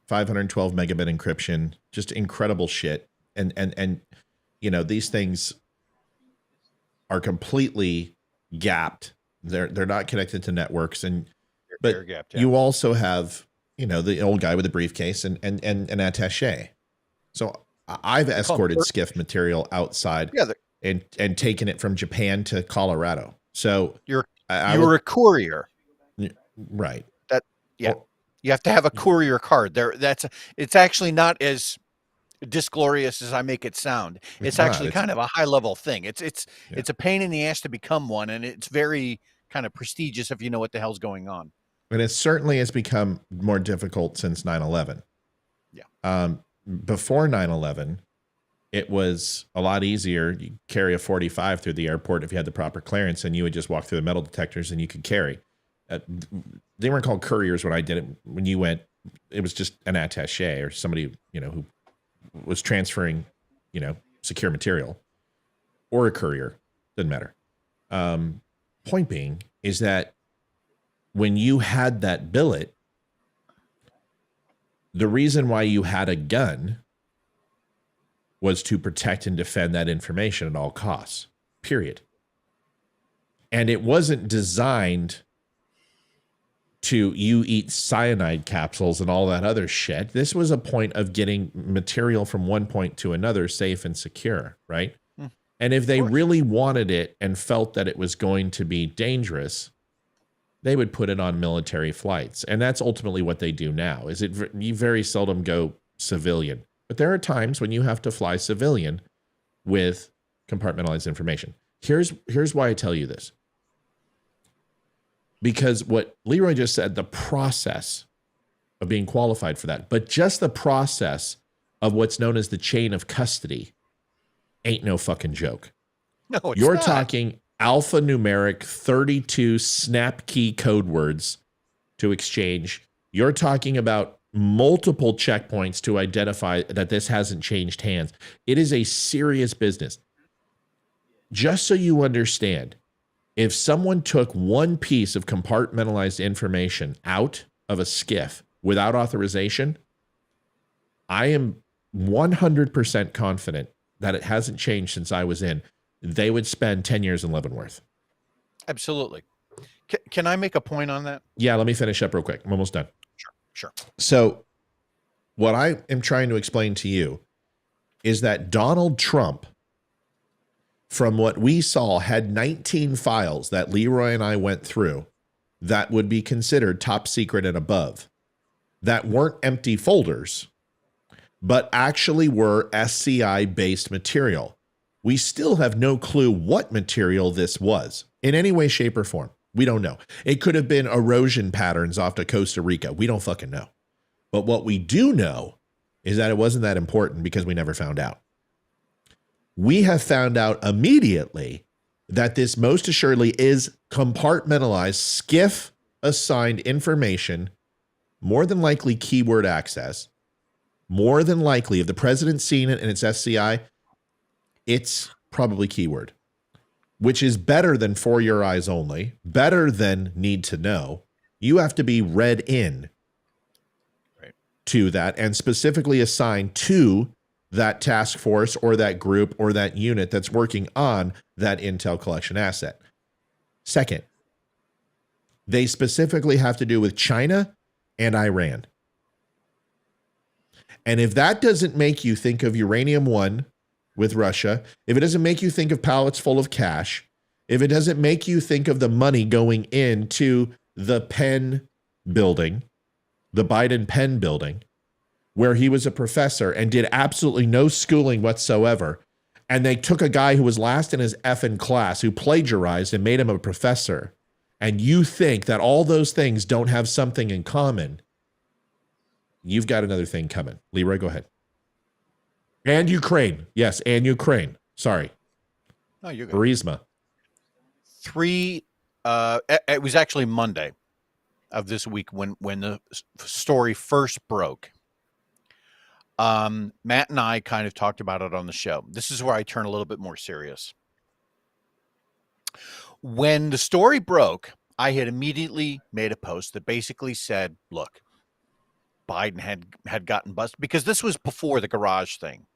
512 megabit encryption, just incredible shit. And these things are completely gapped. They're not connected to networks, but gapped, you also have the old guy with the briefcase and an attaché. So I've escorted skiff material outside and taken it from Japan to Colorado. So you're a courier, right? You have to have a courier card. It's actually not as disglorious as I make it sound. It's actually kind of a high level thing. It's a pain in the ass to become one, and it's very kind of prestigious if you know what the hell's going on. And it certainly has become more difficult since 9/11. Yeah. Before 9/11, it was a lot easier. You carry a 45 through the airport if you had the proper clearance, and you would just walk through the metal detectors and you could carry. They weren't called couriers when I did it. When you went, it was just an attaché or somebody, who was transferring, secure material, or a courier. Doesn't matter. Point being is that when you had that billet, the reason why you had a gun was to protect and defend that information at all costs, period. And it wasn't designed to you eat cyanide capsules and all that other shit. This was a point of getting material from one point to another safe and secure, right? And if they really wanted it and felt that it was going to be dangerous, they would put it on military flights. And that's ultimately what they do now. You very seldom go civilian. But there are times when you have to fly civilian with compartmentalized information. Here's why I tell you this. Because what Leroy just said, the process of being qualified for that, but just the process of what's known as the chain of custody ain't no fucking joke. No, it's You're not. talking alphanumeric 32 snap key code words to exchange. You're talking about multiple checkpoints to identify that this hasn't changed hands. It is a serious business. Just so you understand, if someone took one piece of compartmentalized information out of a skiff without authorization, I am 100% confident that it hasn't changed since I was in. They would spend 10 years in Leavenworth. Absolutely. Can I make a point on that? Yeah, let me finish up real quick. I'm almost done. Sure. So what I am trying to explain to you is that Donald Trump, from what we saw, had 19 files that Leroy and I went through that would be considered top secret and above, that weren't empty folders, but actually were SCI-based material. We still have no clue what material this was in any way, shape, or form. We don't know. It could have been erosion patterns off to Costa Rica. We don't fucking know. But what we do know is that it wasn't that important because we never found out. We have found out immediately that this most assuredly is compartmentalized, skiff-assigned information, more than likely keyword access, more than likely, if the president's seen it and it's SCI, it's probably keyword, which is better than for your eyes only, better than need to know. You have to be read in to that and specifically assigned to that task force or that group or that unit that's working on that intel collection asset. Second, they specifically have to do with China and Iran. And if that doesn't make you think of Uranium One with Russia, if it doesn't make you think of pallets full of cash, if it doesn't make you think of the money going into the Penn building, the Biden Penn building, where he was a professor and did absolutely no schooling whatsoever, And they took a guy who was last in his effing class, who plagiarized and made him a professor. And you think that all those things don't have something in common. You've got another thing coming. Leroy, go ahead. And Ukraine. Yes, and Ukraine. Sorry. No, you're good. Burisma. It was actually Monday of this week when the story first broke. Matt and I kind of talked about it on the show. This is where I turn a little bit more serious. When the story broke, I had immediately made a post that basically said, look, Biden had gotten busted, because this was before the garage thing.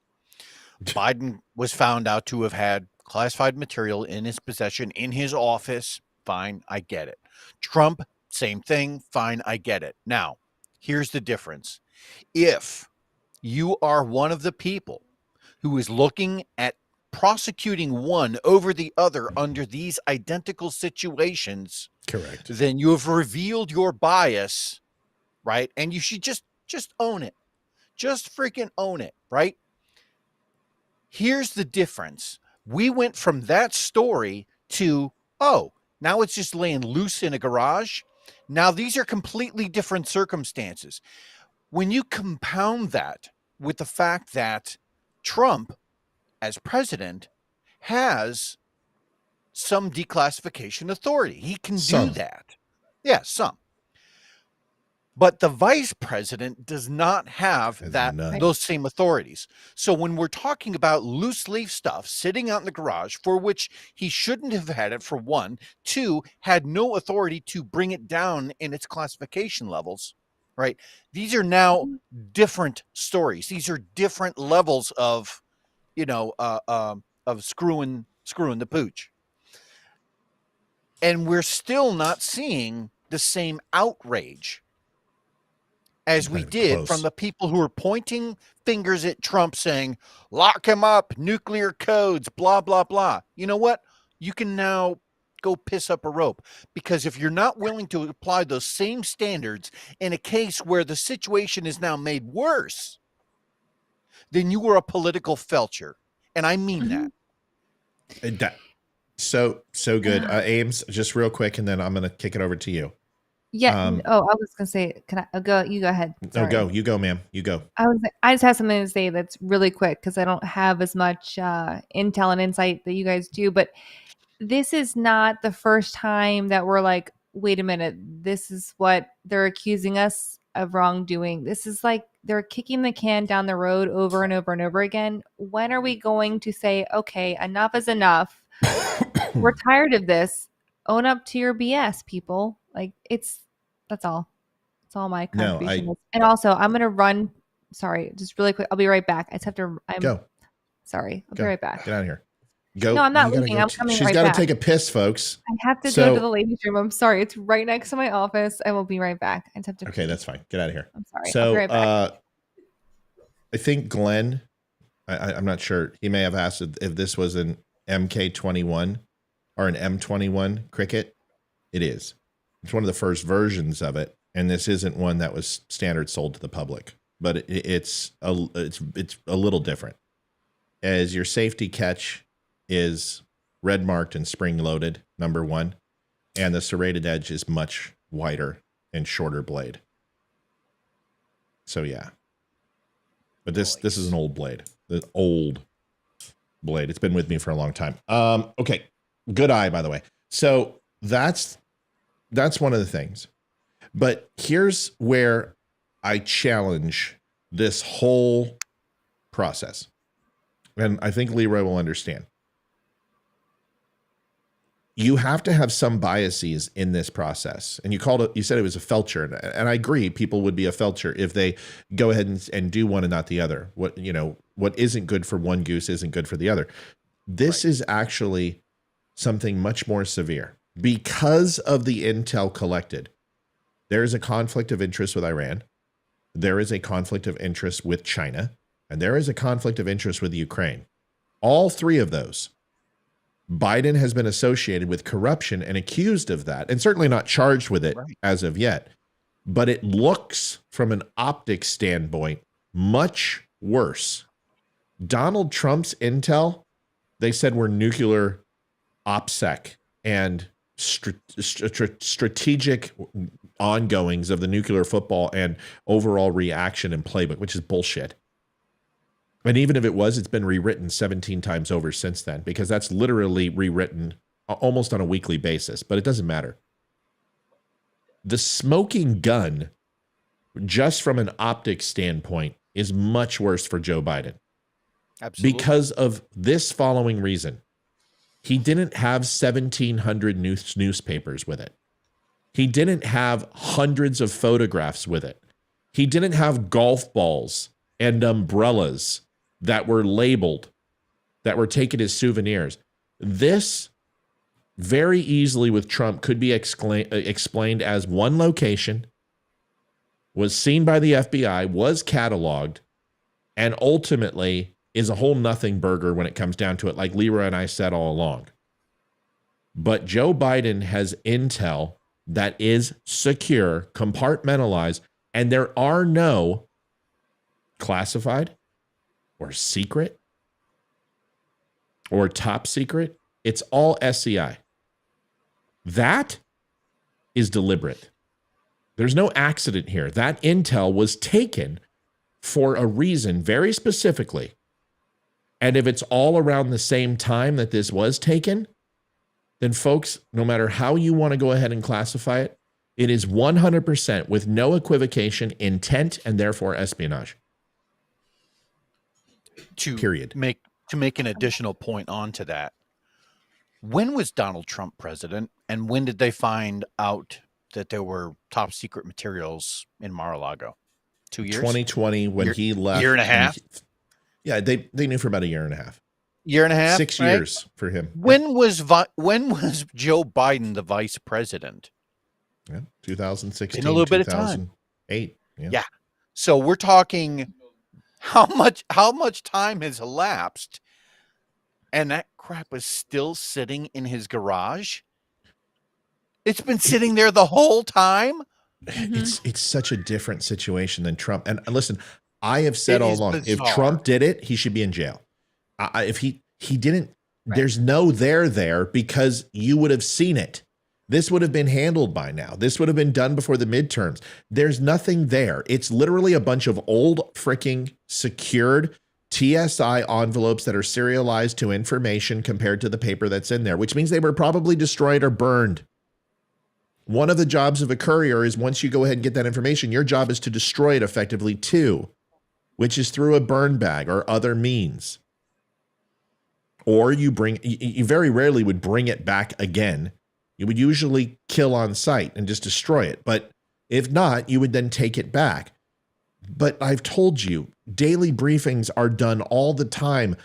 Biden was found out to have had classified material in his possession in his office. Fine, I get it. Trump, same thing. Fine, I get it. Now, here's the difference. If you are one of the people who is looking at prosecuting one over the other under these identical situations, correct, then you have revealed your bias, right? And you should just own it. Just freaking own it, right? Here's the difference. We went from that story to, oh, now it's just laying loose in a garage. Now these are completely different circumstances. When you compound that with the fact that Trump, as president, has some declassification authority. He can do that. Yeah, some. But the vice president does not have those same authorities. So when we're talking about loose leaf stuff sitting out in the garage, for which he shouldn't have had it, for one, two, had no authority to bring it down in its classification levels, right? These are now different stories. These are different levels of, of screwing the pooch. And we're still not seeing the same outrage as we did from the people who are pointing fingers at Trump saying, lock him up, nuclear codes, blah, blah, blah. You know what? You can now go piss up a rope, because if you're not willing to apply those same standards in a case where the situation is now made worse, then you were a political felcher. And I mean that. So good. Ames, just real quick, and then I'm going to kick it over to you. Yeah. I was gonna say, can I go? You go ahead. Sorry. No, go. You go, ma'am. You go. I just have something to say that's really quick, because I don't have as much intel and insight that you guys do. But this is not the first time that we're like, wait a minute, this is what they're accusing us of wrongdoing. This is like they're kicking the can down the road over and over and over again. When are we going to say, okay, enough is enough? We're tired of this. Own up to your BS, people. Like that's all. That's all my contribution is. And also, I'm gonna run. Sorry, just really quick. I'll be right back. I just have to. Go. Sorry, I'll be right back. Get out of here. Go. No, I'm not leaving. I'm coming right back. She's got to take a piss, folks. I have to go to the ladies' room. I'm sorry. It's right next to my office. I will be right back. I just have to. Okay, that's fine. Get out of here. I'm sorry. So, I'll be right back. I think Glenn, I'm not sure. He may have asked if this was an MK21 or an M21 cricket. It is. It's one of the first versions of it, and this isn't one that was standard sold to the public, but it's a little different. As your safety catch is red marked and spring loaded, number one, and the serrated edge is much wider and shorter blade. So yeah, but this is an old blade, the old blade. It's been with me for a long time. Okay, good eye, by the way. So that's one of the things. But here's where I challenge this whole process. And I think Leroy will understand. You have to have some biases in this process. And you said it was a felcher. And I agree, people would be a felcher if they go ahead and do one and not the other. What isn't good for one goose isn't good for the other. This is actually something much more severe. Because of the intel collected, there is a conflict of interest with Iran. There is a conflict of interest with China. And there is a conflict of interest with Ukraine. All three of those. Biden has been associated with corruption and accused of that, and certainly not charged with it as of yet. But it looks, from an optics standpoint, much worse. Donald Trump's intel They said we're nuclear OPSEC and strategic ongoings of the nuclear football and overall reaction and playbook, which is bullshit. And even if it was, it's been rewritten 17 times over since then, because that's literally rewritten almost on a weekly basis, but it doesn't matter. The smoking gun, just from an optics standpoint, is much worse for Joe Biden. Absolutely. Because of this following reason. He didn't have 1,700 newspapers with it. He didn't have hundreds of photographs with it. He didn't have golf balls and umbrellas that were labeled, that were taken as souvenirs. This very easily with Trump could be explained as one location, was seen by the FBI, was cataloged, and ultimately is a whole nothing burger when it comes down to it, like Leroy and I said all along. But Joe Biden has intel that is secure, compartmentalized, and there are no classified or secret or top secret. It's all SCI. That is deliberate. There's no accident here. That intel was taken for a reason very specifically. And if it's all around the same time that this was taken, then folks, no matter how you want to go ahead and classify it, it is 100% with no equivocation, intent, and therefore espionage. Period. To make an additional point onto that, when was Donald Trump president, and when did they find out that there were top secret materials in Mar-a-Lago? 2 years? 2020, when he left. Year and a half? Yeah, they knew for about a year and a half. Year and a half? 6 years for him. When was Joe Biden the vice president? Yeah, 2016. In a little bit of time. 2008. Yeah. So we're talking how much time has elapsed, and that crap is still sitting in his garage? It's been sitting there the whole time? It's such a different situation than Trump. And listen, I have said all along, bizarre. if Trump did it, he should be in jail. If he didn't, there's no there because you would have seen it. This would have been handled by now. This would have been done before the midterms. There's nothing there. It's literally a bunch of old freaking secured TSI envelopes that are serialized to information compared to the paper that's in there, which means they were probably destroyed or burned. One of the jobs of a courier is once you go ahead and get that information, your job is to destroy it effectively too, which is through a burn bag or other means. Or you very rarely would bring it back again. You would usually kill on site and just destroy it. But if not, you would then take it back. But I've told you, daily briefings are done all the time.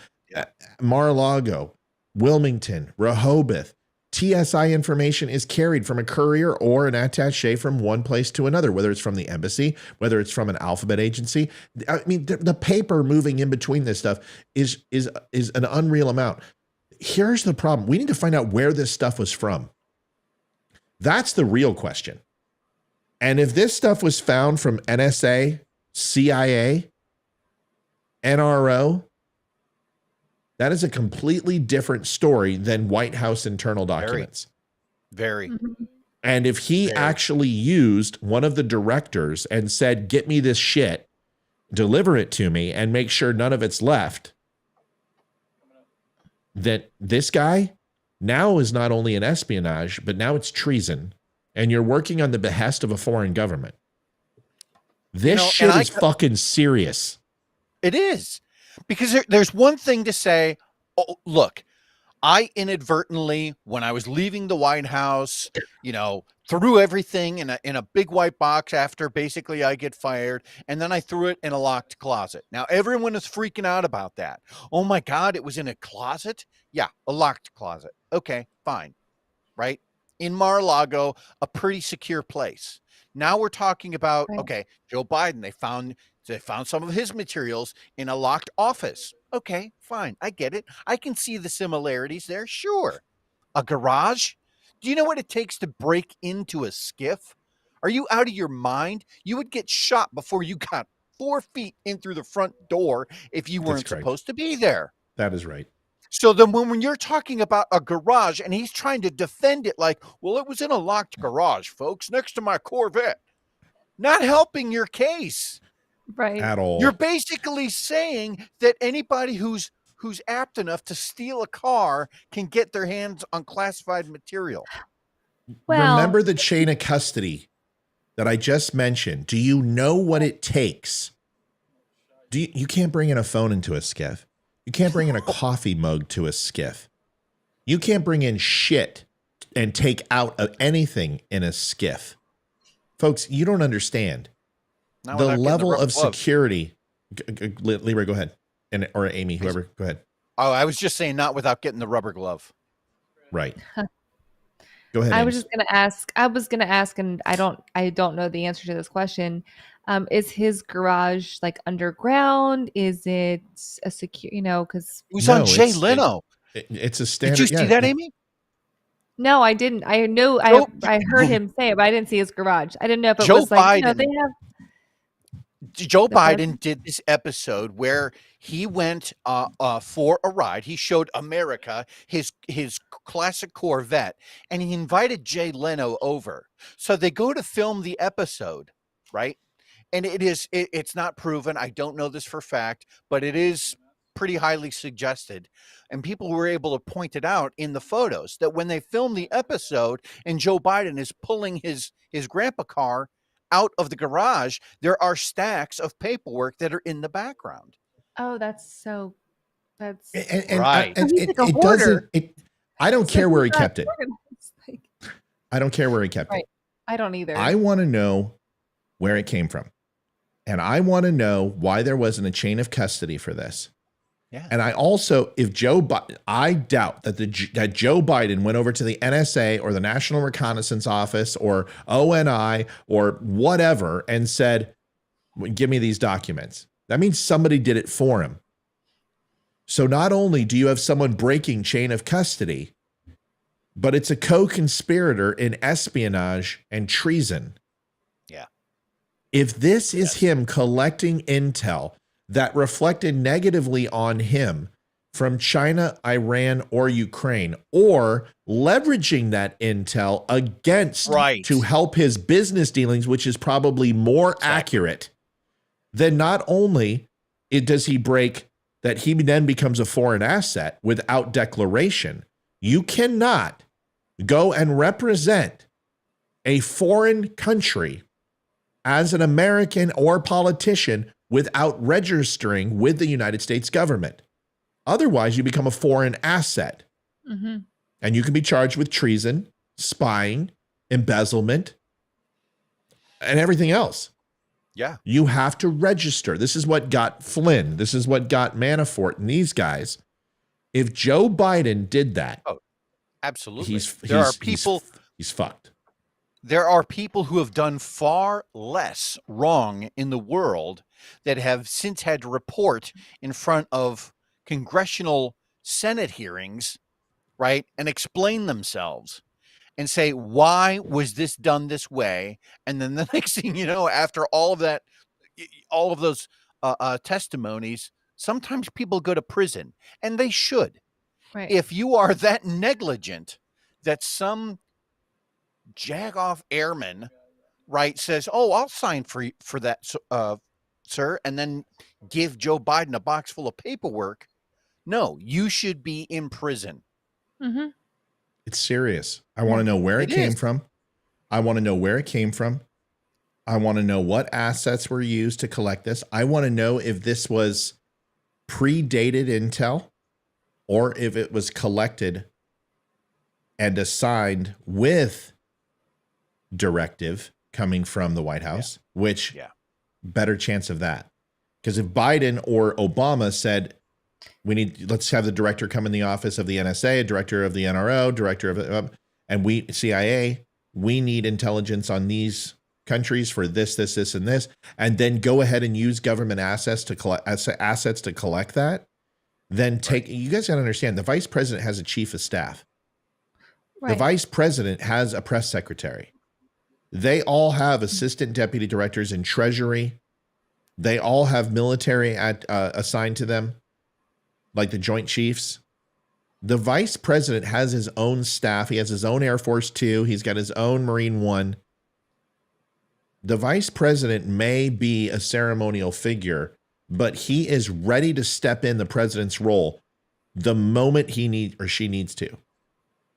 Mar-a-Lago, Wilmington, Rehoboth. TSI information is carried from a courier or an attaché from one place to another, whether it's from the embassy, whether it's from an alphabet agency. I mean, the paper moving in between this stuff is an unreal amount. Here's the problem. We need to find out where this stuff was from. That's the real question. And if this stuff was found from NSA, CIA, NRO, that is a completely different story than White House internal documents. Very. And if he actually used one of the directors and said, get me this shit, deliver it to me, and make sure none of it's left, that this guy now is not only an espionage, but now it's treason. And you're working on the behest of a foreign government. This shit is fucking serious. It is. Because there's one thing to say, oh, look, I inadvertently, when I was leaving the White House, threw everything in a big white box after basically I get fired, and then I threw it in a locked closet. Now, everyone is freaking out about that. Oh my God, it was in a closet? Yeah, a locked closet. Okay, fine. Right? In Mar-a-Lago, a pretty secure place. Now we're talking about, okay, Joe Biden, they found some of his materials in a locked office. Okay, fine. I get it. I can see the similarities there. Sure. A garage? Do you know what it takes to break into a skiff? Are you out of your mind? You would get shot before you got 4 feet in through the front door if you weren't supposed to be there. That is right. So then when you're talking about a garage and he's trying to defend it like, well, it was in a locked garage, folks, next to my Corvette, not helping your case. Right. At all. You're basically saying that anybody who's apt enough to steal a car can get their hands on classified material. Well, remember the chain of custody that I just mentioned. Do you know what it takes? You can't bring in a phone into a skiff. You can't bring in a coffee mug to a skiff. You can't bring in shit and take out of anything in a skiff. Folks, you don't understand the level of security. Leroy, go ahead. Or Amy, whoever, go ahead. Oh, I was just saying not without getting the rubber glove. Right. Go ahead. I was just going to ask, and I don't know the answer to this question. Is his garage like underground? Is it a secure, because we saw Jay Leno. It's a standard. Did you see that, Amy? No, I didn't. I know I heard him say it, but I didn't see his garage. I didn't know if it was like, Joe Biden did this episode where he went for a ride. He showed America his classic Corvette, and he invited Jay Leno over. So they go to film the episode, right? And it's not proven. I don't know this for fact, but it is pretty highly suggested. And people were able to point it out in the photos that when they filmed the episode and Joe Biden is pulling his grandpa car out of the garage, there are stacks of paperwork that are in the background. Oh, that's right. It doesn't. I don't care where he kept it. I don't care where he kept it. I don't either. I want to know where it came from, and I want to know why there wasn't a chain of custody for this. Yeah. And I also, I doubt that that Joe Biden went over to the NSA or the National Reconnaissance Office or ONI or whatever and said, give me these documents. That means somebody did it for him. So not only do you have someone breaking chain of custody, but it's a co-conspirator in espionage and treason. Yeah. If this is him collecting intel that reflected negatively on him from China, Iran, or Ukraine, or leveraging that intel against to help his business dealings, which is probably more accurate, then not only does he break that he then becomes a foreign asset without declaration. You cannot go and represent a foreign country as an American or politician without registering with the United States government. Otherwise, you become a foreign asset. Mm-hmm. And you can be charged with treason, spying, embezzlement, and everything else. Yeah. You have to register. This is what got Flynn. This is what got Manafort and these guys. If Joe Biden did that, absolutely. He's fucked. There are people who have done far less wrong in the world that have since had to report in front of congressional Senate hearings, right, and explain themselves and say, why was this done this way? And then the next thing you know, after all of that, all of those testimonies, sometimes people go to prison, and they should. Right. If you are that negligent that some jag-off airman, right, says, oh, I'll sign for that, sir, and then give Joe Biden a box full of paperwork, no, you should be in prison. Mm-hmm. It's serious. I want to know where it came from. I want to know where it came from. I want to know what assets were used to collect this. I want to know if this was predated intel or if it was collected and assigned with directive coming from the White House, which better chance of that. Because if Biden or Obama said, let's have the director come in the office of the NSA, a director of the NRO, director of, and CIA, we need intelligence on these countries for this, and this, and then go ahead and use government assets to collect that. Then you guys got to understand, the vice president has a chief of staff. Right. The vice president has a press secretary. They all have assistant deputy directors in Treasury. They all have military assigned to them, like the Joint Chiefs. The vice president has his own staff. He has his own Air Force 2. He's got his own Marine 1. The vice president may be a ceremonial figure, but he is ready to step in the president's role the moment he needs or she needs to.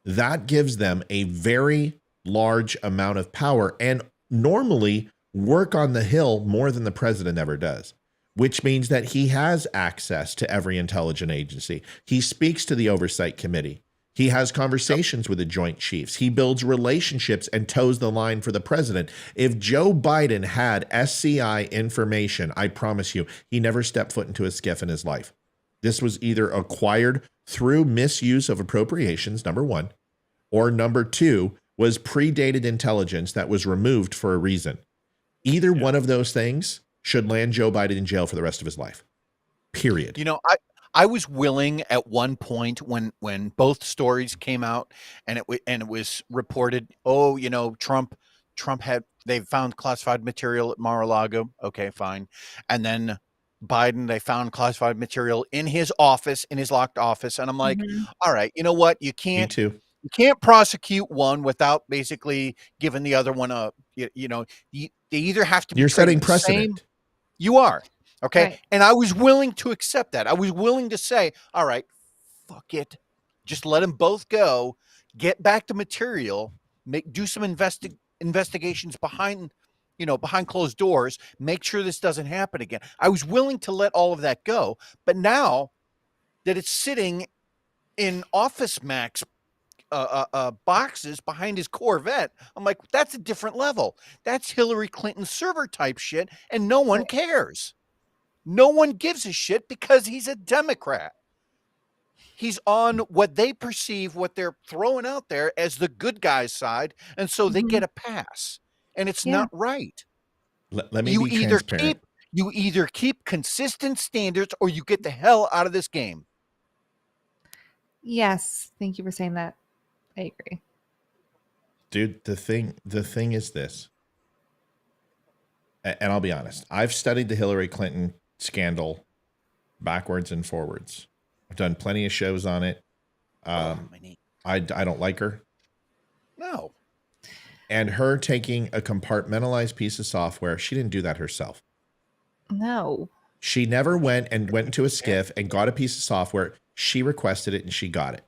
That gives them a very large amount of power and normally work on the Hill more than the president ever does, which means that he has access to every intelligence agency. He speaks to the oversight committee. He has conversations with the Joint Chiefs. He builds relationships and toes the line for the president. If Joe Biden had SCI information, I promise you, he never stepped foot into a skiff in his life. This was either acquired through misuse of appropriations, number one, or number two was predated intelligence that was removed for a reason. Either one of those things should land Joe Biden in jail for the rest of his life. Period. You know, I was willing at one point when both stories came out and it was reported, oh, you know, Trump they found classified material at Mar-a-Lago. Okay, fine. And then Biden, they found classified material in his office, in his locked office. And I'm like, all right, you know what? You can't prosecute one without basically giving the other one a, they either have to be. You're setting precedent. You are. Okay. Right. And I was willing to accept that. I was willing to say, all right, fuck it. Just let them both go, get back to material, do some investigations behind closed doors, make sure this doesn't happen again. I was willing to let all of that go. But now that it's sitting in Office Max boxes behind his Corvette, I'm like, that's a different level. That's Hillary Clinton server type shit, and no one cares. No one gives a shit because he's a Democrat. He's on what they perceive, what they're throwing out there as the good guy's side, and so they get a pass. And it's not right. Let me be transparent. You either keep consistent standards or you get the hell out of this game. Yes. Thank you for saying that. I agree. Dude, the thing is this. And I'll be honest. I've studied the Hillary Clinton scandal backwards and forwards. I've done plenty of shows on it. I don't like her. No. And her taking a compartmentalized piece of software, she didn't do that herself. No. She never went into a skiff and got a piece of software. She requested it and she got it.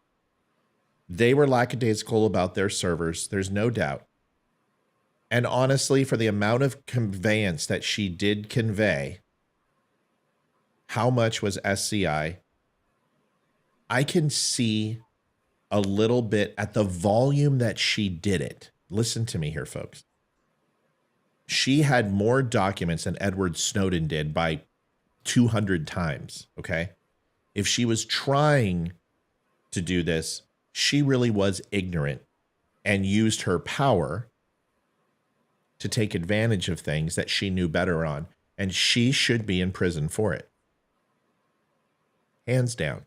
They were lackadaisical about their servers. There's no doubt. And honestly, for the amount of conveyance that she did convey, how much was SCI? I can see a little bit at the volume that she did it. Listen to me here, folks. She had more documents than Edward Snowden did by 200 times, okay? If she was trying to do this, she really was ignorant and used her power to take advantage of things that she knew better on, and she should be in prison for it. Hands down.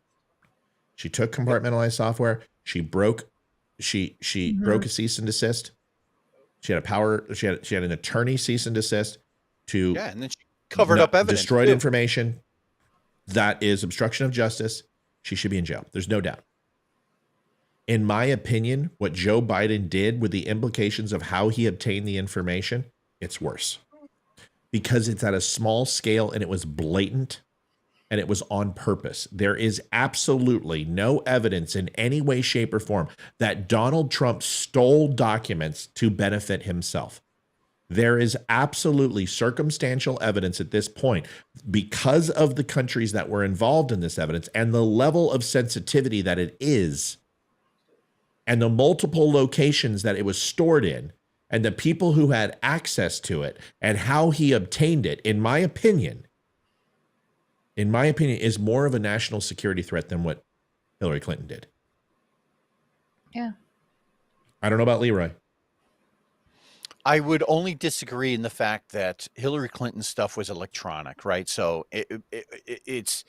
She took compartmentalized software. She broke broke a cease and desist. She had she had an attorney cease and desist to and then she covered up evidence. Destroyed information. That is obstruction of justice. She should be in jail. There's no doubt. In my opinion, what Joe Biden did with the implications of how he obtained the information, it's worse. Because it's at a small scale and it was blatant and it was on purpose. There is absolutely no evidence in any way, shape, or form that Donald Trump stole documents to benefit himself. There is absolutely circumstantial evidence at this point because of the countries that were involved in this evidence and the level of sensitivity that it is and the multiple locations that it was stored in and the people who had access to it and how he obtained it, in my opinion, is more of a national security threat than what Hillary Clinton did. Yeah. I don't know about Leroy. I would only disagree in the fact that Hillary Clinton's stuff was electronic, right? So it's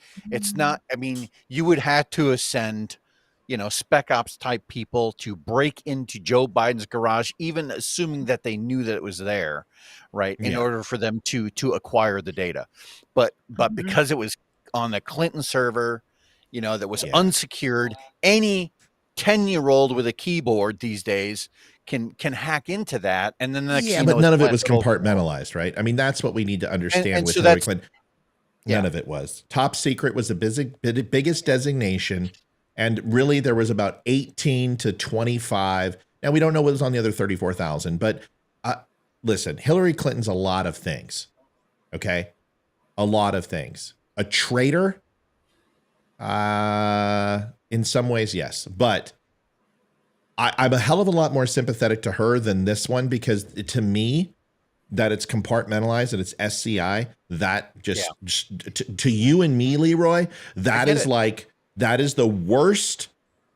not, I mean, you would have to ascend, spec ops type people to break into Joe Biden's garage, even assuming that they knew that it was there, right? In order for them to acquire the data. But because it was on the Clinton server, that was unsecured. Any 10-year-old with a keyboard these days can hack into that, and then the next but none of it was compartmentalized, right? I mean, that's what we need to understand with Hillary Clinton. None of it was. Top secret was the biggest designation, and really there was about 18 to 25. Now we don't know what was on the other 34,000, but listen, Hillary Clinton's a lot of things. Okay, a lot of things. A traitor, in some ways, yes, but I'm a hell of a lot more sympathetic to her than this one, because to me, that it's compartmentalized and it's SCI, that just to you and me, Leroy, that is the worst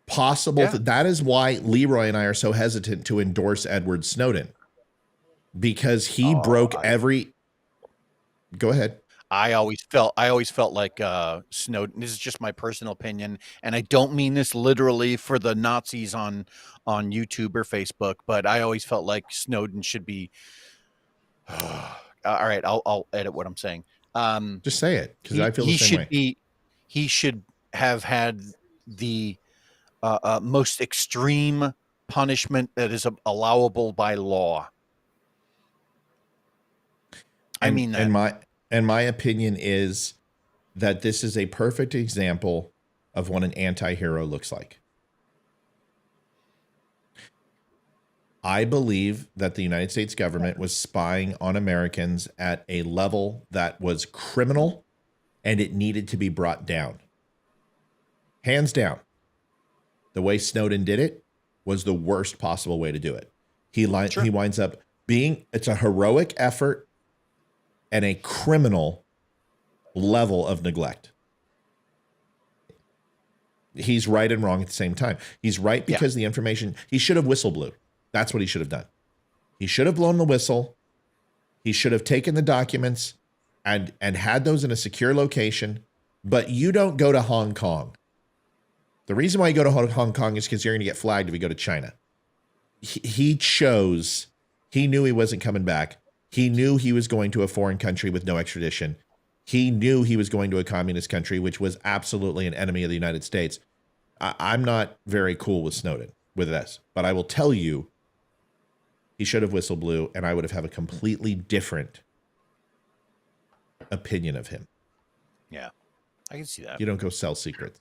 possible. That is why Leroy and I are so hesitant to endorse Edward Snowden, because he broke every. Go ahead. I always felt like Snowden. This is just my personal opinion, and I don't mean this literally for the Nazis on YouTube or Facebook, but I always felt like Snowden should be. All right, I'll edit what I'm saying. Just say it, because I feel the same way. He should have had the most extreme punishment that is allowable by law. I mean that. And my opinion is that this is a perfect example of what an anti-hero looks like. I believe that the United States government was spying on Americans at a level that was criminal, and it needed to be brought down. Hands down. The way Snowden did it was the worst possible way to do it. He winds up being, it's a heroic effort and a criminal level of neglect. He's right and wrong at the same time. He's right because the information, he should have whistle blew. That's what he should have done. He should have blown the whistle. He should have taken the documents and had those in a secure location. But you don't go to Hong Kong. The reason why you go to Hong Kong is because you're going to get flagged if you go to China. He knew he wasn't coming back. He knew he was going to a foreign country with no extradition. He knew he was going to a communist country, which was absolutely an enemy of the United States. I'm not very cool with Snowden, with this, but I will tell you, he should have whistle blew, and I would have a completely different opinion of him. Yeah, I can see that. You don't go sell secrets.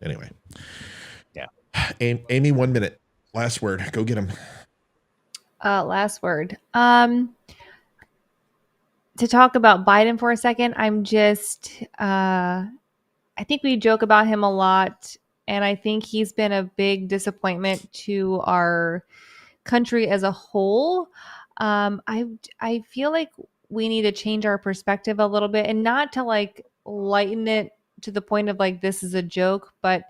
Anyway. Yeah. Amy, 1 minute. Last word. Go get him. Last word. To talk about Biden for a second, I'm just, I think we joke about him a lot, and I think he's been a big disappointment to our country as a whole. I feel like we need to change our perspective a little bit, and not to like lighten it to the point of like, this is a joke, but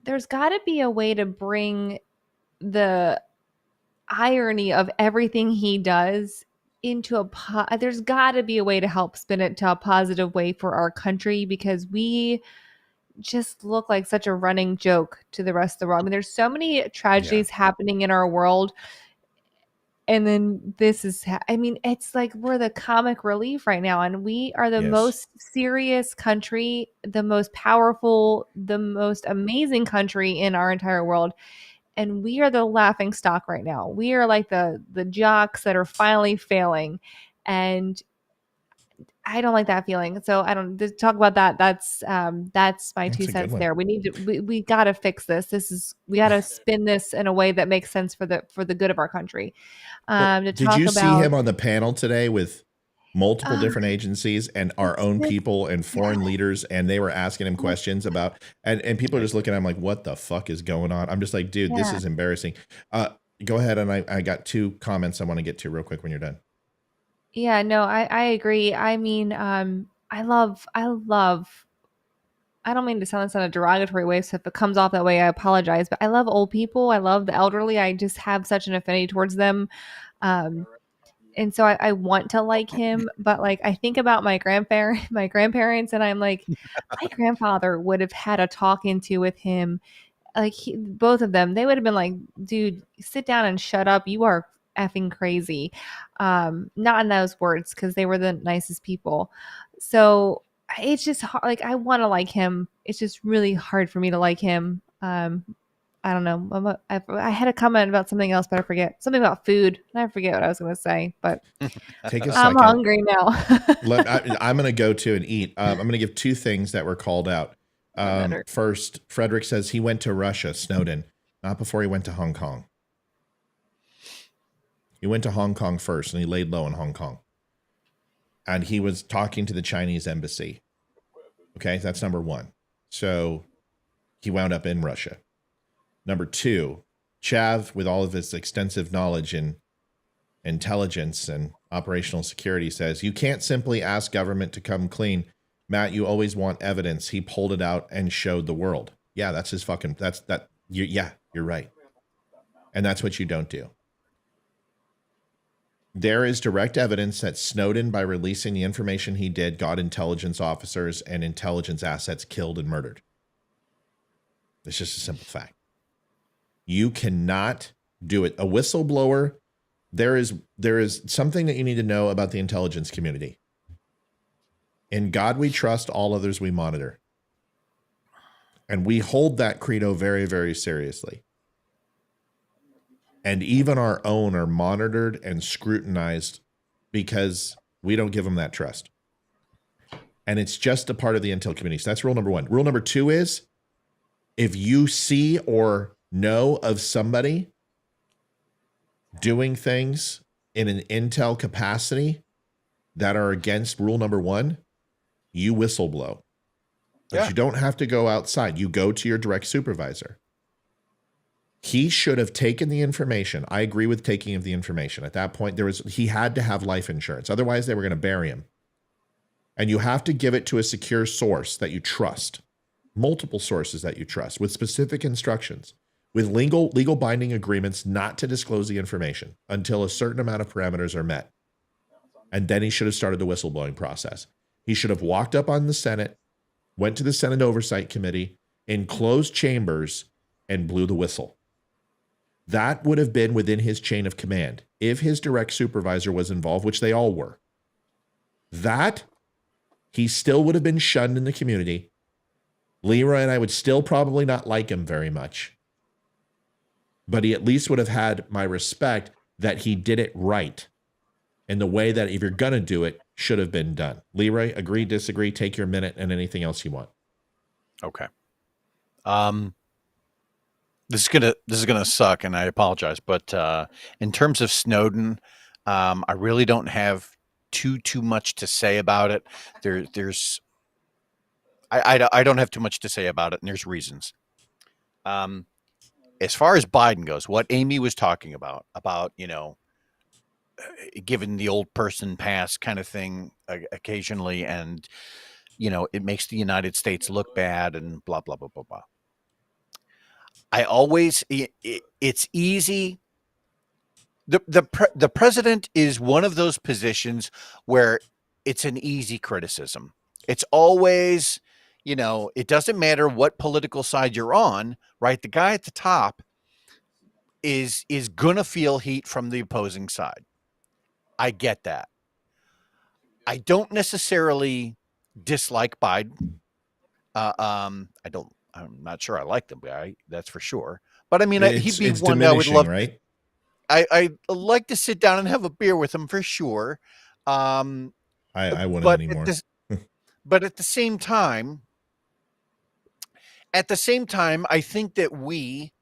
there's got to be a way to bring the irony of everything he does into there's got to be a way to help spin it to a positive way for our country, because we just look like such a running joke to the rest of the world. I mean, there's so many tragedies happening in our world, and then this is it's like we're the comic relief right now, and we are the most serious country, the most powerful, the most amazing country in our entire world. And we are the laughing stock right now. We are like the jocks that are finally failing. And I don't like that feeling. So I don't talk about that. That's my 2 cents there. We got to fix this. We got to spin this in a way that makes sense for the good of our country. Did you see him on the panel today with multiple different agencies and our own people and foreign leaders, and they were asking him questions about, and people are just looking at him like, what the fuck is going on? I'm just like, dude, this is embarrassing. Go ahead. And I got 2 comments I want to get to real quick when you're done. Yeah, no, I agree. I mean, I love, I don't mean to sound this in a derogatory way, so if it comes off that way, I apologize, but I love old people. I love the elderly. I just have such an affinity towards them. And so I want to like him, but like I think about my grandparents, and I'm like, my grandfather would have had a talking to with him. Like both of them, they would have been like, dude, sit down and shut up. You are effing crazy. Not in those words, because they were the nicest people. So it's just hard. Like, I want to like him. It's just really hard for me to like him. I don't know. I had a comment about something else, but I forget. Something about food. I forget what I was going to say, but take a I'm second. hungry now. I'm going to go to and eat. I'm going to give two things that were called out. First, Frederick says he went to Russia, Snowden, not before he went to Hong Kong. He went to Hong Kong first, and he laid low in Hong Kong. And he was talking to the Chinese embassy. Okay, that's number one. So he wound up in Russia. Number two, Chav, with all of his extensive knowledge in intelligence and operational security, says you can't simply ask government to come clean. Matt, you always want evidence. He pulled it out and showed the world. Yeah, that's his fucking, you're right. And that's what you don't do. There is direct evidence that Snowden, by releasing the information he did, got intelligence officers and intelligence assets killed and murdered. It's just a simple fact. You cannot do it. A whistleblower, there is something that you need to know about the intelligence community. In God we trust, all others we monitor. And we hold that credo very, very seriously. And even our own are monitored and scrutinized because we don't give them that trust. And it's just a part of the intel community. So that's rule number one. Rule number two is, if you see or know of somebody doing things in an intel capacity that are against rule number one, you whistleblow. But you don't have to go outside. You go to your direct supervisor. He should have taken the information. I agree with taking of the information. At that point, he had to have life insurance. Otherwise, they were going to bury him. And you have to give it to a secure source that you trust. Multiple sources that you trust with specific instructions, with legal binding agreements not to disclose the information until a certain amount of parameters are met. And then he should have started the whistleblowing process. He should have walked up on the Senate, went to the Senate Oversight Committee in closed chambers and blew the whistle. That would have been within his chain of command. If his direct supervisor was involved, which they all were, that he still would have been shunned in the community. Leroy and I would still probably not like him very much, but he at least would have had my respect that he did it right in the way that, if you're going to do it, should have been done. Leroy, agree, disagree, take your minute, and anything else you want. Okay. This is gonna suck, and I apologize, but in terms of Snowden, I really don't have too much to say about it. I don't have too much to say about it, and there's reasons. As far as Biden goes, what Amy was talking about, giving the old person pass kind of thing occasionally, and, it makes the United States look bad and blah, blah, blah, blah, blah. It's easy. The president is one of those positions where it's an easy criticism. It's always, it doesn't matter what political side you're on, right? The guy at the top is going to feel heat from the opposing side. I get that. I don't necessarily dislike Biden. I'm not sure I like the guy, that's for sure. But I mean, he'd be one I would love. Right? I'd like to sit down and have a beer with him for sure. I wouldn't anymore. But at the same time, I think that we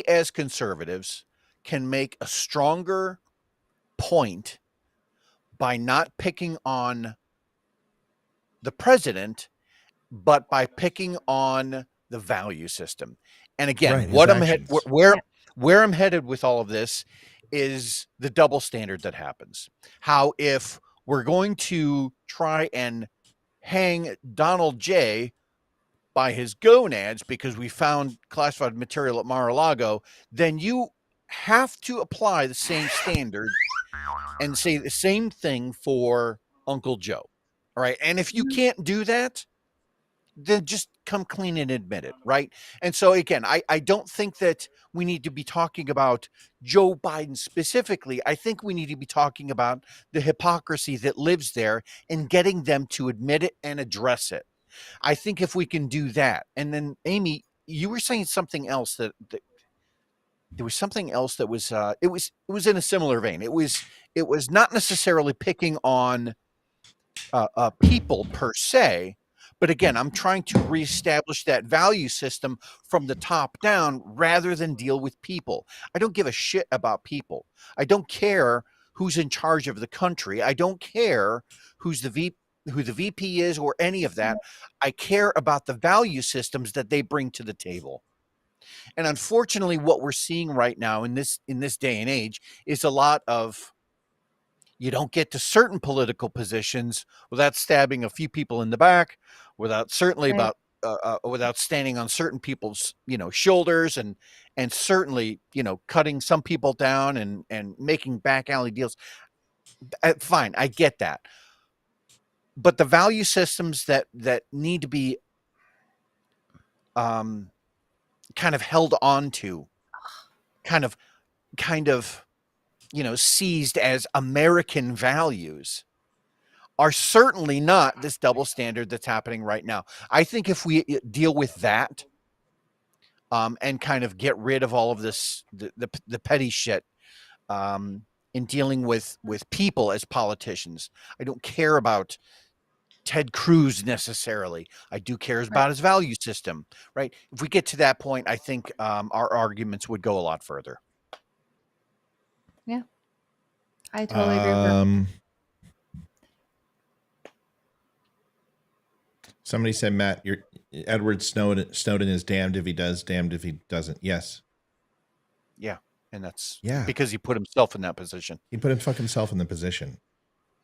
as conservatives can make a stronger point by not picking on the president, but by picking on the value system. And again, where I'm headed with all of this is the double standard that happens. How if we're going to try and hang Donald J by his gonads because we found classified material at Mar-a-Lago, then you have to apply the same standard and say the same thing for Uncle Joe. All right. And if you can't do that, then just come clean and admit it, right? And so again, I don't think that we need to be talking about Joe Biden specifically. I think we need to be talking about the hypocrisy that lives there and getting them to admit it and address it. I think if we can do that, and then Amy, you were saying something else that there was something else that was it was in a similar vein. It was not necessarily picking on people per se, but again, I'm trying to reestablish that value system from the top down rather than deal with people. I don't give a shit about people. I don't care who's in charge of the country. I don't care who the VP is or any of that. I care about the value systems that they bring to the table. And unfortunately, what we're seeing right now in this day and age is a lot of, you don't get to certain political positions without stabbing a few people in the back, without certainly Right. without standing on certain people's, shoulders, and certainly, cutting some people down and making back alley deals. Fine, I get that. But the value systems that need to be kind of held on to, kind of seized as American values, are certainly not this double standard that's happening right now. I think if we deal with that, and kind of get rid of all of this, the petty shit, in dealing with people as politicians. I don't care about Ted Cruz necessarily. I do care about his value system, right? If we get to that point, I think our arguments would go a lot further. Yeah, I totally agree with that. Somebody said, Matt, Edward Snowden is damned if he does, damned if he doesn't. Yes. Yeah. And that's Yeah, because he put himself in that position. He put himself in the position.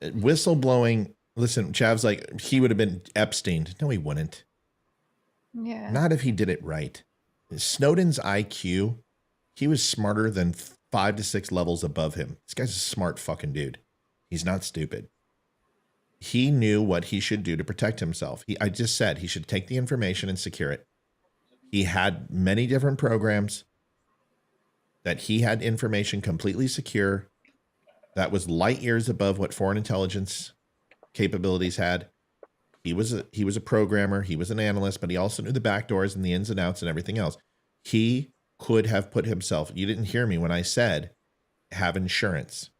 Whistleblowing. Listen, Chav's like, he would have been Epstein. No, he wouldn't. Yeah. Not if he did it right. Snowden's IQ, he was smarter than 5 to 6 levels above him. This guy's a smart fucking dude. He's not stupid. He knew what he should do to protect himself. I just said he should take the information and secure it. He had many different programs that he had information completely secure that was light years above what foreign intelligence capabilities had. He was a programmer, he was an analyst, but he also knew the back doors and the ins and outs and everything else. He could have put himself, you didn't hear me when I said have insurance.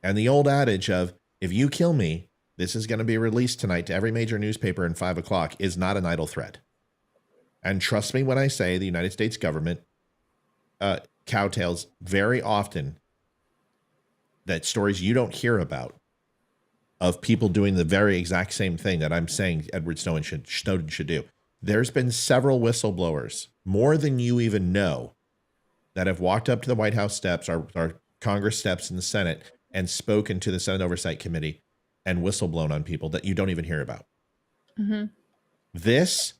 And the old adage of, if you kill me, this is going to be released tonight to every major newspaper in 5 o'clock is not an idle threat. And trust me when I say the United States government cowtails very often that stories you don't hear about of people doing the very exact same thing that I'm saying Edward Snowden should do. There's been several whistleblowers, more than you even know, that have walked up to the White House steps, our Congress steps in the Senate, and spoken to the Senate Oversight Committee and whistleblown on people that you don't even hear about. Mm-hmm. This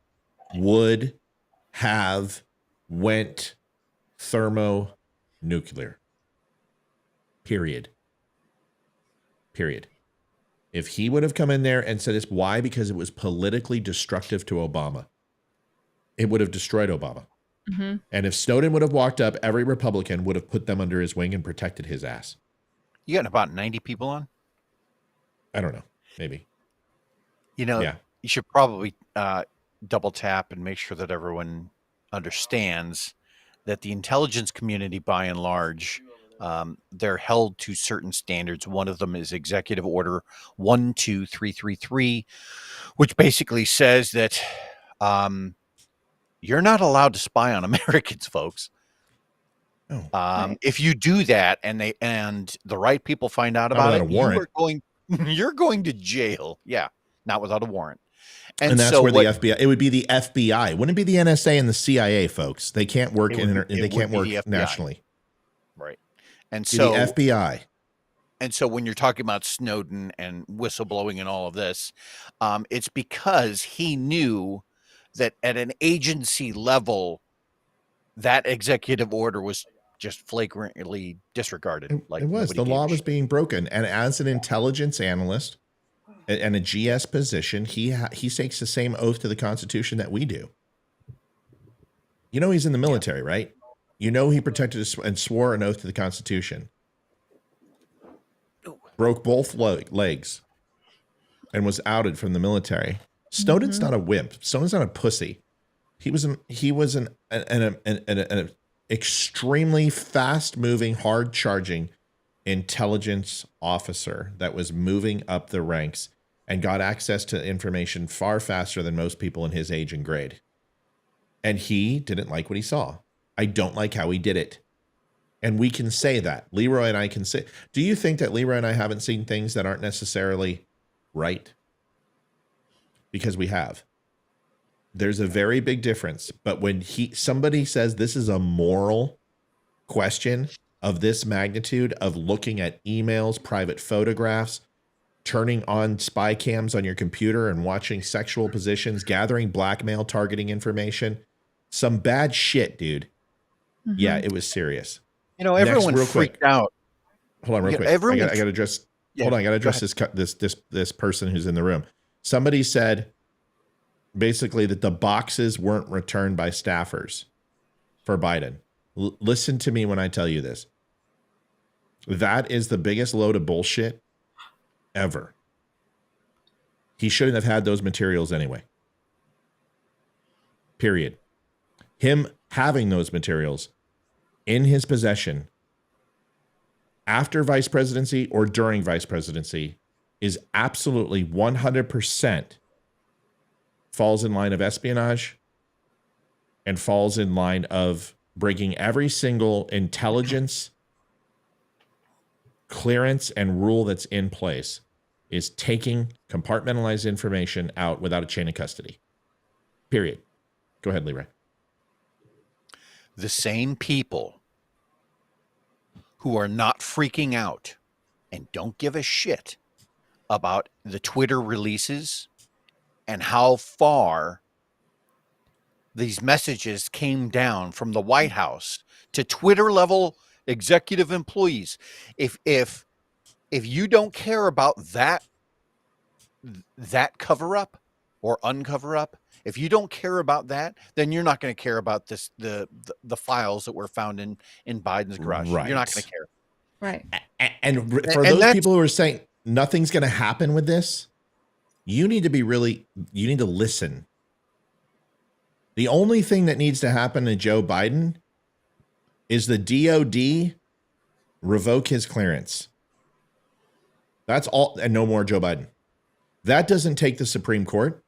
would have went thermonuclear. Period. If he would have come in there and said this, why? Because it was politically destructive to Obama. It would have destroyed Obama. Mm-hmm. And if Snowden would have walked up, every Republican would have put them under his wing and protected his ass. You got about 90 people on? I don't know. Maybe. You should probably double tap and make sure that everyone understands that the intelligence community, by and large, they're held to certain standards. One of them is Executive Order 12333, which basically says that you're not allowed to spy on Americans, folks. Oh, right. If you do that and the right people find out about it, you're going to jail. Yeah, not without a warrant. And that's where the FBI. It would be the FBI. Wouldn't it be the NSA and the CIA, folks? They can't work nationally. Right. And so the FBI. And so when you're talking about Snowden and whistleblowing and all of this, it's because he knew that at an agency level, that executive order was just flagrantly disregarded. It was. The law was being broken. And as an intelligence analyst, and a GS position, he takes the same oath to the Constitution that we do. You know he's in the military, right? You know he protected and swore an oath to the Constitution. Broke both legs and was outed from the military. Snowden's not a wimp. Snowden's not a pussy. He was an extremely fast-moving, hard-charging intelligence officer that was moving up the ranks and got access to information far faster than most people in his age and grade. And he didn't like what he saw. I don't like how he did it. And we can say that. Leroy and I can say, do you think that Leroy and I haven't seen things that aren't necessarily right? Because we have. There's a very big difference. But when somebody says this is a moral question of this magnitude, of looking at emails, private photographs, turning on spy cams on your computer and watching sexual positions, gathering blackmail, targeting information, some bad shit, dude. Yeah, it was serious. You know, everyone freaked out. Hold on, real quick. I got to address. Hold on, I got to address this person who's in the room. Somebody said basically that the boxes weren't returned by staffers for Biden. Listen to me when I tell you this. That is the biggest load of bullshit ever. He shouldn't have had those materials anyway. Period. Him having those materials in his possession after vice presidency or during vice presidency is absolutely 100% falls in line of espionage and falls in line of breaking every single intelligence clearance and rule that's in place, is taking compartmentalized information out without a chain of custody. Period. Go ahead, Leroy. The same people who are not freaking out and don't give a shit about the Twitter releases and how far these messages came down from the White House to Twitter level executive employees. If you don't care about that cover up or uncover up, if you don't care about that, then you're not going to care about the files that were found in Biden's garage. Right. You're not going to care. Right. And for those people who are saying nothing's going to happen with this, you need to listen. The only thing that needs to happen to Joe Biden is the DOD revoke his clearance. That's all, and no more Joe Biden. That doesn't take the Supreme Court.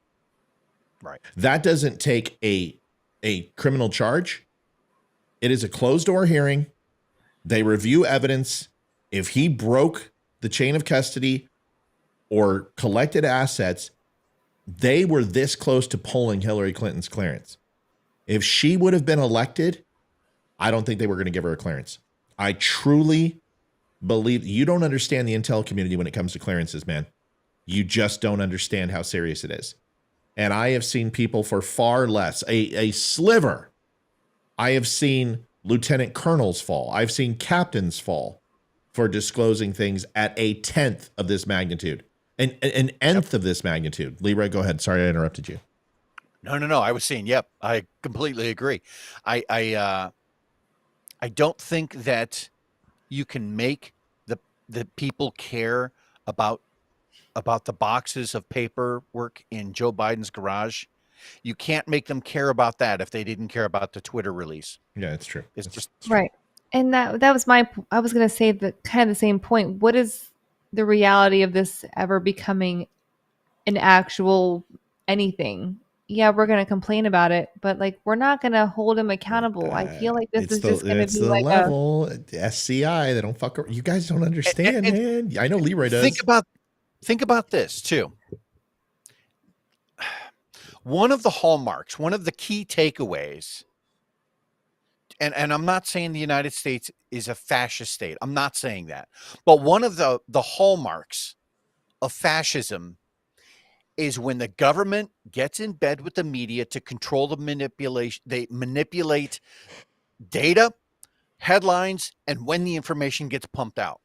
Right. That doesn't take a criminal charge. It is a closed door hearing. They review evidence. If he broke the chain of custody or collected assets, they were this close to pulling Hillary Clinton's clearance. If she would have been elected, I don't think they were going to give her a clearance. I truly believe you don't understand the intel community when it comes to clearances, man. You just don't understand how serious it is. And I have seen people for far less, a sliver. I have seen lieutenant colonels fall. I've seen captains fall for disclosing things at a tenth of this magnitude. An nth of this magnitude. Leroy, go ahead. Sorry I interrupted you. No. I was saying, yep, I completely agree. I don't think that you can make the people care about the boxes of paperwork in Joe Biden's garage. You can't make them care about that if they didn't care about the Twitter release. Yeah, it's true. It's just right. And that was I was going to say kind of the same point. What is the reality of this ever becoming an actual anything? Yeah, we're going to complain about it, but like, we're not going to hold him accountable. I feel like this is just going to be like level SCI. They don't fuck around. You guys don't understand, man. I know Leroy does. Think about this too. One of the hallmarks, one of the key takeaways, and I'm not saying the United States is a fascist state. I'm not saying that. But one of the hallmarks of fascism is when the government gets in bed with the media to control the manipulation. They manipulate data, headlines, and when the information gets pumped out.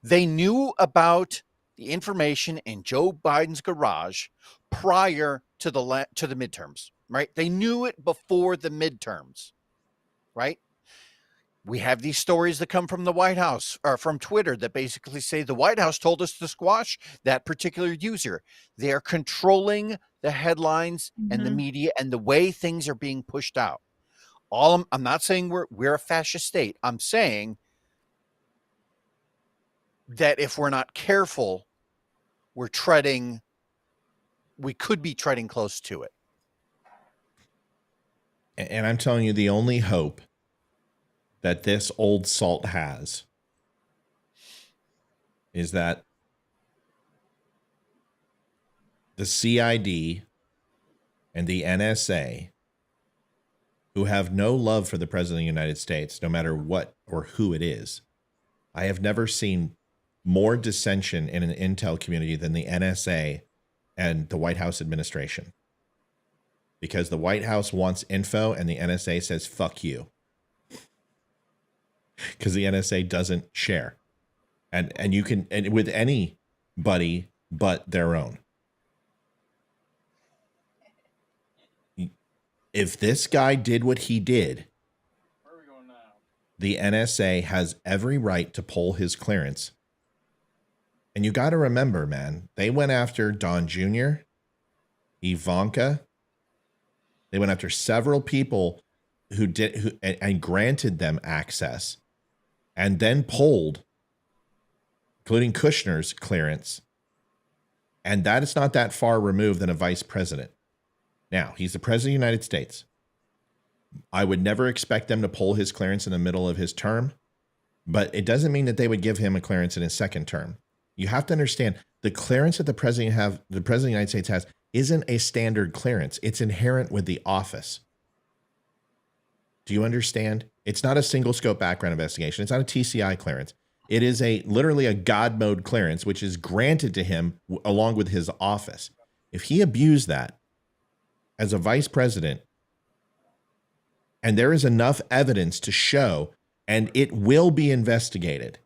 They knew about the information in Joe Biden's garage prior to the midterms, right? They knew it before the midterms, right? We have these stories that come from the White House or from Twitter that basically say the White House told us to squash that particular user. They are controlling the headlines and the media and the way things are being pushed out. I'm not saying we're a fascist state. I'm saying that if we're not careful, we could be treading close to it. And I'm telling you, the only hope that this old salt has is that the CID and the NSA, who have no love for the President of the United States, no matter what or who it is. I have never seen more dissension in an intel community than the NSA and the White House administration. Because the White House wants info and the NSA says, fuck you. Because the NSA doesn't share. And you can, and with anybody but their own. If this guy did what he did, where are we going now? The NSA has every right to pull his clearance. And you got to remember, man, they went after Don Jr., Ivanka. They went after several people who and granted them access and then pulled, including Kushner's clearance. And that is not that far removed than a vice president. Now, he's the president of the United States. I would never expect them to pull his clearance in the middle of his term, but it doesn't mean that they would give him a clearance in his second term. You have to understand the clearance that the president of the United States has isn't a standard clearance. It's inherent with the office. Do you understand? It's not a single scope background investigation. It's not a TCI clearance. It is literally a God mode clearance, which is granted to him along with his office. If he abused that as a vice president, and there is enough evidence to show, and it will be investigated,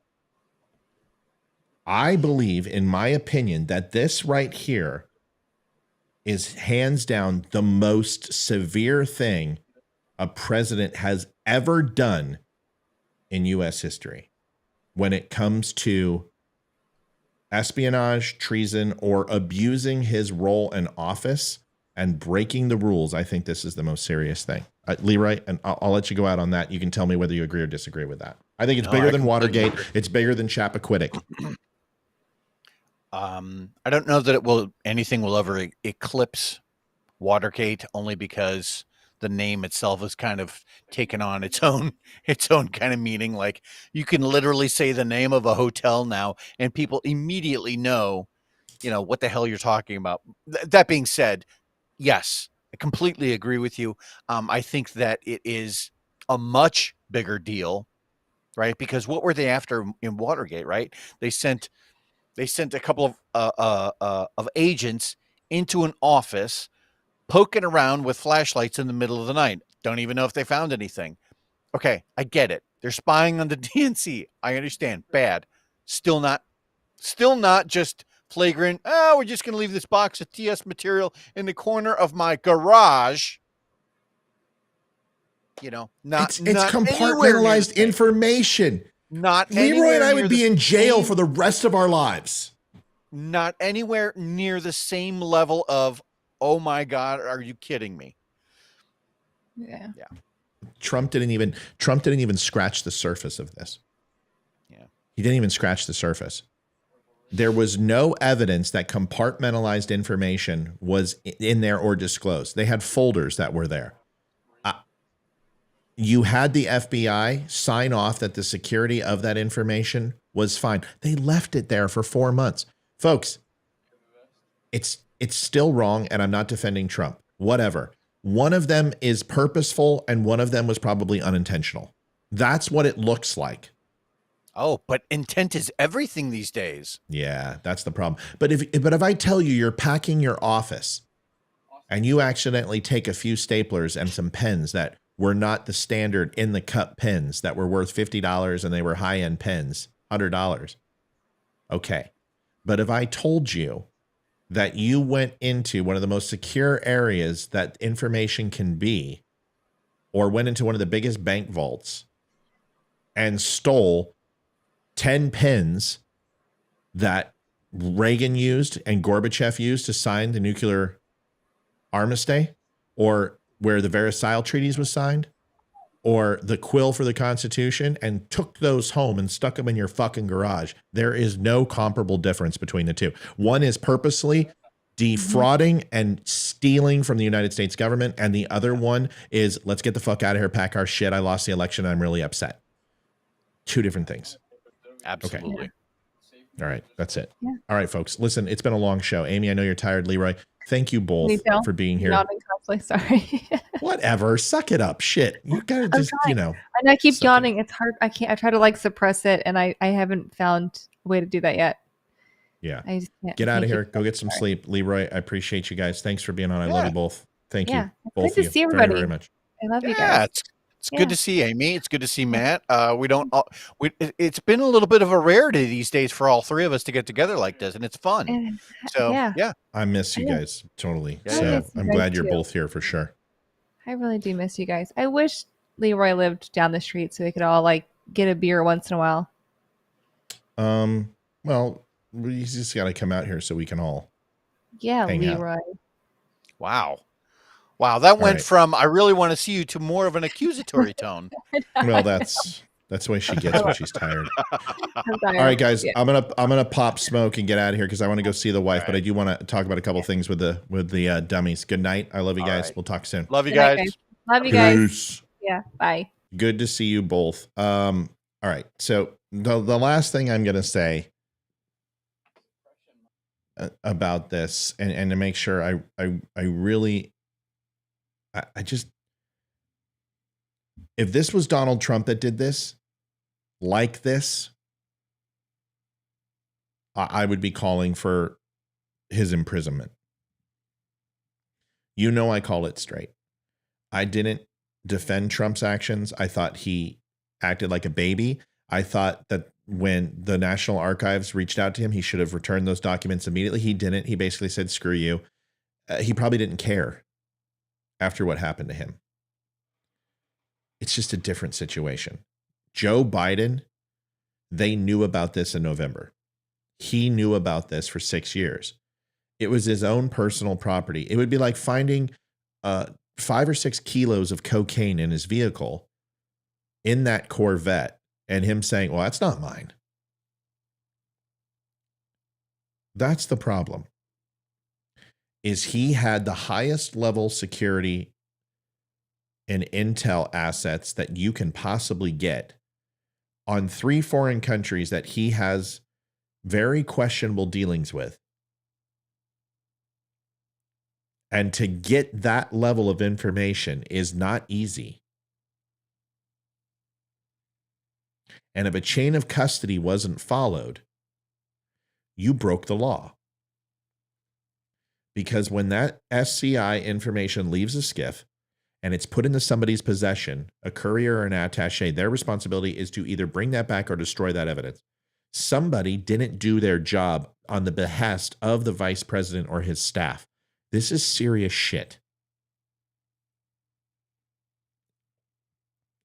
I believe, in my opinion, that this right here is hands down the most severe thing a president has ever done in U.S. history when it comes to espionage, treason, or abusing his role in office and breaking the rules. I think this is the most serious thing. Leroy, and I'll let you go out on that. You can tell me whether you agree or disagree with that. I think it's bigger than Watergate. It's bigger than Chappaquiddick. I don't know that anything will ever eclipse Watergate, only because the name itself has kind of taken on its own kind of meaning. Like, you can literally say the name of a hotel now and people immediately know, what the hell you're talking about. That being said, yes, I completely agree with you. I think that it is a much bigger deal, right? Because what were they after in Watergate, right? They sent a couple of agents into an office, poking around with flashlights in the middle of the night. Don't even know if they found anything. Okay, I get it. They're spying on the DNC. I understand. Bad. Still not just flagrant. Oh, we're just going to leave this box of TS material in the corner of my garage. It's compartmentalized information. Not Leroy and I would be in jail for the rest of our lives. Not anywhere near the same level of, oh my God, are you kidding me? Yeah. Trump didn't even scratch the surface of this. Yeah. He didn't even scratch the surface. There was no evidence that compartmentalized information was in there or disclosed. They had folders that were there. You had the FBI sign off that the security of that information was fine. They left it there for 4 months. Folks, it's still wrong, and I'm not defending Trump. Whatever. One of them is purposeful, and one of them was probably unintentional. That's what it looks like. Oh, but intent is everything these days. Yeah, that's the problem. But if I tell you you're packing your office and you accidentally take a few staplers and some pens that were not the standard in the cup pens that were worth $50 and they were high-end pens, $100. Okay. But if I told you that you went into one of the most secure areas that information can be, or went into one of the biggest bank vaults and stole 10 pins that Reagan used and Gorbachev used to sign the nuclear armistice, or where the Versailles treaties was signed, or the quill for the Constitution, and took those home and stuck them in your fucking garage, there is no comparable difference between the two. One is purposely defrauding and stealing from the United States government, and the other one is, let's get the fuck out of here, pack our shit, I lost the election, I'm really upset. Two different things. Absolutely. Okay. All right, that's it. Yeah. All right, folks, listen, it's been a long show. Amy, I know you're tired. Leroy, thank you both for being here. Yawning constantly. Sorry. Whatever, suck it up. Shit, you gotta just, you know. And I keep yawning. It's hard. I can't. I try to like suppress it, and I haven't found a way to do that yet. Yeah. I just can't. Get out of here. Go get some sleep. Leroy, I appreciate you guys. Thanks for being on. I love you both. Thank you. Both good to see everybody. Very, very much. I love you guys. Yeah, it's good to see Amy. It's good to see Matt. It's been a little bit of a rarity these days for all three of us to get together like this, and it's fun. So yeah. I miss you guys totally. Yeah. So I'm glad you're both here for sure. I really do miss you guys. I wish Leroy lived down the street so we could all like get a beer once in a while. Well, we just got to come out here so we can all. Yeah, Leroy. Wow. Wow, that went from I really want to see you to more of an accusatory tone. Well, that's the way she gets when she's tired. I'm tired. All right, guys, I'm gonna pop smoke and get out of here because I want to go see the wife, but I do want to talk about a couple things with the dummies. Good night. I love you guys. We'll talk soon. Love you guys. Love you guys. Yeah. Bye. Good to see you both. All right. So the last thing I'm gonna say about this, and to make sure I really. I just, if this was Donald Trump that did this, like this, I would be calling for his imprisonment. You know, I call it straight. I didn't defend Trump's actions. I thought he acted like a baby. I thought that when the National Archives reached out to him, he should have returned those documents immediately. He didn't. He basically said, screw you. He probably didn't care after what happened to him. It's just a different situation. Joe Biden, they knew about this in November. He knew about this for 6 years. It was his own personal property. It would be like finding 5 or 6 kilos of cocaine in his vehicle in that Corvette and him saying, well, that's not mine. That's the problem. Is he had the highest level security and intel assets that you can possibly get on 3 foreign countries that he has very questionable dealings with. And to get that level of information is not easy. And if a chain of custody wasn't followed, you broke the law. Because when that SCI information leaves a SCIF and it's put into somebody's possession, a courier or an attaché, their responsibility is to either bring that back or destroy that evidence. Somebody didn't do their job on the behest of the vice president or his staff. This is serious shit.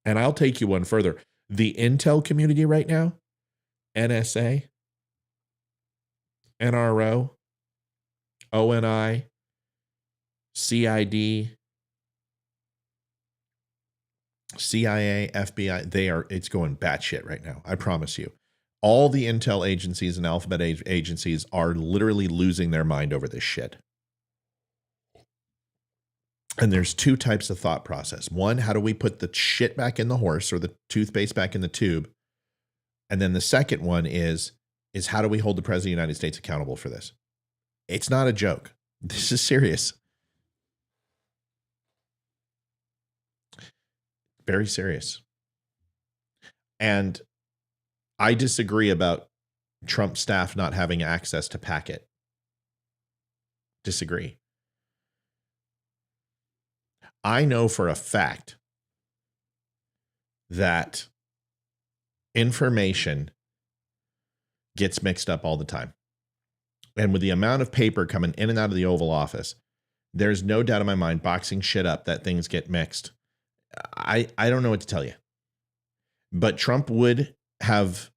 And I'll take you one further. The intel community right now, NSA, NRO, ONI, CID, CIA, FBI, it's going batshit right now. I promise you. All the intel agencies and alphabet agencies are literally losing their mind over this shit. And there's 2 types of thought process. One, how do we put the shit back in the horse or the toothpaste back in the tube? And then the second one is how do we hold the president of the United States accountable for this? It's not a joke. This is serious. Very serious. And I disagree about Trump staff not having access to packet. Disagree. I know for a fact that information gets mixed up all the time. And with the amount of paper coming in and out of the Oval Office, there's no doubt in my mind, boxing shit up, that things get mixed. I don't know what to tell you. But Trump would have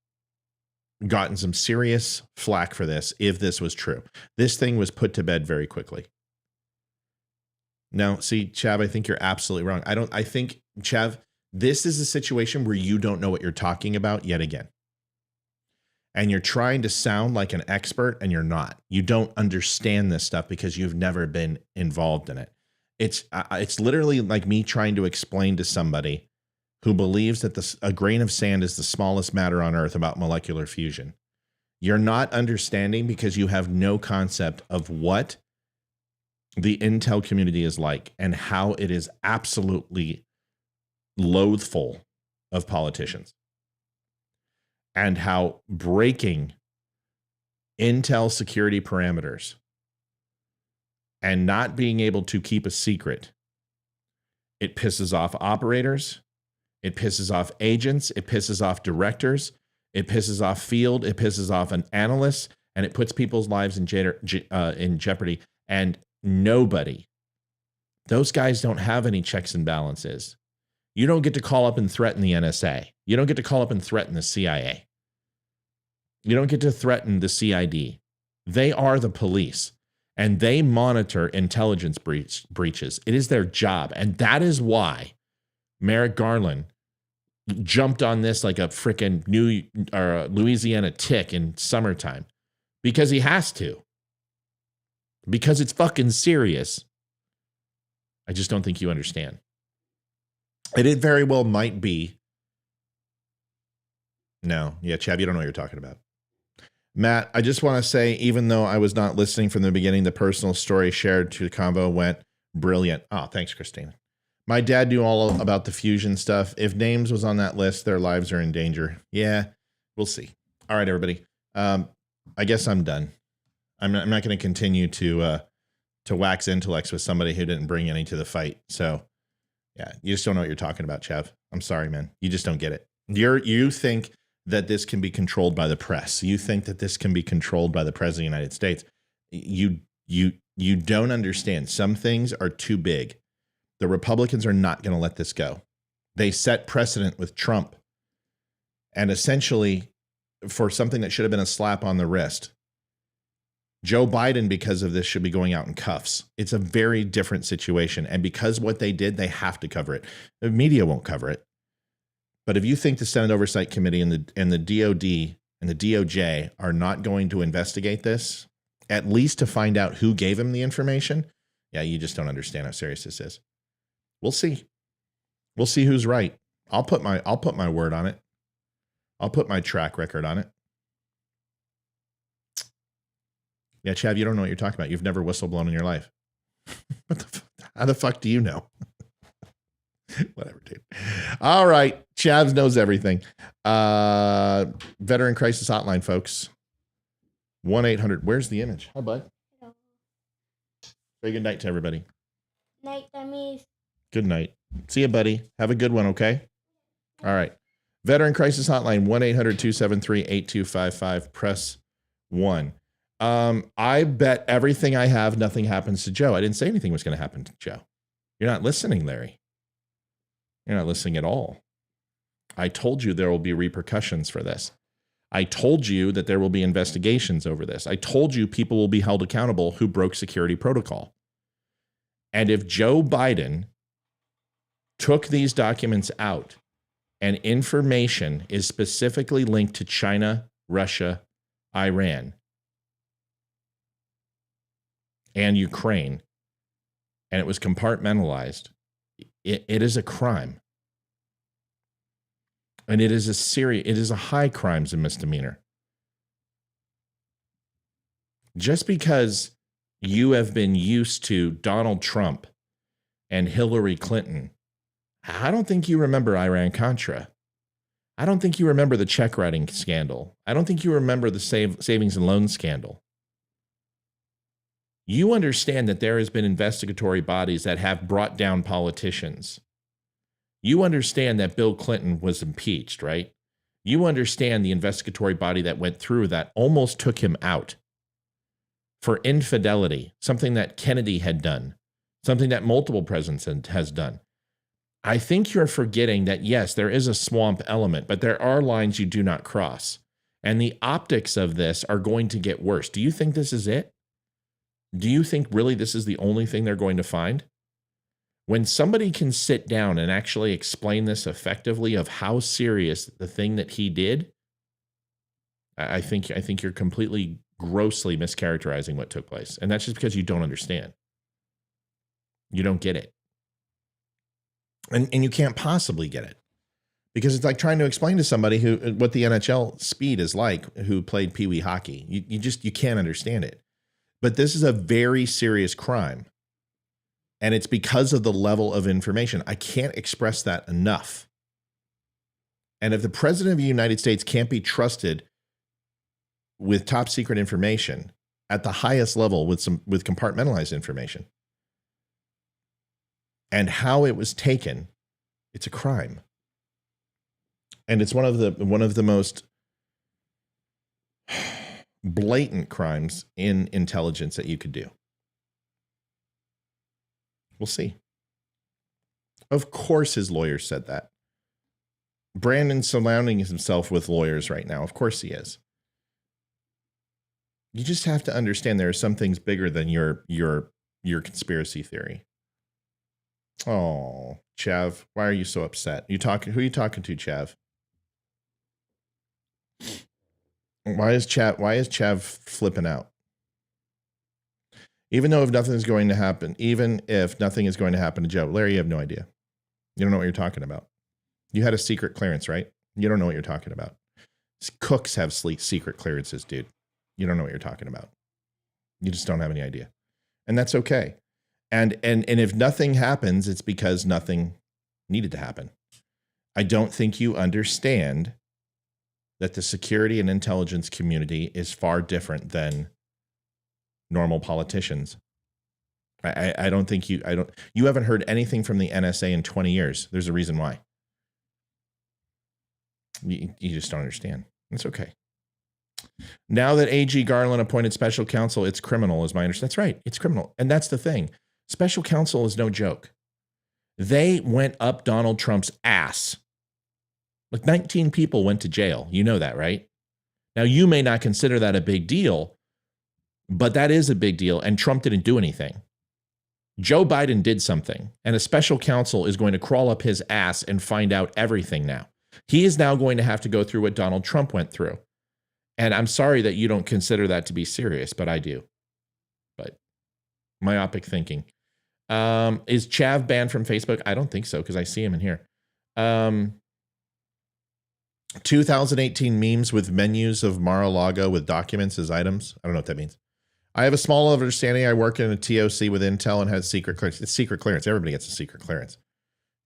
gotten some serious flack for this if this was true. This thing was put to bed very quickly. Now, see, Chav, I think you're absolutely wrong. I think, Chav, this is a situation where you don't know what you're talking about yet again. And you're trying to sound like an expert and you're not. You don't understand this stuff because you've never been involved in it. It's literally like me trying to explain to somebody who believes that a grain of sand is the smallest matter on earth about molecular fusion. You're not understanding because you have no concept of what the intel community is like and how it is absolutely loathful of politicians and how breaking intel security parameters and not being able to keep a secret, it pisses off operators. It pisses off agents. It pisses off directors. It pisses off field. It pisses off an analyst, and it puts people's lives in jeopardy. And nobody, those guys don't have any checks and balances. You don't get to call up and threaten the NSA. You don't get to call up and threaten the CIA. You don't get to threaten the CID. They are the police, and they monitor intelligence breaches. It is their job, and that is why Merrick Garland jumped on this like a freaking Louisiana tick in summertime, because he has to, because it's fucking serious. I just don't think you understand. And it very well might be. No, yeah, Chav, you don't know what you're talking about. Matt, I just want to say, even though I was not listening from the beginning, the personal story shared to the convo went brilliant. Oh, thanks, Christina. My dad knew all about the fusion stuff. If Names was on that list, their lives are in danger. Yeah, we'll see. All right, everybody. I guess I'm done. I'm not going to continue to wax intellects with somebody who didn't bring any to the fight. So, yeah, you just don't know what you're talking about, Chav. I'm sorry, man. You just don't get it. You think that this can be controlled by the press. You think that this can be controlled by the President of the United States. You don't understand. Some things are too big. The Republicans are not going to let this go. They set precedent with Trump. And essentially, for something that should have been a slap on the wrist, Joe Biden, because of this, should be going out in cuffs. It's a very different situation. And because what they did, they have to cover it. The media won't cover it. But if you think the Senate Oversight Committee and the DOD and the DOJ are not going to investigate this, at least to find out who gave him the information, yeah, you just don't understand how serious this is. We'll see. We'll see who's right. I'll put my word on it. I'll put my track record on it. Yeah, Chav, you don't know what you're talking about. You've never whistleblown in your life. How the fuck do you know? Whatever, dude. All right. Chav knows everything. Veteran Crisis Hotline, folks. 1-800. Where's the image? Hi, bud. Hello. Very good night to everybody. Night, dummies. Good night. See you, buddy. Have a good one, okay? All right. Veteran Crisis Hotline, 1-800-273-8255. Press 1. I bet everything I have, nothing happens to Joe. I didn't say anything was going to happen to Joe. You're not listening, Larry. You're not listening at all. I told you there will be repercussions for this. I told you that there will be investigations over this. I told you people will be held accountable who broke security protocol. And if Joe Biden took these documents out and information is specifically linked to China, Russia, Iran, and Ukraine, and it was compartmentalized, it is a crime. And it is a high crimes and misdemeanor. Just because you have been used to Donald Trump and Hillary Clinton, I don't think you remember Iran-Contra. I don't think you remember the check writing scandal. I don't think you remember the savings and loan scandal. You understand that there has been investigatory bodies that have brought down politicians. You understand that Bill Clinton was impeached, right? You understand the investigatory body that went through that almost took him out. for infidelity, something that Kennedy had done, something that multiple presidents has done. I think you're forgetting that, yes, there is a swamp element, but there are lines you do not cross. And the optics of this are going to get worse. Do you think this is it? Do you think really this is the only thing they're going to find? When somebody can sit down and actually explain this effectively of how serious the thing that he did, I think you're completely grossly mischaracterizing what took place. And that's just because you don't understand. You don't get it. And you can't possibly get it. Because it's like trying to explain to somebody what the NHL speed is like, who played Pee Wee hockey. You can't understand it. But this is a very serious crime. And it's because of the level of information. I can't express that enough. And if the president of the United States can't be trusted with top secret information at the highest level with compartmentalized information, and how it was taken, it's a crime. And it's one of the most blatant crimes in intelligence that you could do. We'll see. Of course his lawyers said that. Brandon's surrounding himself with lawyers right now. Of course he is. You just have to understand there are some things bigger than your conspiracy theory. Oh, Chav, why are you so upset? Who are you talking to, Chav? Why is Chav flipping out? Even if nothing is going to happen to Joe, Larry, you have no idea. You don't know what you're talking about. You had a secret clearance, right? You don't know what you're talking about. Cooks have secret clearances, dude. You don't know what you're talking about. You just don't have any idea. And that's okay. And if nothing happens, it's because nothing needed to happen. I don't think you understand that the security and intelligence community is far different than normal politicians. I don't think you haven't heard anything from the NSA in 20 years. There's a reason why. You just don't understand. It's okay. Now that AG Garland appointed special counsel, it's criminal, is my understanding. That's right. It's criminal. And that's the thing. Special counsel is no joke. They went up Donald Trump's ass. Like 19 people went to jail. You know that, right? Now, you may not consider that a big deal, but that is a big deal. And Trump didn't do anything. Joe Biden did something. And a special counsel is going to crawl up his ass and find out everything now. He is now going to have to go through what Donald Trump went through. And I'm sorry that you don't consider that to be serious, but I do. But myopic thinking. Is Chav banned from Facebook? I don't think so, because I see him in here. 2018 memes with menus of Mar-a-Lago with documents as items. I don't know what that means. I have a small understanding. I work in a TOC with Intel and has secret clearance. It's secret clearance. Everybody gets a secret clearance.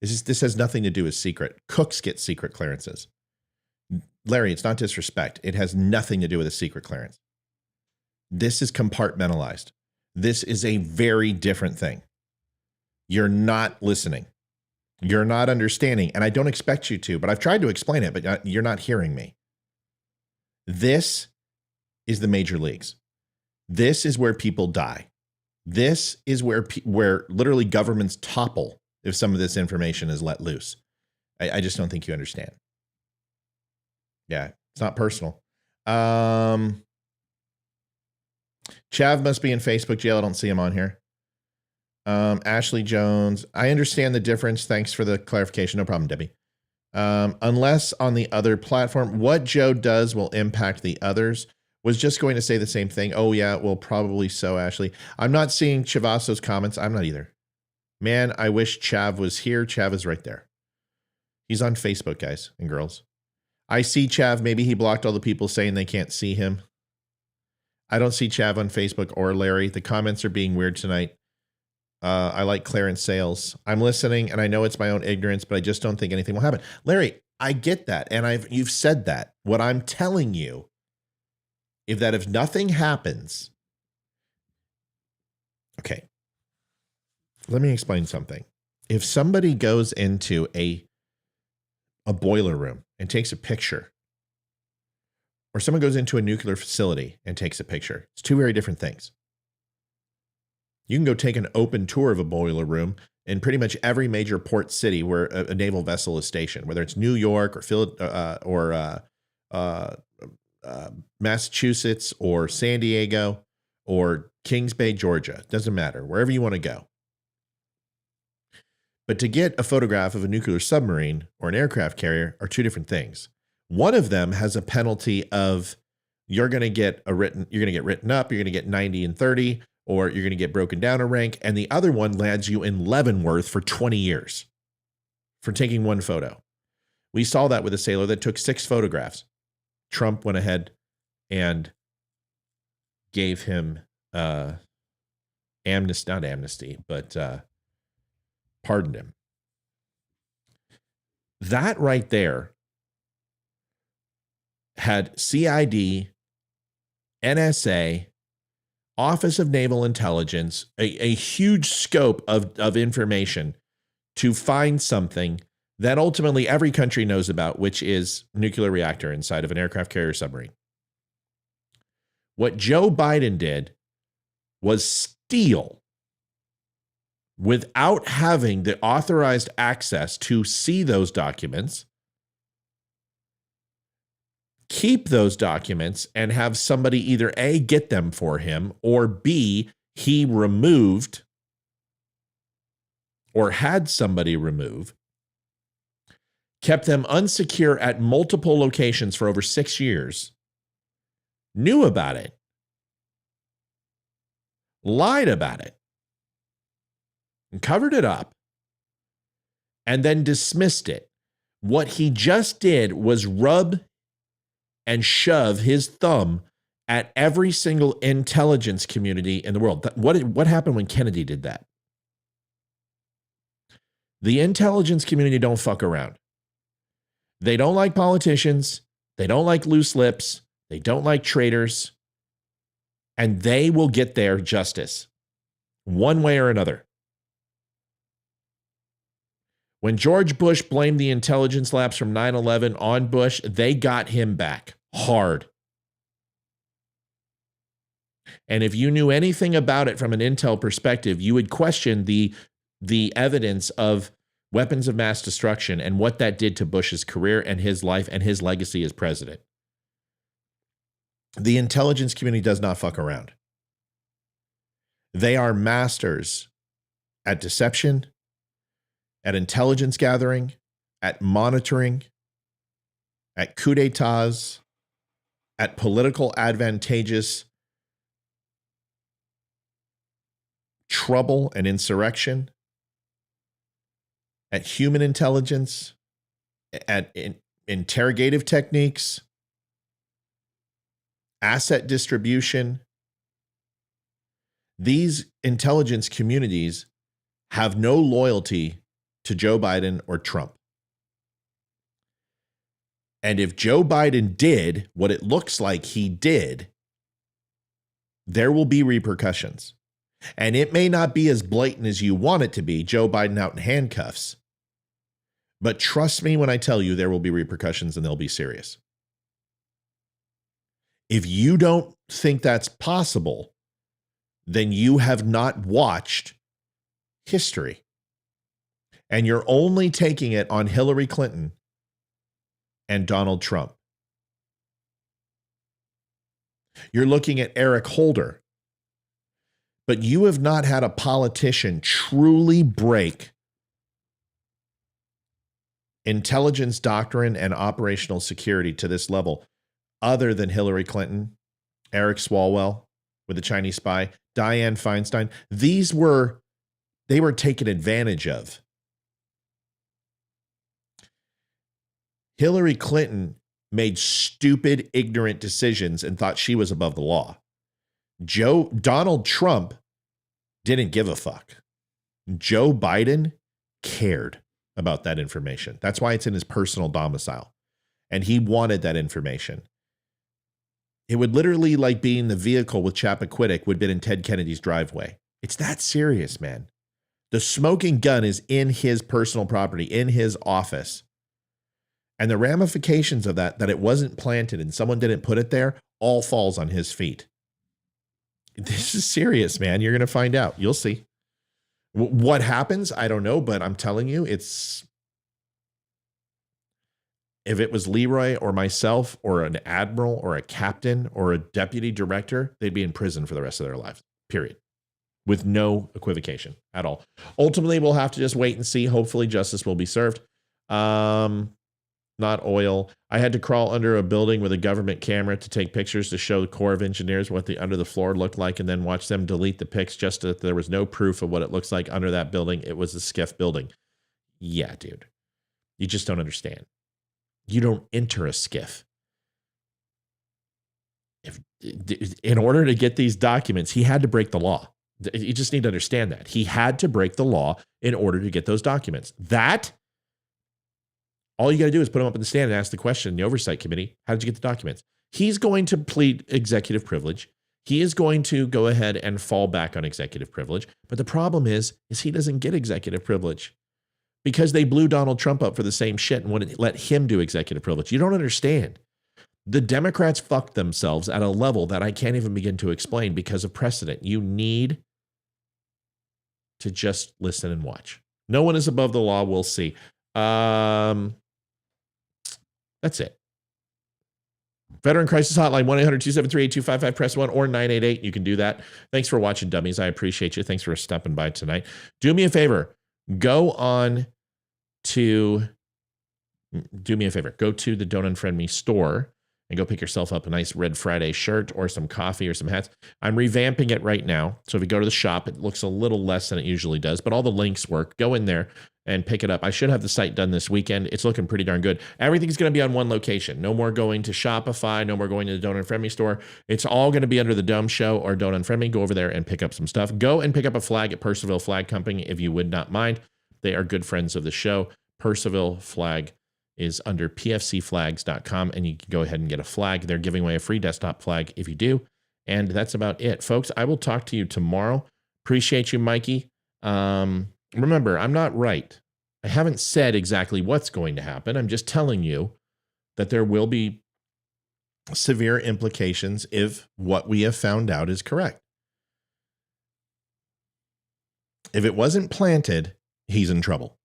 This has nothing to do with secret. Cooks get secret clearances. Larry, it's not disrespect. It has nothing to do with a secret clearance. This is compartmentalized. This is a very different thing. You're not listening. You're not understanding. And I don't expect you to, but I've tried to explain it, but you're not hearing me. This is the major leagues. This is where people die. This is where literally governments topple if some of this information is let loose. I just don't think you understand. Yeah, it's not personal. Chav must be in Facebook jail. I don't see him on here. Ashley Jones. I understand the difference. Thanks for the clarification. No problem, Debbie. Unless on the other platform, what Joe does will impact the others. Was just going to say the same thing. Oh, yeah, well, probably so, Ashley. I'm not seeing Chavaso's comments. I'm not either. Man, I wish Chav was here. Chav is right there. He's on Facebook, guys and girls. I see Chav. Maybe he blocked all the people saying they can't see him. I don't see Chav on Facebook or Larry. The comments are being weird tonight. I like clearance sales. I'm listening, and I know it's my own ignorance, but I just don't think anything will happen. Larry, I get that, and you've said that. What I'm telling you is that if nothing happens, okay, let me explain something. If somebody goes into a boiler room and takes a picture, or someone goes into a nuclear facility and takes a picture, it's two very different things. You can go take an open tour of a boiler room in pretty much every major port city where a naval vessel is stationed, whether it's New York or Massachusetts or San Diego or Kings Bay, Georgia. Doesn't matter, wherever you want to go. But to get a photograph of a nuclear submarine or an aircraft carrier are two different things. One of them has a penalty of you're going to get written up, you're going to get 90 and 30, or you're going to get broken down a rank. And the other one lands you in Leavenworth for 20 years for taking one photo. We saw that with a sailor that took 6 photographs. Trump went ahead and gave him pardoned him. That right there had CID, NSA, Office of Naval Intelligence, a huge scope of information to find something that ultimately every country knows about, which is nuclear reactor inside of an aircraft carrier submarine. What Joe Biden did was steal, without having the authorized access to see those documents, keep those documents and have somebody either A, get them for him, or B, he removed or had somebody remove, kept them unsecure at multiple locations for over 6 years, knew about it, lied about it, and covered it up, and then dismissed it. What he just did was rub and shove his thumb at every single intelligence community in the world. What happened when Kennedy did that? The intelligence community don't fuck around. They don't like politicians. They don't like loose lips. They don't like traitors. And they will get their justice one way or another. When George Bush blamed the intelligence lapse from 9/11 on Bush, they got him back hard. And if you knew anything about it from an intel perspective, you would question the evidence of weapons of mass destruction and what that did to Bush's career and his life and his legacy as president. The intelligence community does not fuck around. They are masters at deception, at intelligence gathering, at monitoring, at coup d'etats, at political advantageous trouble and insurrection, at human intelligence, at interrogative techniques, asset distribution. These intelligence communities have no loyalty to Joe Biden or Trump. And if Joe Biden did what it looks like he did, there will be repercussions. And it may not be as blatant as you want it to be, Joe Biden out in handcuffs. But trust me when I tell you there will be repercussions and they'll be serious. If you don't think that's possible, then you have not watched history. And you're only taking it on Hillary Clinton and Donald Trump. You're looking at Eric Holder. But you have not had a politician truly break intelligence doctrine and operational security to this level other than Hillary Clinton, Eric Swalwell with the Chinese spy, Dianne Feinstein. They were taken advantage of. Hillary Clinton made stupid, ignorant decisions and thought she was above the law. Donald Trump didn't give a fuck. Joe Biden cared about that information. That's why it's in his personal domicile. And he wanted that information. It would literally like being the vehicle with Chappaquiddick would have been in Ted Kennedy's driveway. It's that serious, man. The smoking gun is in his personal property, in his office. And the ramifications of that it wasn't planted and someone didn't put it there, all falls on his feet. This is serious, man. You're going to find out. You'll see. What happens, I don't know, but I'm telling you, if it was Leroy or myself or an admiral or a captain or a deputy director, they'd be in prison for the rest of their lives, period. With no equivocation at all. Ultimately, we'll have to just wait and see. Hopefully, justice will be served. Not oil. I had to crawl under a building with a government camera to take pictures to show the Corps of Engineers what the under the floor looked like, and then watch them delete the pics just so that there was no proof of what it looks like under that building. It was a skiff building. Yeah, dude. You just don't understand. You don't enter a skiff. In order to get these documents, he had to break the law. You just need to understand that. He had to break the law in order to get those documents. All you got to do is put him up in the stand and ask the question in the oversight committee, how did you get the documents? He's going to plead executive privilege. He is going to go ahead and fall back on executive privilege. But the problem is he doesn't get executive privilege because they blew Donald Trump up for the same shit and wouldn't let him do executive privilege. You don't understand. The Democrats fucked themselves at a level that I can't even begin to explain because of precedent. You need to just listen and watch. No one is above the law. We'll see. That's it. Veteran Crisis Hotline, 1-800-273-8255, press 1 or 988. You can do that. Thanks for watching, dummies. I appreciate you. Thanks for stopping by tonight. Do me a favor. Go to the Don't Unfriend Me store and go pick yourself up a nice Red Friday shirt or some coffee or some hats. I'm revamping it right now. So if you go to the shop, it looks a little less than it usually does, but all the links work. Go in there and pick it up. I should have the site done this weekend. It's looking pretty darn good. Everything's going to be on one location. No more going to Shopify. No more going to the Don't Unfriend Me store. It's all going to be under the Dumb Show or Don't Unfriend Me. Go over there and pick up some stuff. Go and pick up a flag at Percival Flag Company if you would not mind. They are good friends of the show. Percival Flag is under pfcflags.com, and you can go ahead and get a flag. They're giving away a free desktop flag if you do. And that's about it, folks. I will talk to you tomorrow. Appreciate you, Mikey. Remember, I'm not right. I haven't said exactly what's going to happen. I'm just telling you that there will be severe implications if what we have found out is correct. If it wasn't planted, he's in trouble.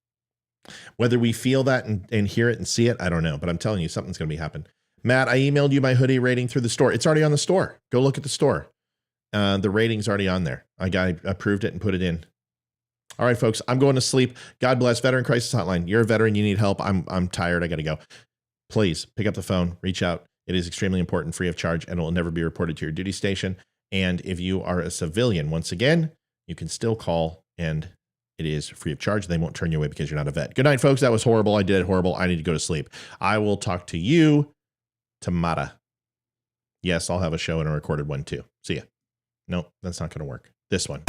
Whether we feel that and hear it and see it, I don't know. But I'm telling you, something's going to be happening. Matt, I emailed you my hoodie rating through the store. It's already on the store. Go look at the store. The rating's already on there. I approved it and put it in. All right, folks, I'm going to sleep. God bless. Veteran Crisis Hotline. You're a veteran. You need help. I'm tired. I got to go. Please pick up the phone. Reach out. It is extremely important, free of charge, and it will never be reported to your duty station. And if you are a civilian, once again, you can still call, and it is free of charge. They won't turn you away because you're not a vet. Good night, folks. That was horrible. I did it horrible. I need to go to sleep. I will talk to you tomorrow. Yes, I'll have a show and a recorded one too. See ya. No, that's not going to work. This one.